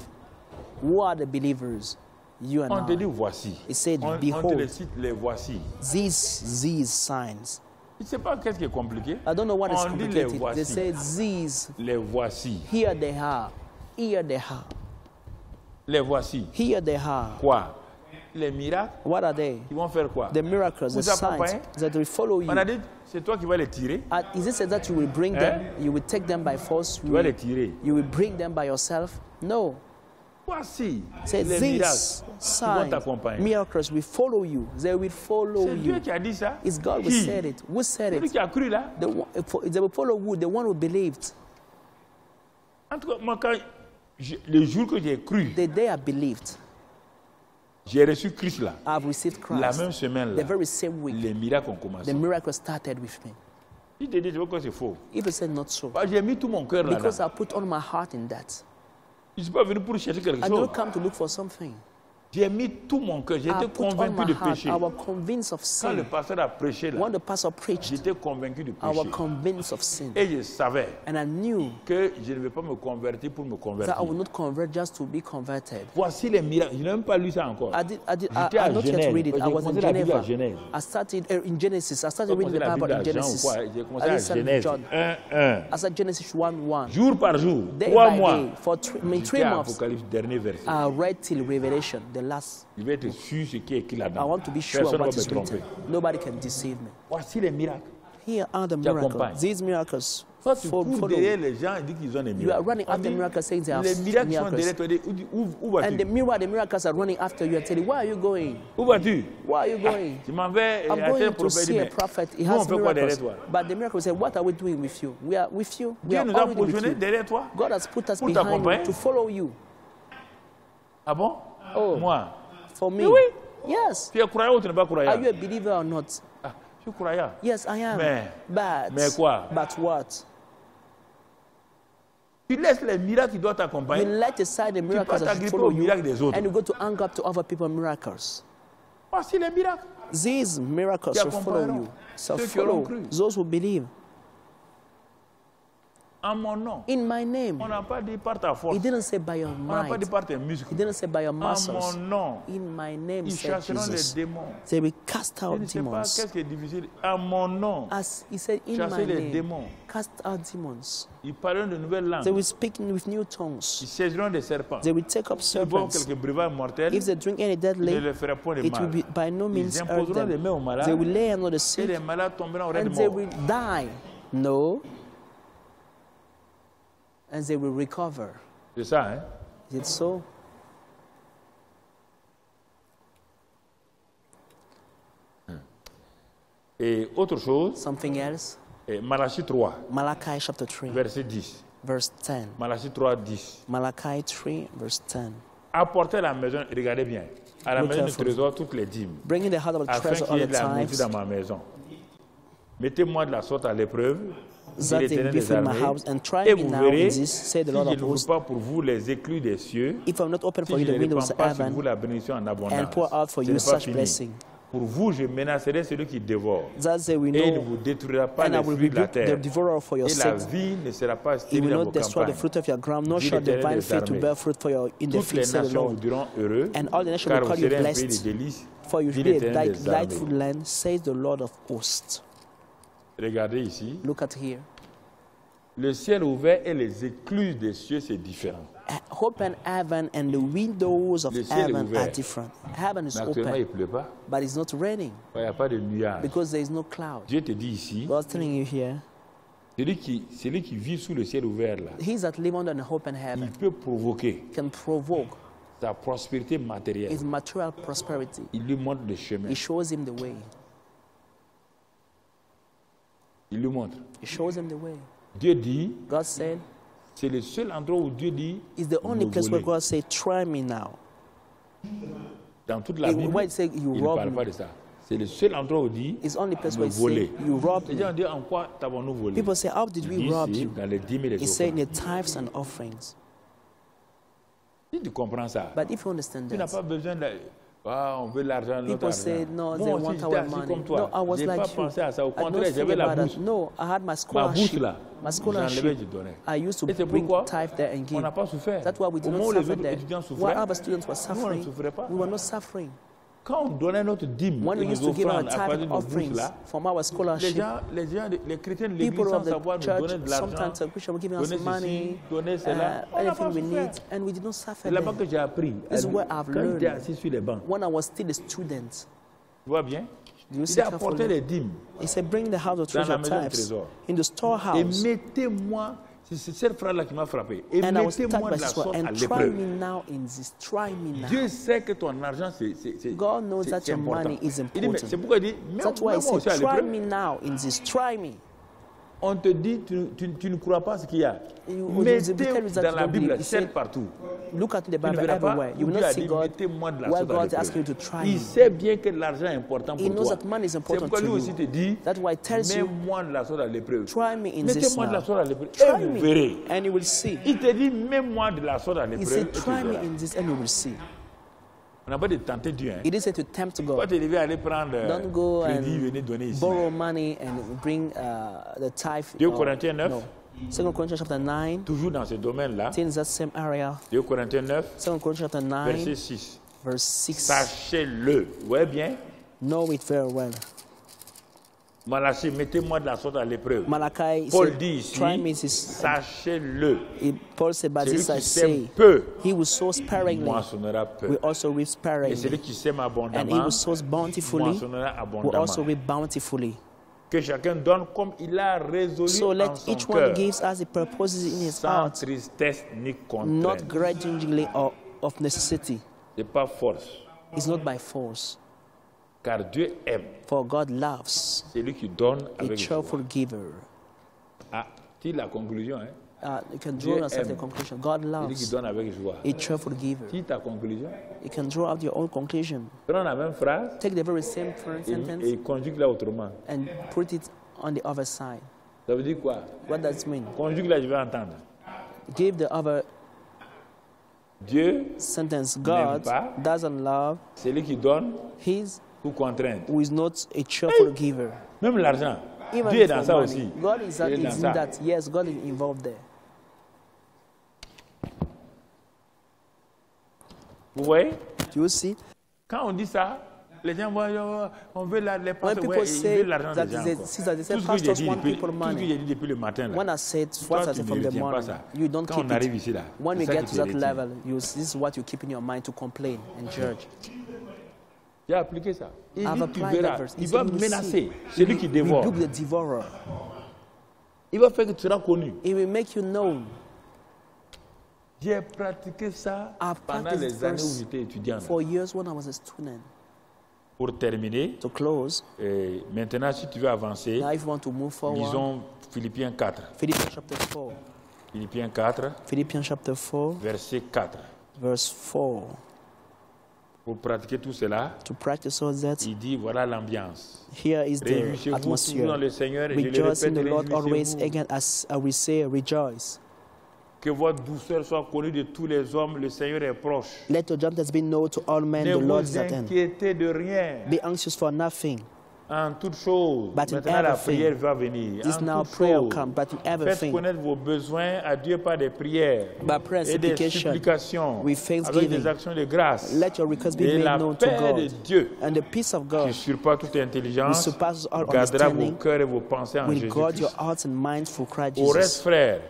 Who are the believers? You and On te dit I. voici. It said, On te behold, les cite les voici. these signs. Je ne sais pas qu'est-ce qui est compliqué. I don't know what is On dit les complicated. They voici. say these. Les voici. Here they are. Here they are. Les voici. Here they are. Quoi? Les miracles, What are they? ils vont faire quoi? The miracles, the Vous signs accompagnez? that will follow you. On a dit, c'est toi qui vas les tirer. Is it said that you will bring them? You will take them by force? Tu vas les tirer. You will bring them by yourself? No. Voici Say les these miracles qui vont signs, t'accompagner. miracles will follow you. They will follow C'est Dieu you. qui a dit ça. It's God who Qui? said it. Who said Celui it? qui a cru là. They will follow who? The one who believed. En tout cas, moi, le jour que j'ai cru, The day I believed, j'ai reçu Christ là. I've received La Christ. même semaine The là, very same week, les miracles ont commencé. the miracle started with me. Il te dit, tu vois que c'est faux. If you said not so, Bah, j'ai mis tout mon cœur là. because I put all my heart in that. Je ne suis pas venu pour chercher quelque I chose. don't come to look for something. J'ai mis tout mon cœur. I J'étais put all convaincu my de heart. péché. I was convinced of Quand le sin. pasteur a prêché là, When the pastor preached, j'étais convaincu de I was péché. convinced of sin. Et je savais And I knew que je ne vais pas me convertir pour me that I convertir. would not convert just to be converted. Voici les miracles. Je n'ai même pas lu ça encore. I J'étais à not yet Genève. read it. I J'ai was in commencé la Bible à Geneva. Genève. I started in Genesis. I started J'ai reading commencé the la Bible Bible in à Jean ou Genesis. quoi? J'ai commencé I à didn't start Genèse John. 1:1. I started Genesis 1:1. Jour par jour, Day 3 by mois. day, in J'étais 3 à months, Apocalypse, dernier verset. I read till Revelation, the last. Je vais être sûr ce qui est écrit I là-dedans. want to be sure Personne ne what va me is tromper. written. Nobody can deceive me. Voici les miracles. Here are the accompagne. miracles. These miracles Toi, tu follow. cours derrière les gens et dis qu'ils ont des miracles. You are running On after dit, miracles, saying they have les miracles sont miracles. derrière toi. Où And the vas-tu? miracles are running after you and telling, where are you going? Où vas-tu? Where are you going? Tu m'en vais I'm à tel going to prophète. see a Mais prophet. He nous, on has fait quoi derrière miracles. toi? But the miracle said, what are we doing with you? We are with you. We Dieu are nous a already with positionné you. derrière toi. God has put us Pour behind t'accompagner. you to follow you. Ah bon? Oh. Moi. For me. Mais oui. Yes. Tu es croyant ou tu n'es pas Are you croyant? a believer or not? Ah, je suis croyant. Yes, I am. Mais but quoi? But what? Tu laisses les miracles qui doivent You t'accompagner. let aside the miracles peux that should t'agripper follow aux you, miracles des autres. and you go to hang up to other people's miracles. Voici les miracles. These miracles Qui shall follow accompagneront you. Shall ceux qui auront follow cru. those who believe. En mon nom. In my name. On n'a pas dit par ta force. He didn't say by your On n'a pas might. dit par tes He muscles. didn't say by your En muscles. mon nom. In my name, Ils said chasseront les Jesus. démons. They will cast Je out ne sais pas demons. qu'est-ce qui est difficile. En mon nom. As he said, in Chasser my les name, démons. cast out demons. Ils parleront de nouvelles They langues. will speak with new Ils tongues. saisiront des serpents. They will take up Ils boivent serpents. quelques breuvages mortels. If they drink any Il ne deadly, leur fera point de it will mal. be by no means Ils hurt imposeront les mains aux them. malades. They will lay hands on the Et sick, les malades tomberont au raid and they mort. will die. No. And they will recover. C'est ça, hein? Is it so? Et autre chose, Something else? Malachie 3, Malachi chapter 3, verset 10. verse 10. Malachie 3, 10. Malachi 3, verse 10. Apportez à la maison, regardez bien, à la Look maison du carefully. trésor toutes les dîmes, Bring in the heart of the afin treasure qu'il y all ait the de la nourriture times, dans ma maison. Mettez-moi de la sorte à l'épreuve, dit that they l'Éternel be des in my armées, house, and try et me vous now verrez in si this, say the je Lord ne of vous hosts, pas pour vous les éclus des cieux, if I'm not open si for you je the ne windows répands of pas sur vous heaven, la bénédiction en abondance. and pour out for Ce you n'est pas such fini. blessing, Pour vous, je menacerai celui qui dévore, that they will et il ne know, vous détruira pas and I les will fruits de la rebuke the terre. devourer for your Et la sake. vie ne sera pas He stérile will dans not vos destroy the campagnes. fruit of your ground, nor Dit shall the l'Éternel vine des fail to armées. bear fruit for your in the Toutes field, les said the nations vous Lord. diront heureux, And all the nations car will vous call you serez un pays blessed, de délices, for you dit shall be a l'Éternel des armées. delightful land, says the Lord of hosts. Regardez ici, Look at here. le ciel ouvert et les écluses des cieux, c'est différent. Open heaven and the windows of Le ciel est heaven ouvert. are different. Heaven is Mais actuellement, il ne open, pleut pas, but it's not raining il n'y a pas de nuages. because there is no cloud. Dieu te dit ici, God's telling you here, celui qui vit sous le ciel ouvert, là, he that lives under an open il heaven peut provoquer can provoke sa prospérité matérielle. his material prosperity. Il lui montre le chemin. He shows him the way. Il lui montre. He shows him the way. Dieu dit, God said, c'est le seul endroit où Dieu dit, it's the only me place where voler. God said, try me now. Dans toute la It- Bible, where it says you il ne rob parle me. pas de ça. C'est le seul endroit où il dit, It's the only place me where he voler. said, you robbed Les me. gens disent, en quoi t'avons-nous volé? People say, how did Il we dit rob ici, you? dans les dîmes et les He said in offrandes. the tithes and offerings. Si tu comprends ça, But if you understand tu n'as that, pas besoin de... Ah, on veut l'argent, notre People argent. say, no, Moi they aussi, want j'étais our assis money. comme toi. No, I was Je n'ai pas like you. pensé à ça. Au I don't contraire, think j'avais la about bourse. that. No, I had my Ma bourse, scholarship. là, My j'enlevais, scholarship. je donnais. I used to Et c'est bring pourquoi tithe there and on give. n'a pas souffert. That's why we did Au not moment où les suffer autres there. étudiants While souffraient, other students were nous, on ne suffering, souffrait pas. we were not suffering. Quand on donnait notre dîme When et we nos used to give our offrandes à partir tithe de nos bourses offerings là, from our scholarship, les chrétiens de l'église people sans of the savoir nous church, donnaient de l'argent, sometimes the Christian were giving us donner money, ceci, donner cela. On n'a pas anything we souffert. need, and we did not suffer C'est là-bas there. que j'ai appris. This is where I've Quand j'étais learned. assis sur les bancs, When I was still a student, tu vois bien, you il see a apporté carefully. les dîmes He said, bring the house of dans la treasure maison du tithes trésor. in the et storehouse. mettez-moi, c'est cette phrase-là qui m'a frappé, et And I was touched mettez-moi by de la this word, sorte à and try l'épreuve. me now in this. Try me now. Dieu sait que ton argent, God knows that c'est your important. money is Il dit, mais important. c'est pourquoi il dit, That's why he mets-moi aussi said, à try l'épreuve. me now in this. Try me. On te dit, tu ne crois pas ce qu'il y a. You- Mettez that dans you la don't Bible, believe. He cherche said, partout. look at the Tu ne Bible verras pas everywhere. You où will Dieu not a see dit, God mettez-moi de la where sorte à God is l'épreuve. asking you to try Il me. sait bien que l'argent est important He pour knows toi. that money is C'est important pourquoi to lui you. aussi te dit, That's why he tells you, mets-moi de la sorte à l'épreuve. try me in this Mettez-moi de la now. sorte à l'épreuve. Et Try vous me, verrez. and you will see. Il te dit, mets-moi de la sorte à He l'épreuve. said, et tu try me verras. in this, and you will see. On n'a pas de tenter Dieu. Hein. He didn't say to tempt Toi, God. tu devais aller prendre Don't go crédit, and venir donner ici. borrow money and bring the tithe. 2 Corinthiens 9, No. 2 Corinthians chapter 9, toujours dans ce domaine-là. in that same area. 2 Corinthiens 9, 2 Corinthians chapter 9, verset 6. verse 6. Sachez-le. Ouais, bien. Know it very well. Malachie, mettez-moi de la sorte à l'épreuve. Malachi Paul said, dit ici, try me this. sachez-le. Paul said, but Celui this I qui sème say, peu, he who sows sparingly moissonnera peu. will also reap Et sparingly. celui qui sème And he abondamment, who sows bountifully moissonnera will also abondamment. reap bountifully. Que chacun donne comme il a résolu So en let son each one cœur, gives as he purposes in his sans heart, tristesse ni not contrainte. grudgingly or of necessity. C'est pas force. It's not by force. Car Dieu aime For God loves celui qui donne a avec joie. cheerful giver. Ah, tire la conclusion. Hein? You can Dieu draw yourself the aime conclusion. God Celui qui loves donne avec joie. a cheerful giver. Tire ta conclusion. You can draw out your own conclusion. Prends la même phrase Take the very same sentence et conjugue-la autrement. and put it on the other side. Ça veut dire quoi? What does it mean? Conjugue-la, je vais entendre. Give the other Dieu, sentence. God pas. doesn't love celui qui donne his ou contrainte. who is not a cheerful giver. Même l'argent. Even Dieu est dans for ça money. aussi. God is Il est dans in ça. that. Yes, God is involved there. Vous voyez? Do you see? Quand on dit ça, les gens vont on veut les When pasteurs, people ouais, ils say veulent l'argent that des gens. they, quoi. see that they say Tout ce que j'ai pastors dit want depuis, people tout ce que money. j'ai dit depuis le matin, là, When I said toi, what I tu said ne from the retiens pas morning, ça. you don't Quand keep on arrive it. ici, là, When c'est we ça get que to tu that retiens. level, this is what you keep in your mind to complain and judge. J'ai appliqué ça. Il I've dit, tu applied verras, that verse. il It's va in the menacer sea. celui qui dévore. Rebuke the devourer. Il va faire que tu seras connu. It will make you known. J'ai pratiqué ça I've pendant practiced les années où verse j'étais étudiant. for years when I was a student. Pour terminer, To close, maintenant, si tu veux avancer, now if you want to move forward, lisons Philippiens 4. Philippians chapter 4. Philippiens 4, Philippians chapter 4, verset 4. verse 4. Pour pratiquer tout cela, To practice all that, il dit, voilà l'ambiance. here is the Réjouissez-vous toujours dans atmosphere. le Seigneur, et je le Rejoice in répète, the Lord always. réjouissez-vous. Again, as I will say, rejoice. Que votre douceur soit connue de tous les hommes, le Seigneur est proche. Let your gentleness be known to all men. Ne The Lord vous is at hand. inquiétez de rien. Be anxious for nothing. En toutes choses. But in Maintenant, la everything. prière va venir. This En now toutes prayer will choses. come, but in Faites everything, connaître vos besoins à Dieu par des prières by prayer and et des supplication, supplications, with avec thanksgiving. des actions de grâce. Let your requests be Et made la known to paix de God. Dieu, And the peace of qui God surpasse toute will intelligence, surpass all gardera vos understanding, cœurs et vos pensées en will guard your Jésus-Christ. hearts and minds for Christ Au reste, Jesus. frère,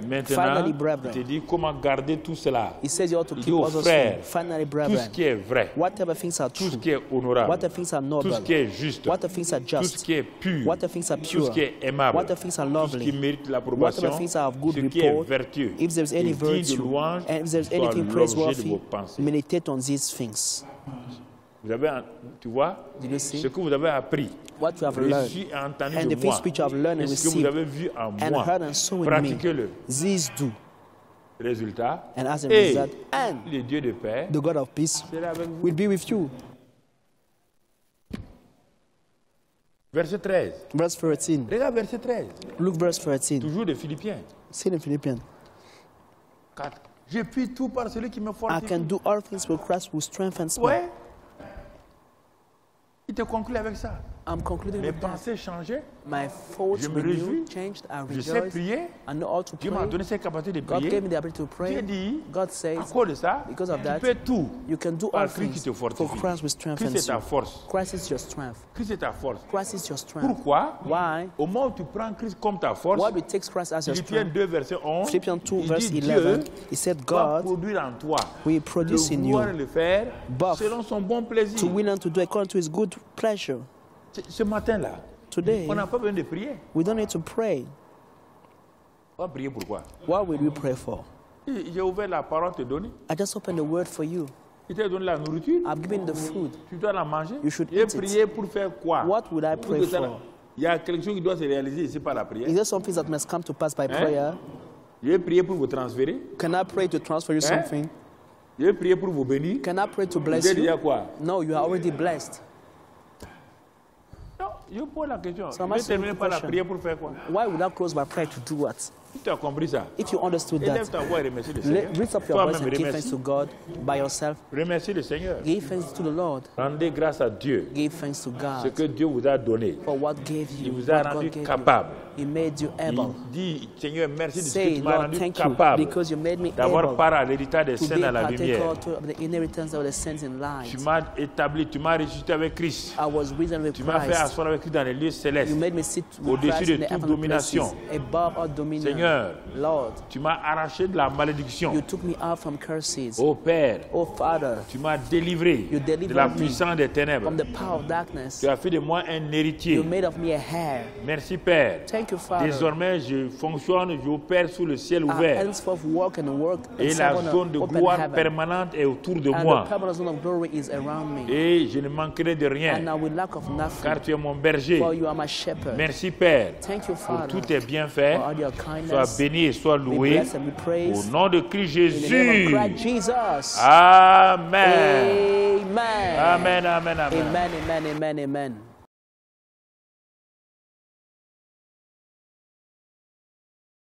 maintenant, Finally, il brethren, te dit comment garder tout cela. He says you ought to Il keep dit aux all those frères, things. Finally, Tout brethren, ce qui est vrai, whatever things are tout ce true, qui est honorable, whatever things are tout ce noble, qui est juste, whatever things are tout ce just, qui est pur, whatever things are tout ce pure, qui est aimable, whatever things are tout ce qui lovely, mérite l'approbation, whatever things are of good ce qui est report, vertueux, if there's et any digne de virtue, louange, and if there's soit anything l'objet de praiseworthy, vos pensées. meditate on these things. Vous avez, tu vois, Did you see? ce que vous avez appris, What you have learned, reçu et entendu and de the moi, things which you have learned et and ce que vous received, avez vu en and moi, heard and saw in me, pratiquez-le. these do. Résultat, And as a et result, and le Dieu de paix the God of peace sera avec vous. will be with you. Verset 13. Verse 13. Regarde verset 13. Look, verse 13. Toujours de Philippiens See in Philippians. 4. Je puis tout par celui qui me I fortifie. can do all things with Christ who strengthens me. Ouais. Il te conclut avec ça. I'm concluding Mes with that. pensées changeaient. My thoughts Je me réjouis. renewed, changed, I Je sais rejoiced. prier. I know how to Dieu m'a pray. donné cette capacité de God prier. gave me the ability to Dieu pray. dit, God à says, cause de ça, because of tu that, peux tout. you can do Par all Christ qui things te for fortifie. Christ which Christ strengthens est ta you. force. Christ is your strength. Christ est ta force. Christ is your strength. Pourquoi? Why? Au moment où tu prends Christ comme ta force, Why do you take Christ as your Philippiens strength? 2, verset 11, Philippians 2, il verse dit 11, Dieu he said, va God produire en toi will produce le in vouloir you le faire both selon son bon plaisir. to will and to do according to his good pleasure. Ce matin-là, Today, on n'a pas besoin de prier. we don't need to pray. On va prier pourquoi? What will we pray for? J'ai ouvert la parole te donner. I just opened the word for you. Il t'a donné la nourriture. I've given the food. Tu dois la manger. You should Et eat it. prier pour faire quoi? What would I Pour pray que ça- for? Il y a quelque chose qui doit se réaliser ici par la prière. Is there something that must come to pass by prayer? Je vais prier pour vous transférer. Can I pray to transfer you something? Je vais prier pour vous bénir. Can I pray to Vous bless êtes déjà you? quoi? No, you are already blessed. Non, je pose la question. So Je I'm vais asking terminer you a par la question. prière pour faire quoi? Why would I close my prayer to do what? Si tu as compris ça, If you understood élève that, ta voix et remercie le Seigneur. lift up your voice Toi-même, and give thanks remercie. to God by yourself. Remercie le Seigneur. Give thanks to the Lord. Rendez grâce à Dieu. Give thanks to Ce God que Dieu vous a donné. for what gave Il you. vous a What rendu God gave capable. you. He made you Il able. dit, Seigneur, merci de ce que Say, tu m'as Lord, rendu thank you capable because you made me d'avoir able part à l'héritage des to saints be dans a la lumière. partaker of the inheritance of the saints in light. Tu m'as établi, tu m'as ressuscité avec Christ. I was risen with Tu m'as fait Christ. asseoir avec Christ dans les lieux célestes. You made me sit with Au-dessus Christ de in the toute heavenly domination. places, above all dominion. Seigneur, Lord, tu m'as arraché de la malédiction. you took me out from curses. Ô Père, Oh Father, tu m'as délivré You delivered de la me puissance des ténèbres. from the power of darkness, Tu as fait de moi un héritier. you made of me a heir. Merci Père. Thank you, Father. Désormais, je fonctionne, j'opère sous le ciel I ouvert. henceforth walk and work and Et serve la on zone de an open gloire heaven. permanente est autour de And moi. the permanent zone of glory is around me. Et je ne manquerai de And rien, I will lack of nothing, car tu es mon berger. for you are my shepherd. Merci Père Thank you, pour Father, tous tes bienfaits. for all your Sois kindness. béni et sois Be loué. blessed and be Au praised. nom de Christ In the name Jésus. of Christ Jesus. Amen. Amen. Amen, amen, amen. Amen, amen, amen, amen.